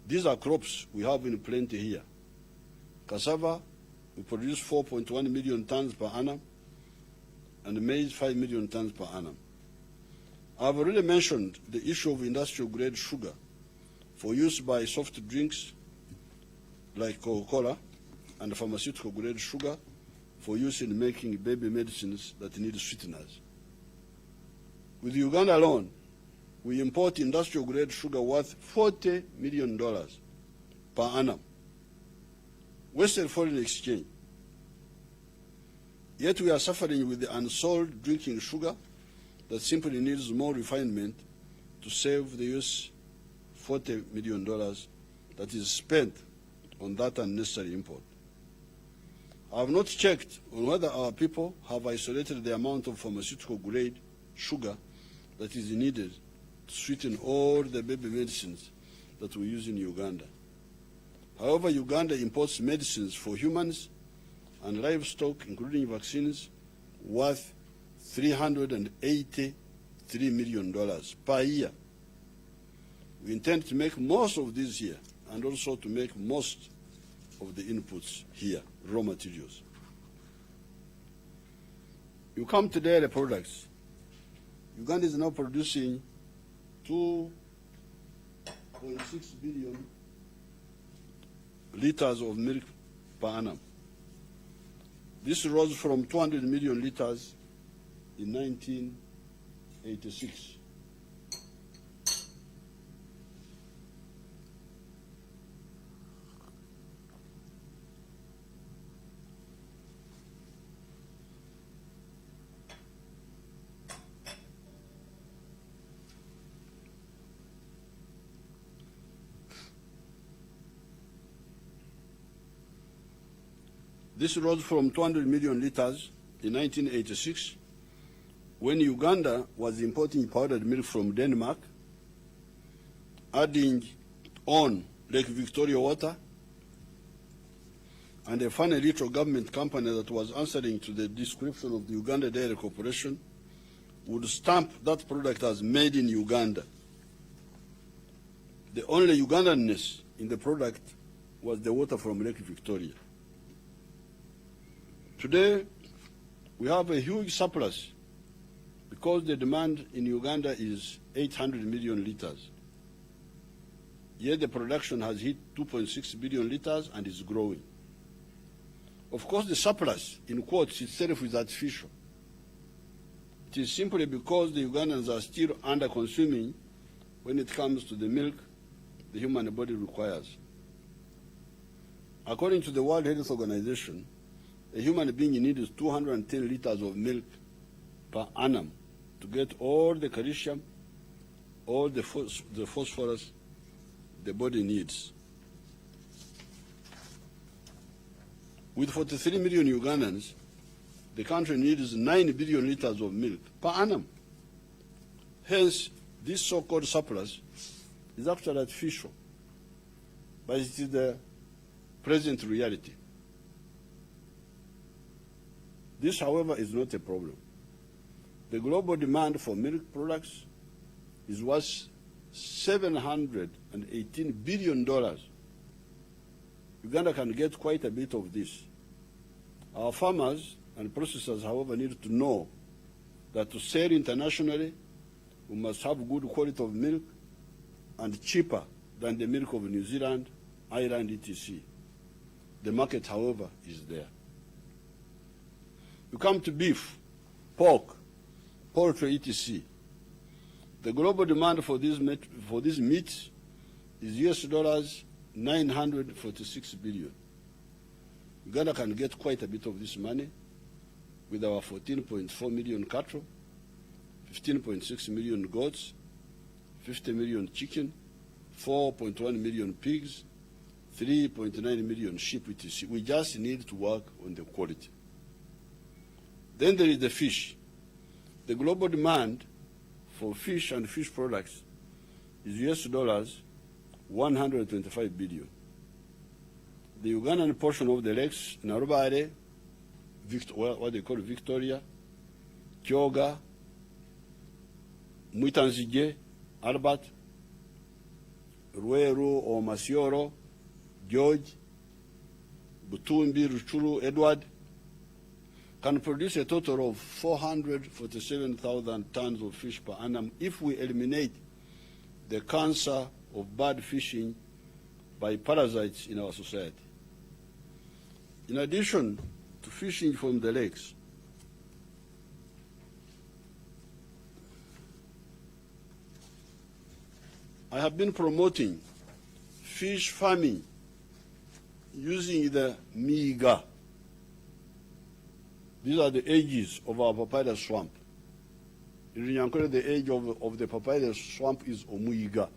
H: These are crops we have in plenty here. Cassava, we produce 4.1 million tons per annum, and maize 5 million tons per annum. I've already mentioned the issue of industrial-grade sugar for use by soft drinks like Coca-Cola and pharmaceutical-grade sugar for use in making baby medicines that need sweeteners. With Uganda alone, we import industrial-grade sugar worth $40 million per annum. Wasted foreign exchange. Yet we are suffering with the unsold drinking sugar that simply needs more refinement to save the US $40 million that is spent on that unnecessary import. I have not checked on whether our people have isolated the amount of pharmaceutical-grade sugar that is needed to sweeten all the baby medicines that we use in Uganda. However, Uganda imports medicines for humans and livestock, including vaccines, worth $383 million per year. We intend to make most of this here and also to make most of the inputs here, raw materials. You come to dairy products. Uganda is now producing 2.6 billion liters of milk per annum. This rose from 200 million liters in 1986. This rose from 200 million liters in 1986 when Uganda was importing powdered milk from Denmark, adding on Lake Victoria water, and a funny little government company that was answering to the description of the Uganda Dairy Corporation would stamp that product as made in Uganda. The only Ugandanness in the product was the water from Lake Victoria. Today, we have a huge surplus because the demand in Uganda is 800 million liters. Yet the production has hit 2.6 billion liters and is growing. Of course, the surplus, in quotes, itself is artificial. It is simply because the Ugandans are still under-consuming when it comes to the milk the human body requires. According to the World Health Organization, a human being needs 210 liters of milk per annum to get all the calcium, all the phosphorus the body needs. With 43 million Ugandans, the country needs 9 billion liters of milk per annum. Hence, this so-called surplus is actually artificial, but it is the present reality. This, however, is not a problem. The global demand for milk products is worth $718 billion. Uganda can get quite a bit of this. Our farmers and processors, however, need to know that to sell internationally, we must have good quality of milk and cheaper than the milk of New Zealand, Ireland, etc. The market, however, is there. You come to beef, pork, poultry, etc. The global demand for this meat is US $946 billion. Uganda can get quite a bit of this money with our 14.4 million cattle, 15.6 million goats, 50 million chicken, 4.1 million pigs, 3.9 million sheep, etc. We just need to work on the quality. Then there is the fish. The global demand for fish and fish products is US $125 billion. The Ugandan portion of the lakes, Hereby, what they call Victoria, Kyoga, Mwitanzige, Albert, Rueru or Masioro, George, Butumbi, Ruchuru, Edward, can produce a total of 447,000 tons of fish per annum if we eliminate the cancer of bad fishing by parasites in our society. In addition to fishing from the lakes, I have been promoting fish farming using the miiga. These are the ages of our papyrus swamp. In Runyankore, the age of the papyrus swamp is Omuiga.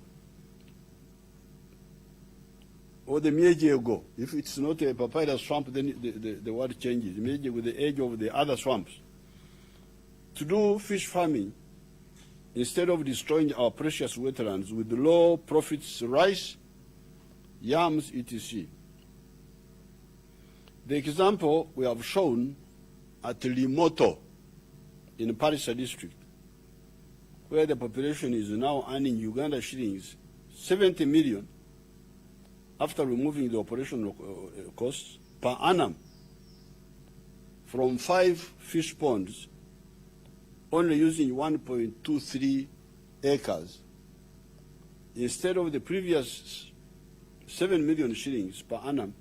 H: Or the Mieje ago. If it's not a papyrus swamp, then the word changes. Mieje with the age of the other swamps. To do fish farming, instead of destroying our precious wetlands with low profits rice, yams, etc. The example we have shown at Limoto in Parisa district, where the population is now earning Uganda shillings 70 million after removing the operational costs per annum from 5 fish ponds, only using 1.23 acres, instead of the previous 7 million shillings per annum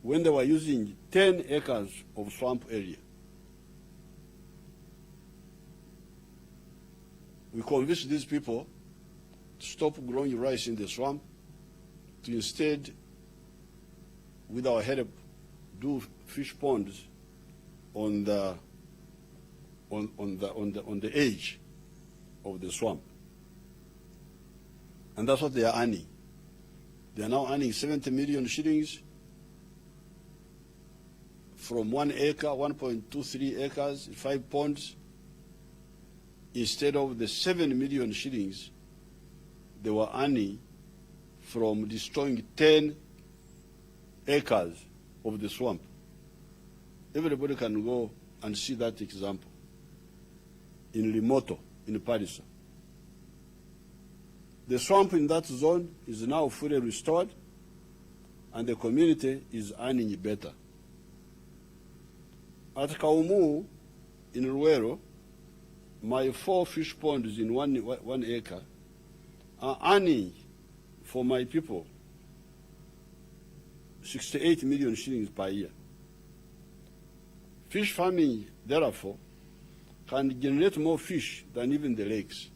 H: when they were using 10 acres of swamp area. We convinced these people to stop growing rice in the swamp, to instead, with our help, do fish ponds on the edge of the swamp. And that's what they are earning. They are now earning 70 million shillings from 1 acre, 1.23 acres, 5 ponds, instead of the 7 million shillings they were earning from destroying 10 acres of the swamp. Everybody can go and see that example in Limoto, in Parisa. The swamp in that zone is now fully restored, and the community is earning better. At Kaumu, in Ruero, my 4 fish ponds in 1 acre are earning for my people 68 million shillings per year. Fish farming, therefore, can generate more fish than even the lakes.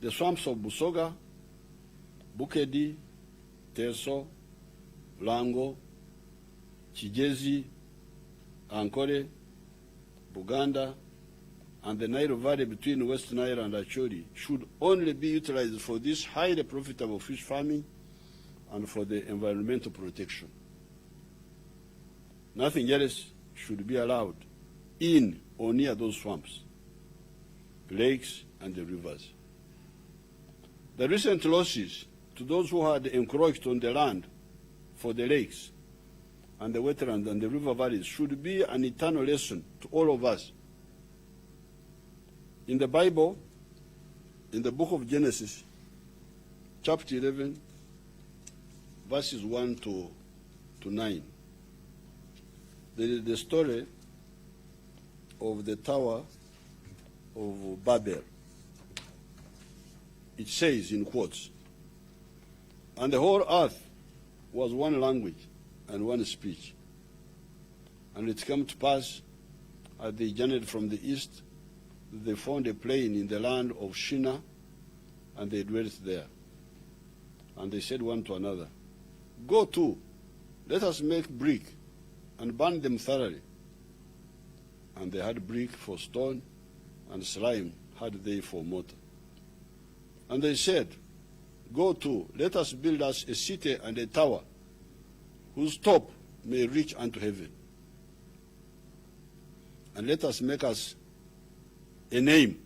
H: The swamps of Busoga, Bukedi, Teso, Lango, Chigezi, Ankole, Buganda, and the Nile Valley between West Nile and Acholi should only be utilized for this highly profitable fish farming and for the environmental protection. Nothing else should be allowed in or near those swamps, lakes, and the rivers. The recent losses to those who had encroached on the land for the lakes and the wetlands and the river valleys should be an eternal lesson to all of us. In the Bible, in the book of Genesis, chapter 11, verses 1 to 9, there is the story of the Tower of Babel. It says, in quotes, "And the whole earth was one language and one speech. And it came to pass, as they journeyed from the east, they found a plain in the land of Shinar, and they dwelt there. And they said one to another, Go to, let us make brick, and burn them thoroughly. And they had brick for stone, and slime had they for mortar. And they said, Go to, let us build us a city and a tower, whose top may reach unto heaven. And let us make us a name,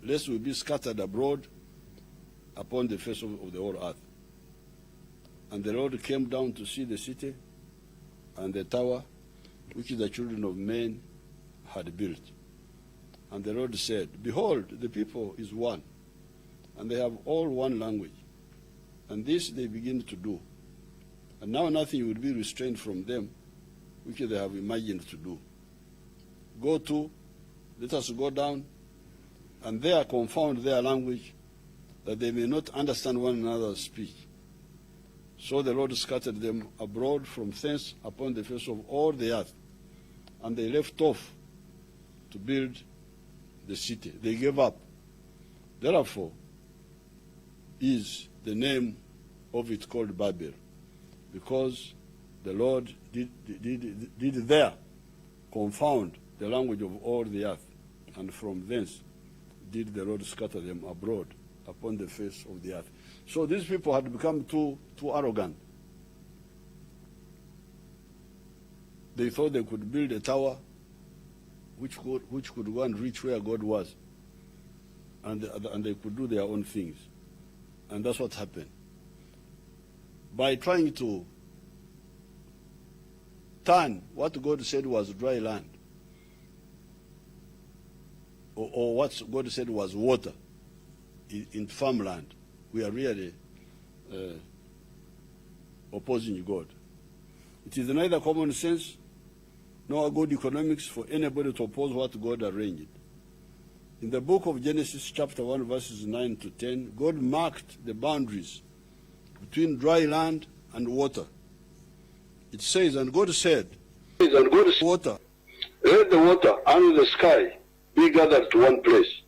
H: lest we be scattered abroad upon the face of the whole earth. And the Lord came down to see the city and the tower which the children of men had built. And the Lord said, Behold, the people is one, and they have all one language. And this they begin to do. And now nothing will be restrained from them, which they have imagined to do. Go to, let us go down, and there confound their language, that they may not understand one another's speech. So the Lord scattered them abroad from thence upon the face of all the earth, and they left off to build the city. They gave up. Therefore is the name of it called Babel, because the Lord did there confound the language of all the earth, and from thence did the Lord scatter them abroad upon the face of the earth. So these people had become too arrogant. They thought they could build a tower which could go and reach where God was, and they could do their own things. And that's what happened. By trying to turn what God said was dry land, or what God said was water, in farmland, we are really opposing God. It is neither common sense nor good economics for anybody to oppose what God arranged. In the book of Genesis chapter 1 verses 9 to 10, God marked the boundaries between dry land and water. It says, and God said, water,
I: let the water and the sky be gathered to one place,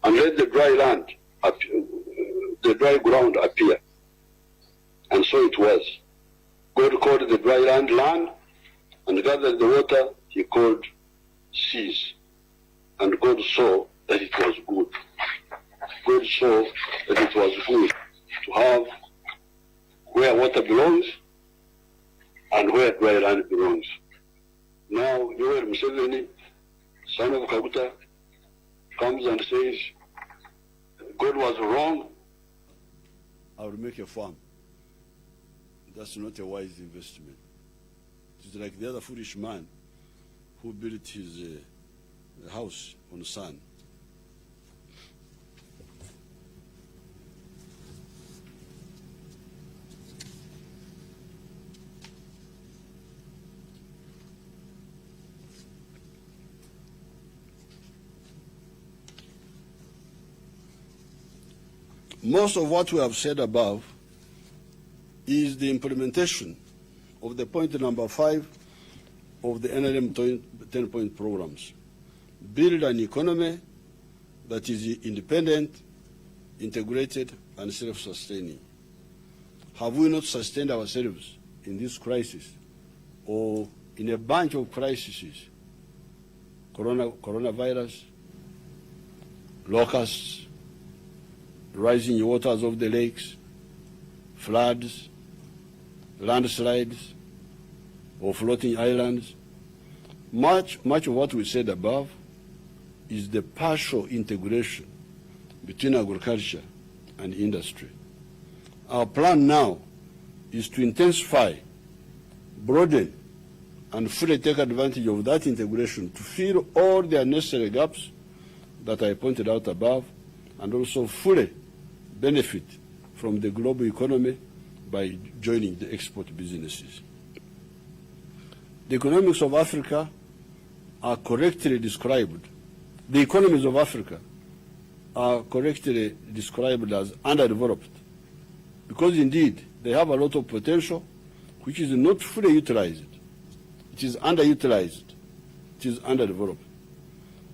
I: and let the dry land, the dry ground appear. And so it was. God called the dry land land, and gathered the water he called seas. And God saw that it was good. God saw that it was good to have where water belongs and where dry land belongs. Now, Yoweri Museveni, son of Kaguta, comes and says, God was wrong.
H: I will make a farm. That's not a wise investment. It's like the other foolish man who built his house on the sand. Most of what we have said above is the implementation of the point number 5 of the NLM 10-point programs. Build an economy that is independent, integrated, and self-sustaining. Have we not sustained ourselves in this crisis or in a bunch of crises coronavirus, locusts, rising waters of the lakes, floods, landslides, or floating islands. Much of what we said above is the partial integration between agriculture and industry. Our plan now is to intensify, broaden, and fully take advantage of that integration to fill all the necessary gaps that I pointed out above, and also fully benefit from the global economy by joining the export businesses. The economics of Africa are correctly described. The economies of Africa are correctly described as underdeveloped, because indeed they have a lot of potential which is not fully utilized. It is underutilized. It is underdeveloped.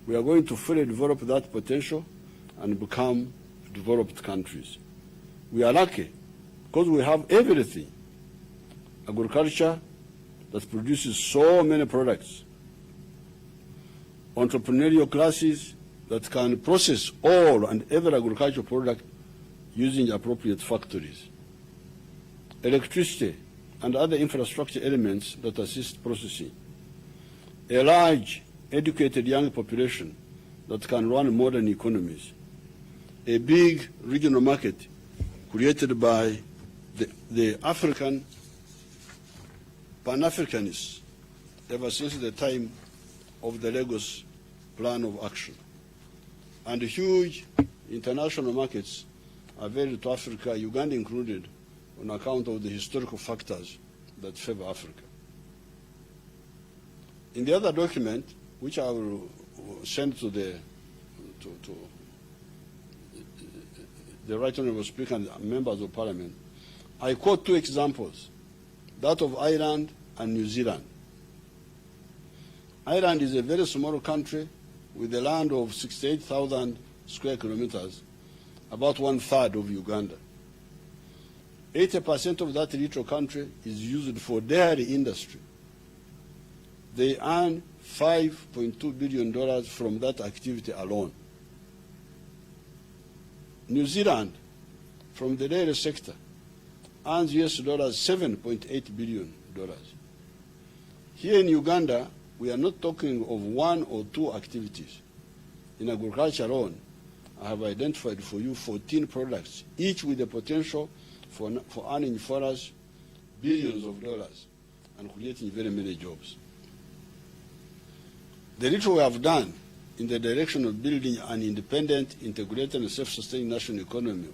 H: We are going to fully develop that potential and become developed countries. We are lucky because we have everything. Agriculture that produces so many products. Entrepreneurial classes that can process all and every agricultural product using appropriate factories. Electricity and other infrastructure elements that assist processing. A large, educated young population that can run modern economies. A big regional market created by the African Pan-Africanists ever since the time of the Lagos Plan of Action. And huge international markets available to Africa, Uganda included, on account of the historical factors that favor Africa. In the other document, which I will send to the Right Honourable Speaker and members of Parliament, I quote two examples, that of Ireland and New Zealand. Ireland is a very small country with a land of 68,000 square kilometers, about 1/3 of Uganda. 80% of that little country is used for dairy industry. They earn $5.2 billion from that activity alone. New Zealand, from the dairy sector, earns US $7.8 billion. Here in Uganda, we are not talking of one or two activities. In agriculture alone, I have identified for you 14 products, each with the potential for earning for us billions of dollars and creating very many jobs. The little we have done in the direction of building an independent, integrated, and self-sustaining national economy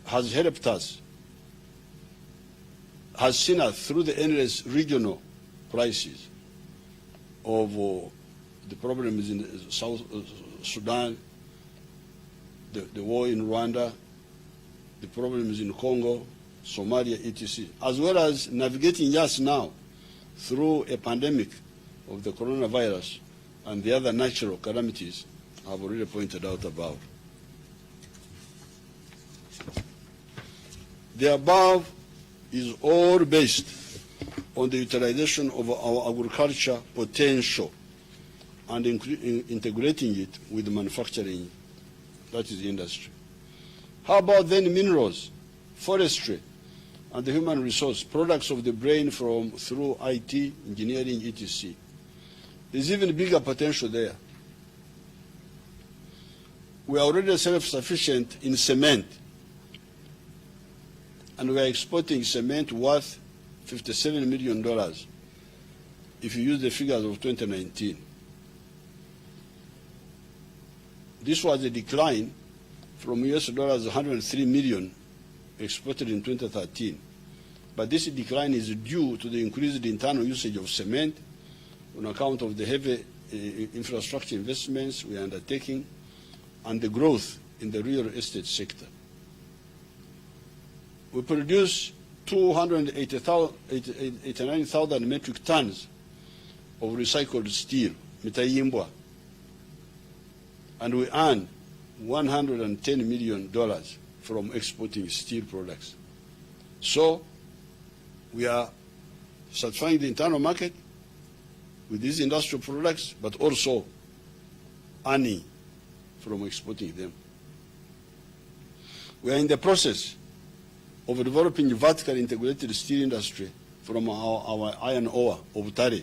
H: has helped us, has seen us through the endless regional crises of the problems in South Sudan, the war in Rwanda, the problems in Congo, Somalia, etc., as well as navigating just now through a pandemic of the coronavirus and the other natural calamities I've already pointed out above. The above is all based on the utilization of our agriculture potential and integrating it with manufacturing, that is industry. How about then minerals, forestry, and the human resource, products of the brain through IT, engineering, etc. There's even bigger potential there. We are already self-sufficient in cement, and we are exporting cement worth $57 million if you use the figures of 2019. This was a decline from US $103 million exported in 2013. But this decline is due to the increased internal usage of cement on account of the heavy infrastructure investments we are undertaking and the growth in the real estate sector. We produce 289,000 metric tons of recycled steel, mitayimbwa, and we earn $110 million from exporting steel products. So we are satisfying the internal market with these industrial products, but also earning from exporting them. We are in the process of developing a vertically integrated steel industry from our iron ore of Tare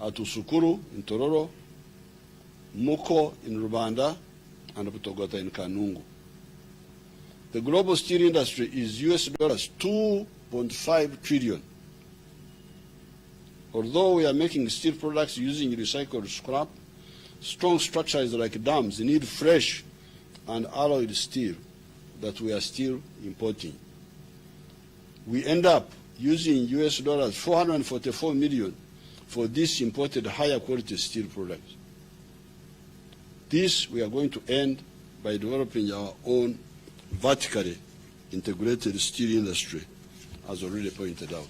H: at Usukuru in Tororo, Muko in Rubanda, and Butogota in Kanungu. The global steel industry is US dollars 2.5 trillion. Although we are making steel products using recycled scrap, strong structures like dams need fresh and alloyed steel that we are still importing. We end up using US dollars 444 million for these imported higher quality steel products. This we are going to end by developing our own vertically integrated steel industry, as already pointed out.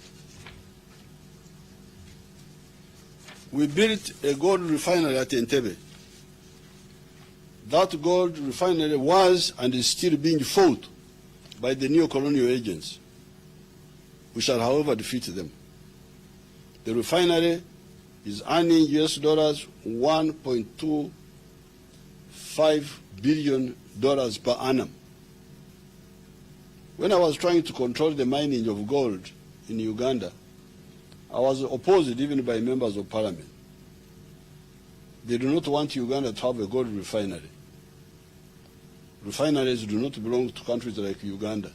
H: We built a gold refinery at Entebbe. That gold refinery was and is still being fought by the neo-colonial agents. We shall, however, defeat them. The refinery is earning US dollars $1.25 billion per annum. When I was trying to control the mining of gold in Uganda, I was opposed even by members of parliament. They do not want Uganda to have a gold refinery. Refineries do not belong to countries like Uganda.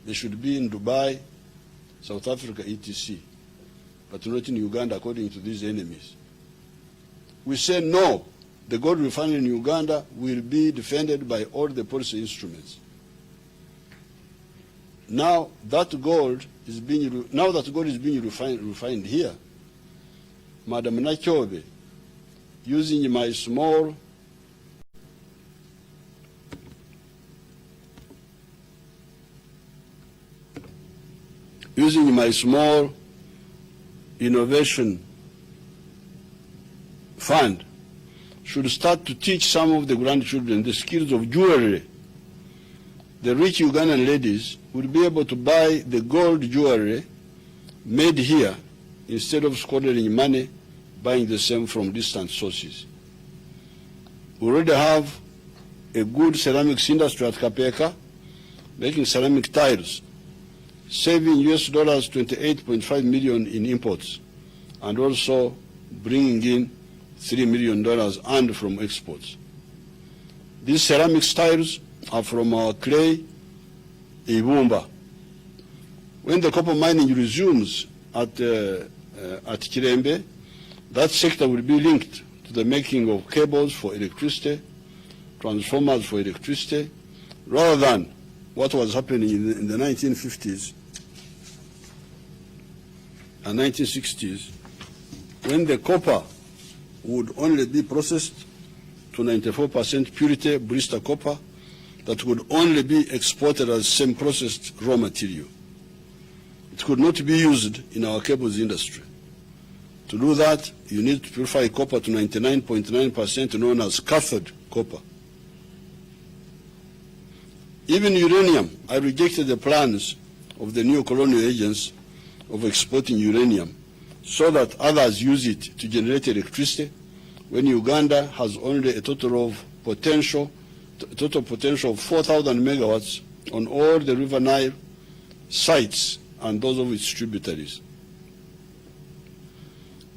H: They should be in Dubai, South Africa, etc., but not in Uganda according to these enemies. We say no, the gold refinery in Uganda will be defended by all the policy instruments. Now that gold is being refined here, Madam Nachobe, using my small innovation fund, should start to teach some of the grandchildren the skills of jewelry. The rich Ugandan ladies will be able to buy the gold jewelry made here instead of squandering money buying the same from distant sources. We already have a good ceramics industry at Kapeka, making ceramic tiles, saving US dollars 28.5 million in imports, and also bringing in $3 million earned from exports. These ceramic tiles are from our clay, Ibumba. When the copper mining resumes at Kirembe, that sector will be linked to the making of cables for electricity, transformers for electricity, rather than what was happening in the 1950s and 1960s, when the copper would only be processed to 94% purity blister copper that would only be exported as semi-processed raw material. It could not be used in our cables industry. To do that, you need to purify copper to 99.9%, known as cathode copper. Even uranium, I rejected the plans of the neo-colonial agents of exporting uranium so that others use it to generate electricity when Uganda has only a total potential of 4,000 megawatts on all the River Nile sites and those of its tributaries.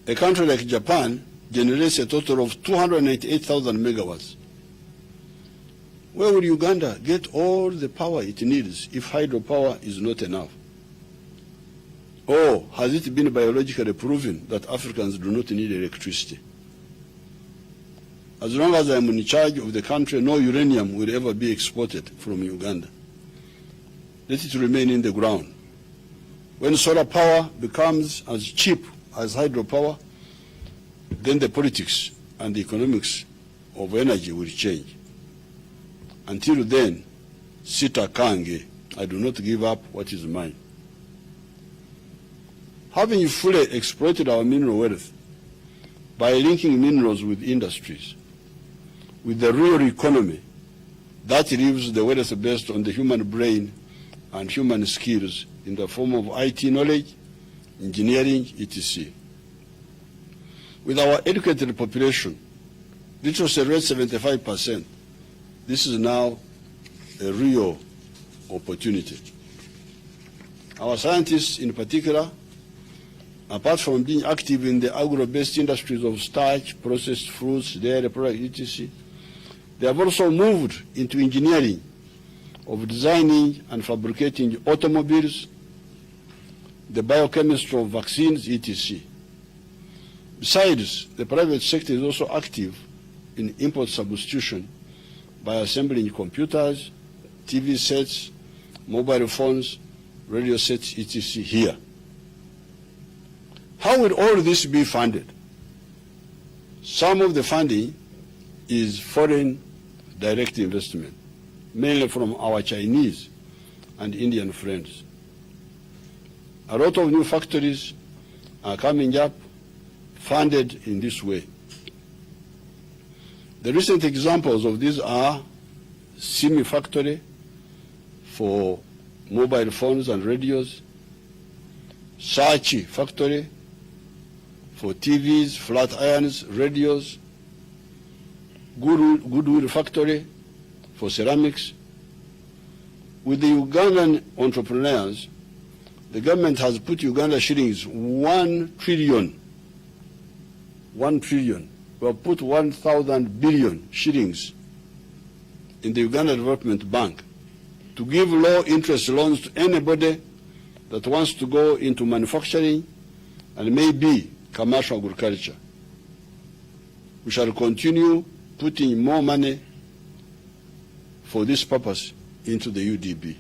H: A country like Japan generates a total of 288,000 megawatts. Where will Uganda get all the power it needs if hydropower is not enough? Or has it been biologically proven that Africans do not need electricity? As long as I am in charge of the country, no uranium will ever be exported from Uganda. Let it remain in the ground. When solar power becomes as cheap as hydropower, then the politics and the economics of energy will change. Until then, sita kange, I do not give up what is mine. Having fully exploited our mineral wealth by linking minerals with industries, with the real economy that leaves the wealth based on the human brain and human skills in the form of IT knowledge, engineering, etc. With our educated population, literacy rate 75%, this is now a real opportunity. Our scientists in particular, apart from being active in the agro-based industries of starch, processed fruits, dairy products, etc., they have also moved into engineering of designing and fabricating automobiles, the biochemistry of vaccines, etc. Besides, the private sector is also active in import substitution by assembling computers, TV sets, mobile phones, radio sets, etc. here. How will all this be funded? Some of the funding is foreign direct investment, mainly from our Chinese and Indian friends. A lot of new factories are coming up, funded in this way. The recent examples of these are Simi factory for mobile phones and radios, Sachi factory for TVs, flat irons, radios, Goodwill factory for ceramics. With the Ugandan entrepreneurs, the government has put Uganda shillings 1 trillion. 1 trillion. We have put 1,000 billion shillings in the Uganda Development Bank to give low interest loans to anybody that wants to go into manufacturing and maybe commercial agriculture. We shall continue putting more money for this purpose into the UDB.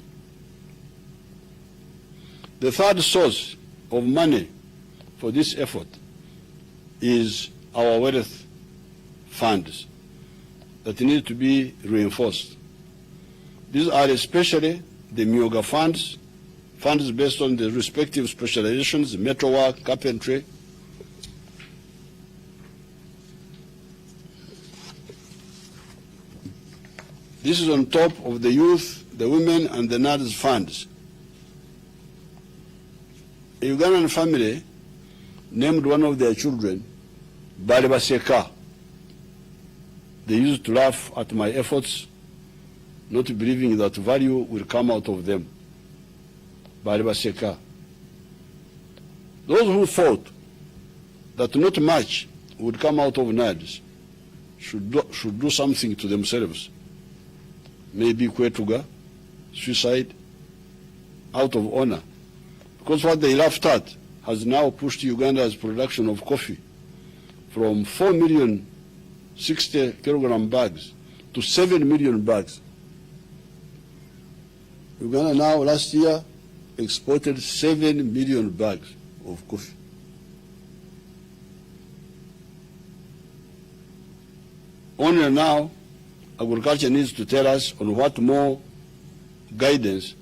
H: The third source of money for this effort is our wealth funds that need to be reinforced. These are especially the Myoga funds, funds based on the respective specializations, metalwork, carpentry. This is on top of the youth, the women, and the NADS funds. A Ugandan family named one of their children Balibaseka. They used to laugh at my efforts, not believing that value will come out of them. Balibaseka. Those who thought that not much would come out of NADS should do something to themselves. Maybe Kwetuga, suicide, out of honor. Because what they laughed at has now pushed Uganda's production of coffee from 4,060,000 kilogram bags to 7 million bags. Uganda now, last year, exported 7 million bags of coffee. Only now, agriculture needs to tell us on what more guidance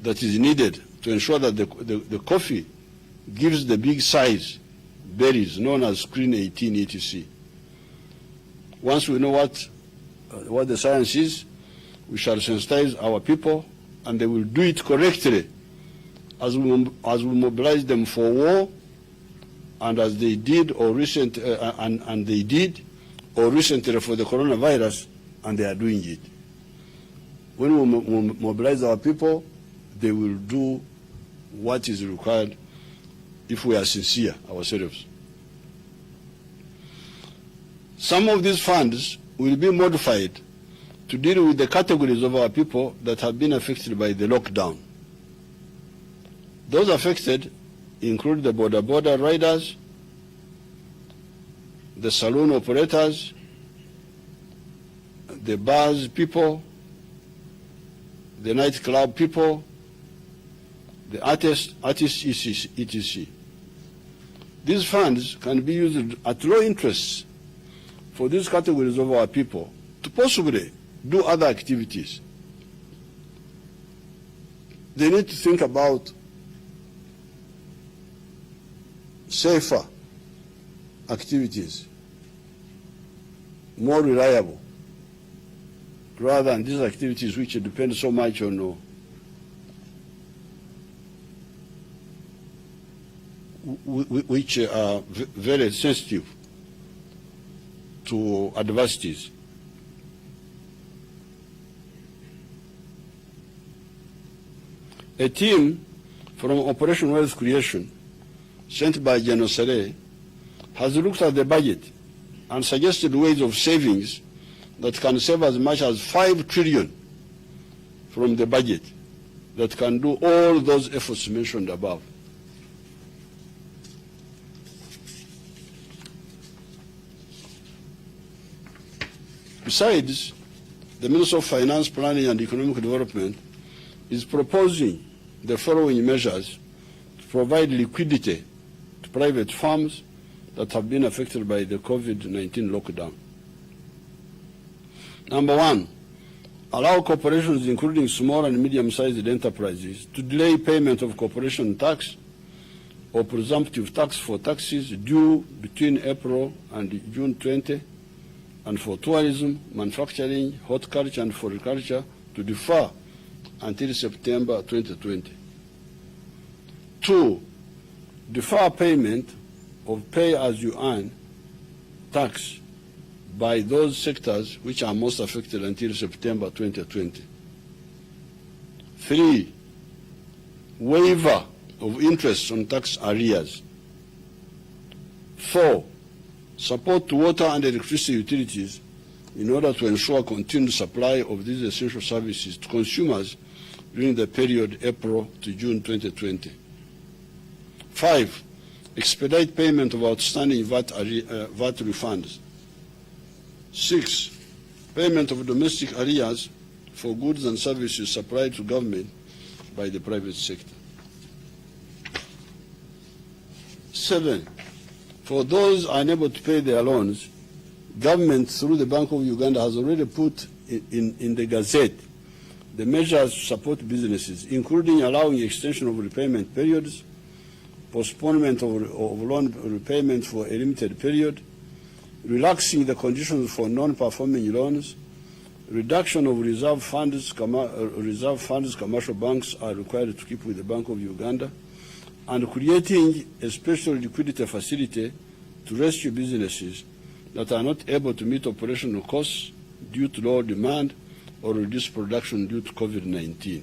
H: that is needed to ensure that the coffee gives the big size berries known as screen 18 etc. Once we know what the science is, we shall sensitize our people, and they will do it correctly as we mobilize them for war, and as they did or recently for the coronavirus, and they are doing it. When we mobilize our people, they will do what is required if we are sincere ourselves. Some of these funds will be modified to deal with the categories of our people that have been affected by the lockdown. Those affected include the border riders, the saloon operators, the bars people, the nightclub people, the artists, etc. These funds can be used at low interest for these categories of our people to possibly do other activities. They need to think about safer activities, more reliable, rather than these activities which depend so much on which are very sensitive to adversities. A team from Operation Wealth Creation, sent by General Saleh, has looked at the budget and suggested ways of savings that can save as much as 5 trillion from the budget that can do all those efforts mentioned above. Besides, the Minister of Finance, Planning and Economic Development is proposing the following measures to provide liquidity to private firms that have been affected by the COVID-19 lockdown. Number one, allow corporations, including small and medium-sized enterprises, to delay payment of corporation tax or presumptive tax for taxes due between April and June 20, and for tourism, manufacturing, horticulture, and floriculture to defer until September 2020. 2, defer payment of pay-as-you-earn tax by those sectors which are most affected until September 2020. 3, waiver of interest on tax arrears. 4, support to water and electricity utilities in order to ensure continued supply of these essential services to consumers during the period April to June 2020. 5, expedite payment of outstanding VAT refunds. 6, payment of domestic arrears for goods and services supplied to government by the private sector. 7, for those unable to pay their loans, government through the Bank of Uganda has already put in the Gazette the measures to support businesses, including allowing extension of repayment periods, postponement of loan repayment for a limited period, relaxing the conditions for non-performing loans, reduction of reserve funds commercial banks are required to keep with the Bank of Uganda, and creating a special liquidity facility to rescue businesses that are not able to meet operational costs due to low demand or reduced production due to COVID-19.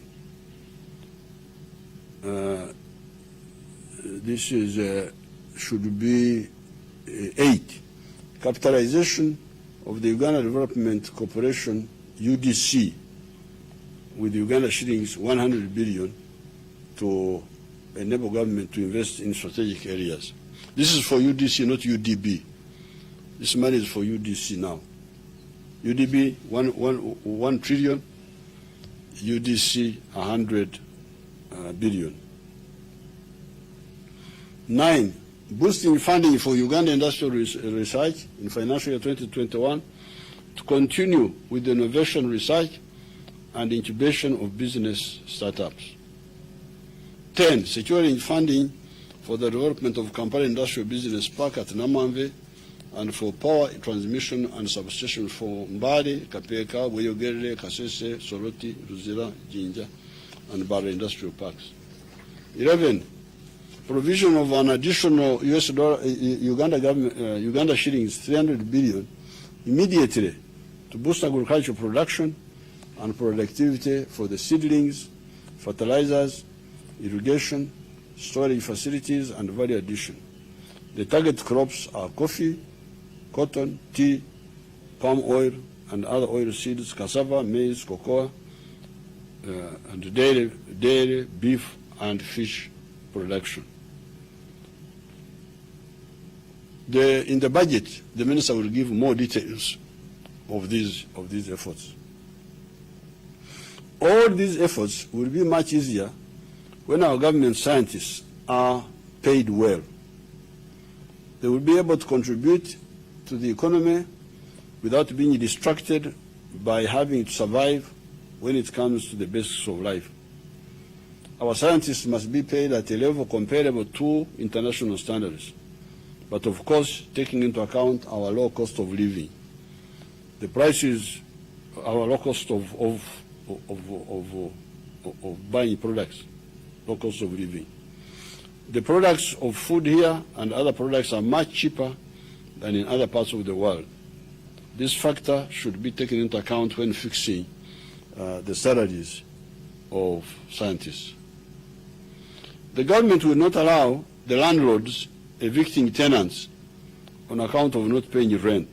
H: This is, should be 8. Capitalization of the Uganda Development Corporation, UDC, with Uganda shillings 100 billion to enable government to invest in strategic areas. This is for UDC, not UDB. This money is for UDC now. UDB, 1 trillion, UDC, 100 billion. 9, boosting funding for Uganda industrial research in financial year 2021 to continue with the innovation research and incubation of business startups. 10, securing funding for the development of Kampala Industrial Business Park at Namamve and for power transmission and substation for Mbale, Kapeka, Weyogerere, Kasese, Soroti, Ruzira, Jinja, and Bara industrial parks. 11, provision of an additional Uganda shillings 300 billion immediately to boost agricultural production and productivity for the seedlings, fertilizers, irrigation, storage facilities, and value addition. The target crops are coffee, cotton, tea, palm oil, and other oil seeds, cassava, maize, cocoa, and dairy, beef, and fish production. In the budget, the minister will give more details of these efforts. All these efforts will be much easier when our government scientists are paid well. They will be able to contribute to the economy without being distracted by having to survive when it comes to the basics of life. Our scientists must be paid at a level comparable to international standards, but of course taking into account our low cost of living. The prices, our low cost of buying products, low cost of living. The products of food here and other products are much cheaper than in other parts of the world. This factor should be taken into account when fixing the salaries of scientists. The government will not allow the landlords evicting tenants on account of not paying rent.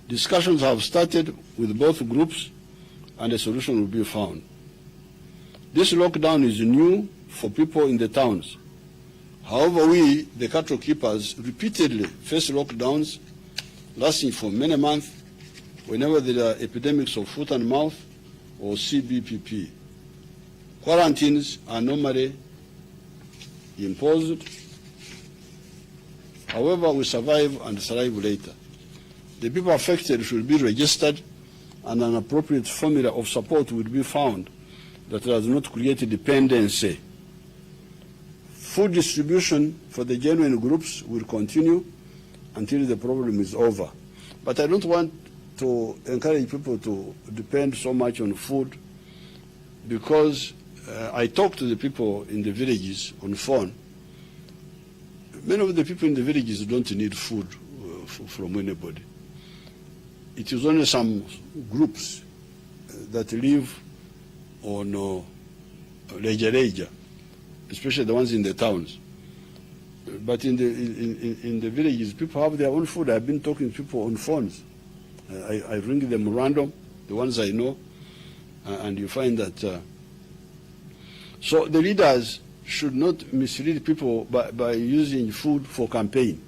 H: Discussions have started with both groups and a solution will be found. This lockdown is new for people in the towns. However, we, the cattle keepers, repeatedly face lockdowns lasting for many months whenever there are epidemics of foot and mouth or CBPP. Quarantines are normally imposed. However, we survive and thrive later. The people affected should be registered and an appropriate formula of support will be found that does not create dependency. Food distribution for the genuine groups will continue until the problem is over. But I don't want to encourage people to depend so much on food because I talk to the people in the villages on phone. Many of the people in the villages don't need food from anybody. It is only some groups that live on leja, especially the ones in the towns. But in the villages, people have their own food. I've been talking to people on phones. I ring them random, the ones I know, and you find that. So the leaders should not mislead people by using food for campaign.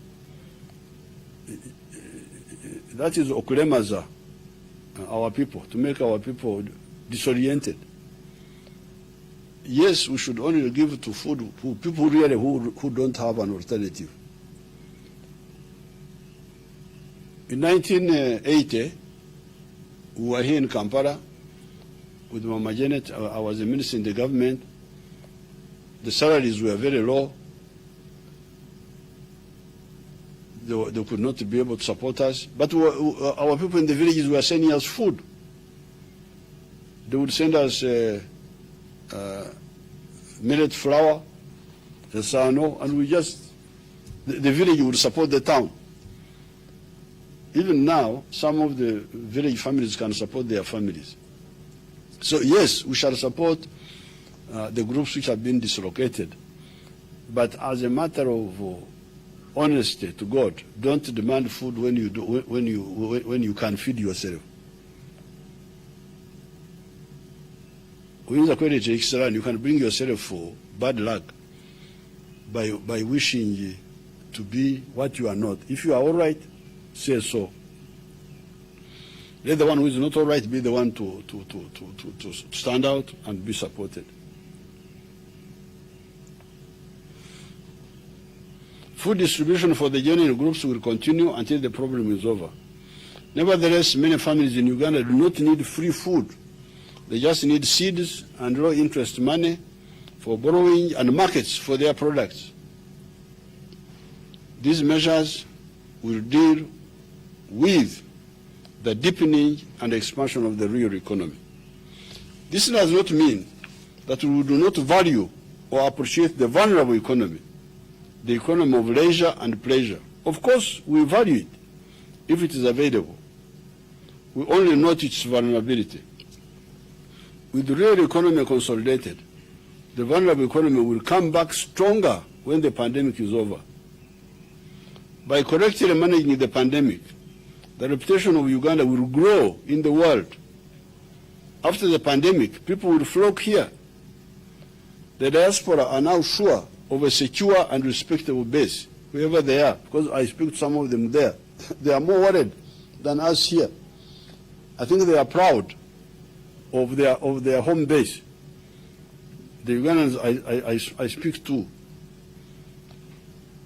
H: That is okulemaza our people, to make our people disoriented. Yes, we should only give to food to people really who don't have an alternative. In 1980, we were here in Kampala with Mama Janet. I was a minister in the government. The salaries were very low. They could not be able to support us. But our people in the villages were sending us food. They would send us millet flour, the sano, and we just, the village would support the town. Even now, some of the village families can support their families. So yes, we shall support the groups which have been dislocated. But as a matter of honesty to God, don't demand food when you can feed yourself. You can bring yourself for bad luck by wishing to be what you are not. If you are all right, say so. Let the one who is not all right be the one to stand out and be supported. Food distribution for the genuine groups will continue until the problem is over. Nevertheless, many families in Uganda do not need free food. They just need seeds and low-interest money for borrowing and markets for their products. These measures will deal with the deepening and expansion of the real economy. This does not mean that we do not value or appreciate the vulnerable economy, the economy of leisure and pleasure. Of course, we value it if it is available. We only note its vulnerability. With the real economy consolidated, the vulnerable economy will come back stronger when the pandemic is over. By correctly managing the pandemic, the reputation of Uganda will grow in the world. After the pandemic, people will flock here. The diaspora are now sure of a secure and respectable base, wherever they are, because I speak to some of them there. They are more worried than us here. I think they are proud of their home base. The Ugandans I speak to.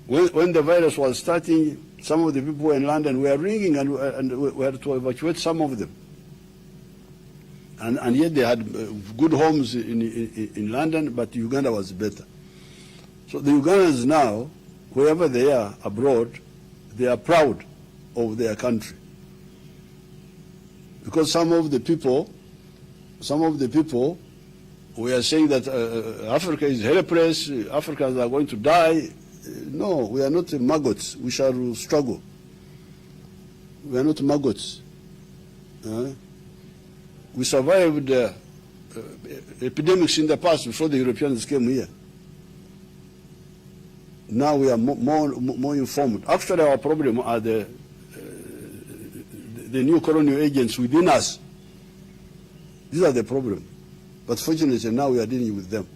H: When the virus was starting, some of the people in London were ringing and we had to evacuate some of them. And yet they had good homes in London, but Uganda was better. So the Ugandans now, wherever they are abroad, they are proud of their country. Because some of the people we are saying that Africa is helpless, Africans are going to die. No, we are not maggots. We shall struggle. We are not maggots. We survived epidemics in the past before the Europeans came here. Now we are more informed. Actually, our problem are the new colonial agents within us. These are the problem. But fortunately, now we are dealing with them.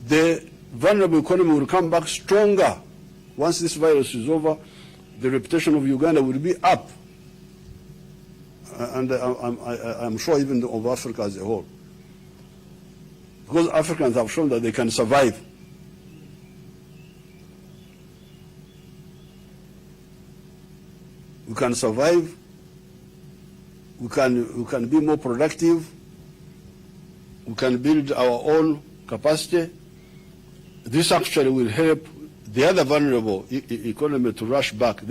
H: The vulnerable economy will come back stronger. Once this virus is over, the reputation of Uganda will be up. And I'm sure even of Africa as a whole. Because Africans have shown that they can survive. We can survive. We can be more productive. We can build our own capacity. This actually will help the other vulnerable economy to rush back.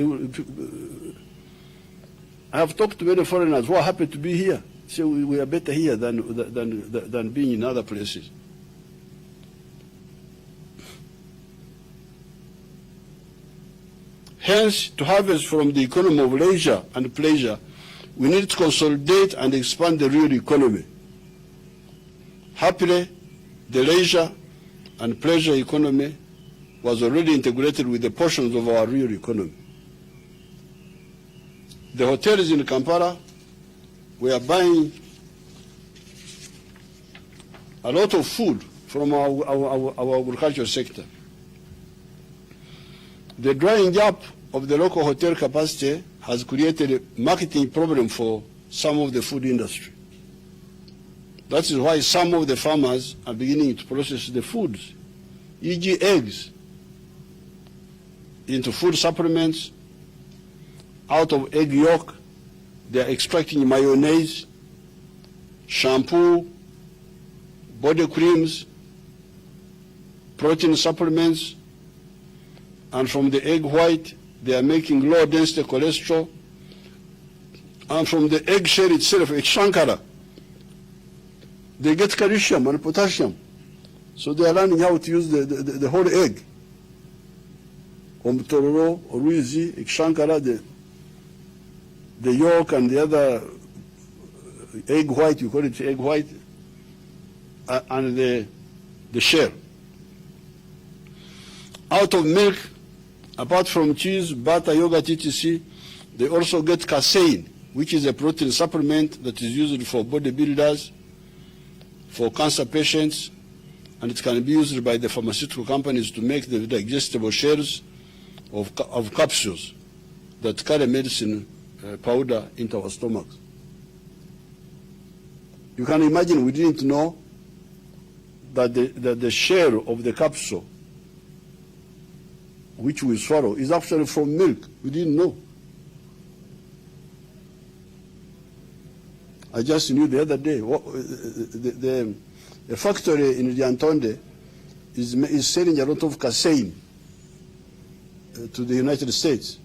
H: I have talked to many foreigners who are happy to be here. Say we are better here than being in other places. Hence, to harvest from the economy of leisure and pleasure, we need to consolidate and expand the real economy. Happily, the leisure and pleasure economy was already integrated with the portions of our real economy. The hotels in Kampala were buying a lot of food from our agricultural sector. The drying up of the local hotel capacity has created a marketing problem for some of the food industry. That is why some of the farmers are beginning to process the foods, e.g. eggs, into food supplements. Out of egg yolk, they are extracting mayonnaise, shampoo, body creams, protein supplements, and from the egg white, they are making low-density cholesterol, and from the eggshell itself, shankara, they get calcium and potassium. So they are learning how to use the whole egg. Omtororo, oruizi, shankara, the yolk and the other egg white, you call it egg white, and the shell. Out of milk, apart from cheese, butter, yogurt, etc., they also get casein, which is a protein supplement that is used for bodybuilders, for cancer patients, and it can be used by the pharmaceutical companies to make the digestible shells of capsules that carry medicine powder into our stomachs. You can imagine we didn't know that the shell of the capsule which we swallow is actually from milk. We didn't know. I just knew the other day, the factory in Liantonde is selling a lot of casein to the United States.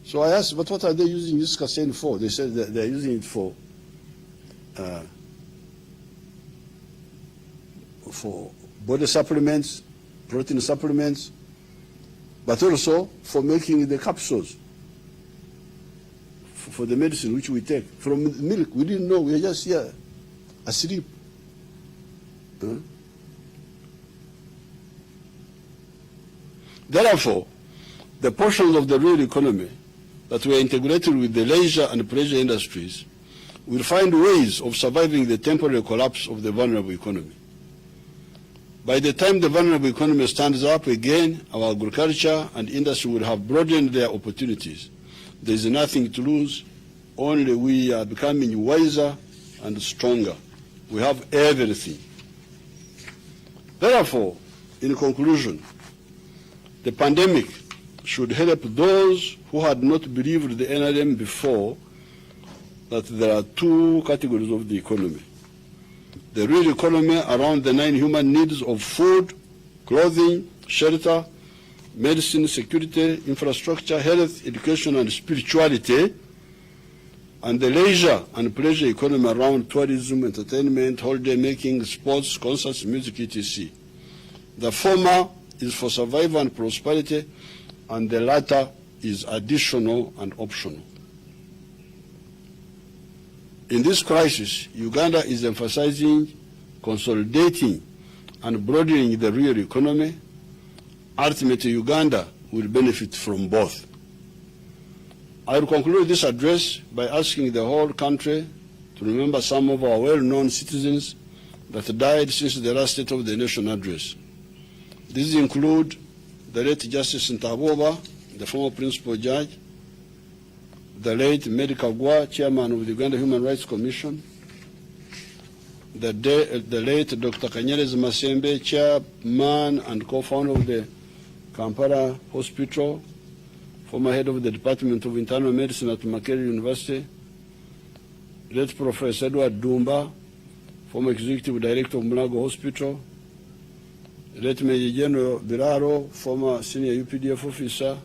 H: So I asked, but what are they using this casein for? They said that they're using it for body supplements, protein supplements, but also for making the capsules for the medicine which we take. From milk, we didn't know, we were just here asleep. Therefore, the portions of the real economy that were integrated with the leisure and pleasure industries will find ways of surviving the temporary collapse of the vulnerable economy. By the time the vulnerable economy stands up again, our agriculture and industry will have broadened their opportunities. There is nothing to lose, only we are becoming wiser and stronger. We have everything. Therefore, in conclusion, the pandemic should help those who had not believed the NRM before that there are two categories of the economy. The real economy around the 9 human needs of food, clothing, shelter, medicine, security, infrastructure, health, education, and spirituality, and the leisure and pleasure economy around tourism, entertainment, holiday making, sports, concerts, music, etc. The former is for survival and prosperity, and the latter is additional and optional. In this crisis, Uganda is emphasizing consolidating and broadening the real economy. Ultimately, Uganda will benefit from both. I will conclude this address by asking the whole country to remember some of our well-known citizens that died since the last State of the Nation address. These include the late Justice Ntaboba, the former principal judge, the late Mary Kagwa, chairman of the Uganda Human Rights Commission, the late Dr. Kanyerezi Masembe, chairman and co-founder of the Kampala Hospital, former head of the Department of Internal Medicine at Makerere University, late Professor Edward Dumba, former executive director of Mulago Hospital, late Major General Biraro, former senior UPDF officer,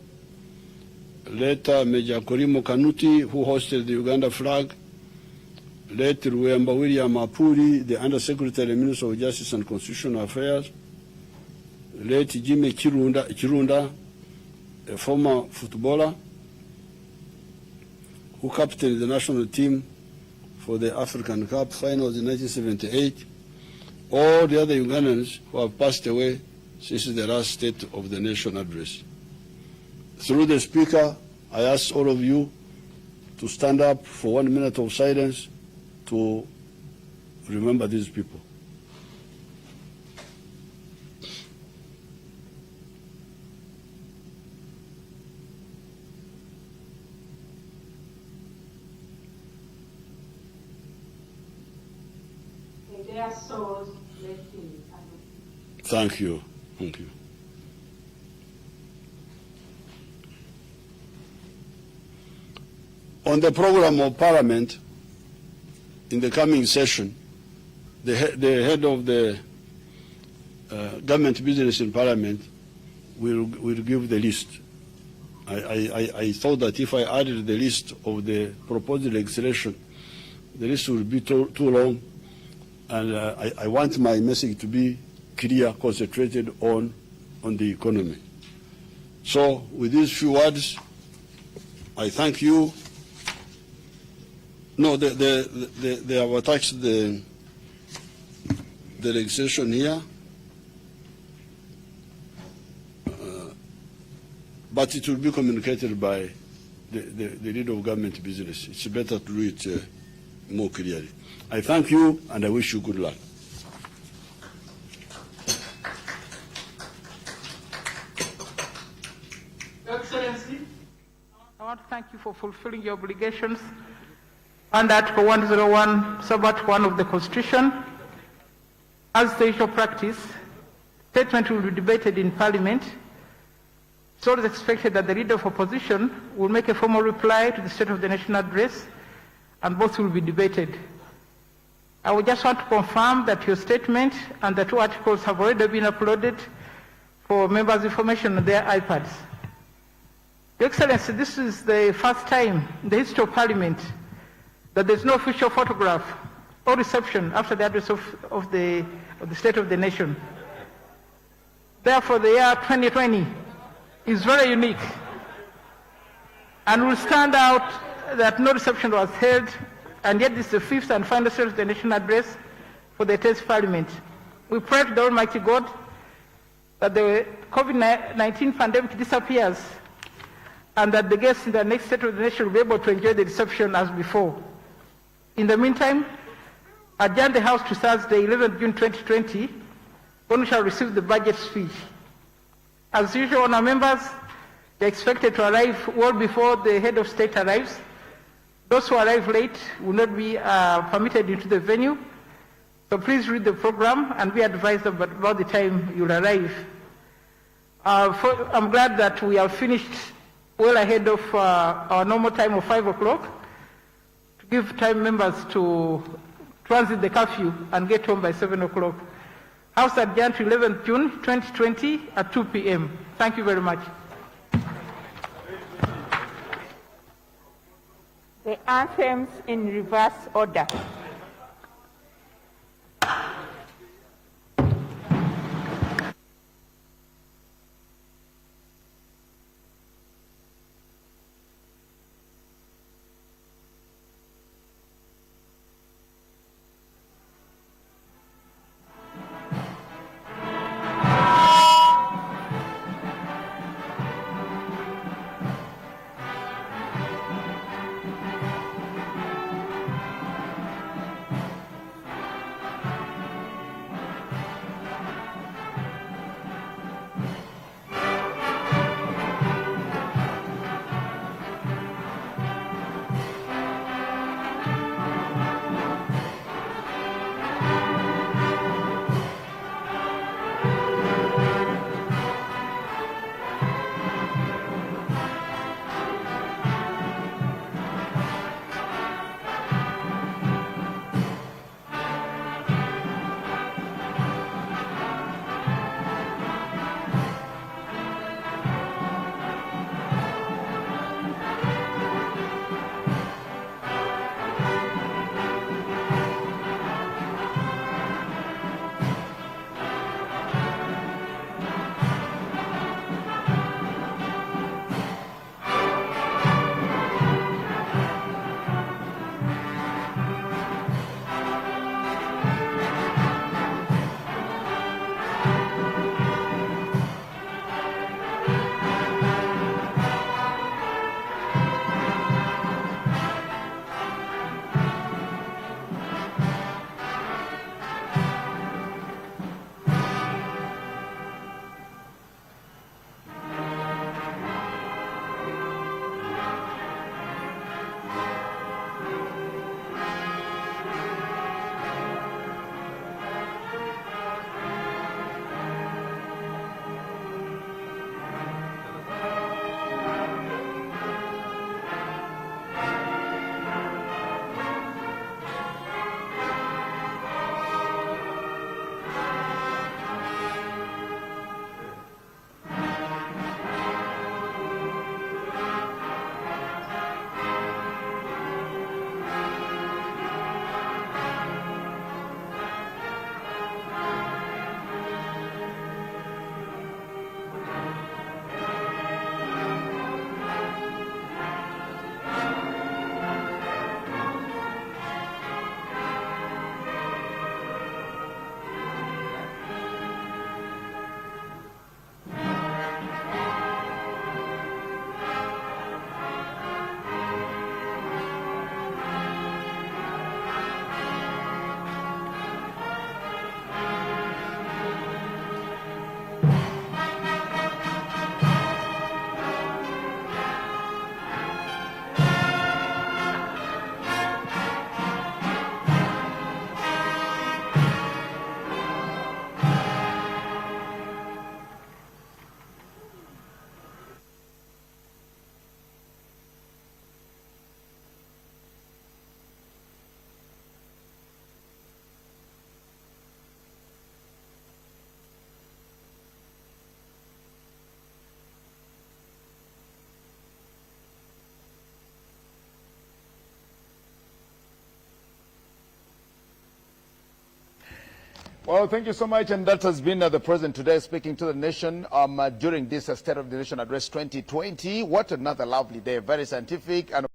H: late Major Korimo Kanuti, who hosted the Uganda flag, late Ruemba William Apuri, the Undersecretary and Minister of Justice and Constitutional Affairs, late Jimmy Chirunda, a former footballer who captained the national team for the African Cup finals in 1978, all the other Ugandans who have passed away since the last State of the Nation address. Through the Speaker, I ask all of you to stand up for 1 minute of silence to remember these people.
F: Their souls rest in
H: Thank you. Thank you. On the program of Parliament, in the coming session, the head of the government business in Parliament will give the list. I thought that if I added the list of the proposed legislation, the list would be too long, and I want my message to be clear, concentrated on the economy. So with these few words, I thank you. No, they have attached the legislation here, but it will be communicated by the leader of government business. It's better to do it more clearly. I thank you, and I wish you good luck.
G: Excellency, I want to thank you for fulfilling your obligations under Article 101, Sub-Article 1 of the Constitution. As the usual practice, statement will be debated in Parliament. It's always expected that the Leader of Opposition will make a formal reply to the State of the Nation address, and both will be debated. I would just want to confirm that your statement and the two articles have already been uploaded for members' information on their iPads. Your Excellency, this is the first time in the history of Parliament that there's no official photograph or reception after the address of the State of the Nation. Therefore, the year 2020 is very unique, and will stand out that no reception was held, and yet this is the fifth and final State of the Nation address for the 10th Parliament. We pray to the Almighty God that the COVID-19 pandemic disappears, and that the guests in the next State of the Nation will be able to enjoy the reception as before. In the meantime, adjourn the House to Thursday, 11th June 2020, when we shall receive the budget speech. As usual, honour members, they are expected to arrive well before the head of state arrives. Those who arrive late will not be permitted into the venue. So please read the program and be advised about the time you will arrive. I'm glad that we have finished well ahead of our normal time of 5 o'clock to give time members to transit the curfew and get home by 7 o'clock. House adjourned to 11th June 2020 at 2 p.m. Thank you very much.
F: The the anthems in reverse order.
A: Well, thank you so much. And that has been the President today speaking to the nation during this State of the Nation Address 2020. What another lovely day. Very scientific and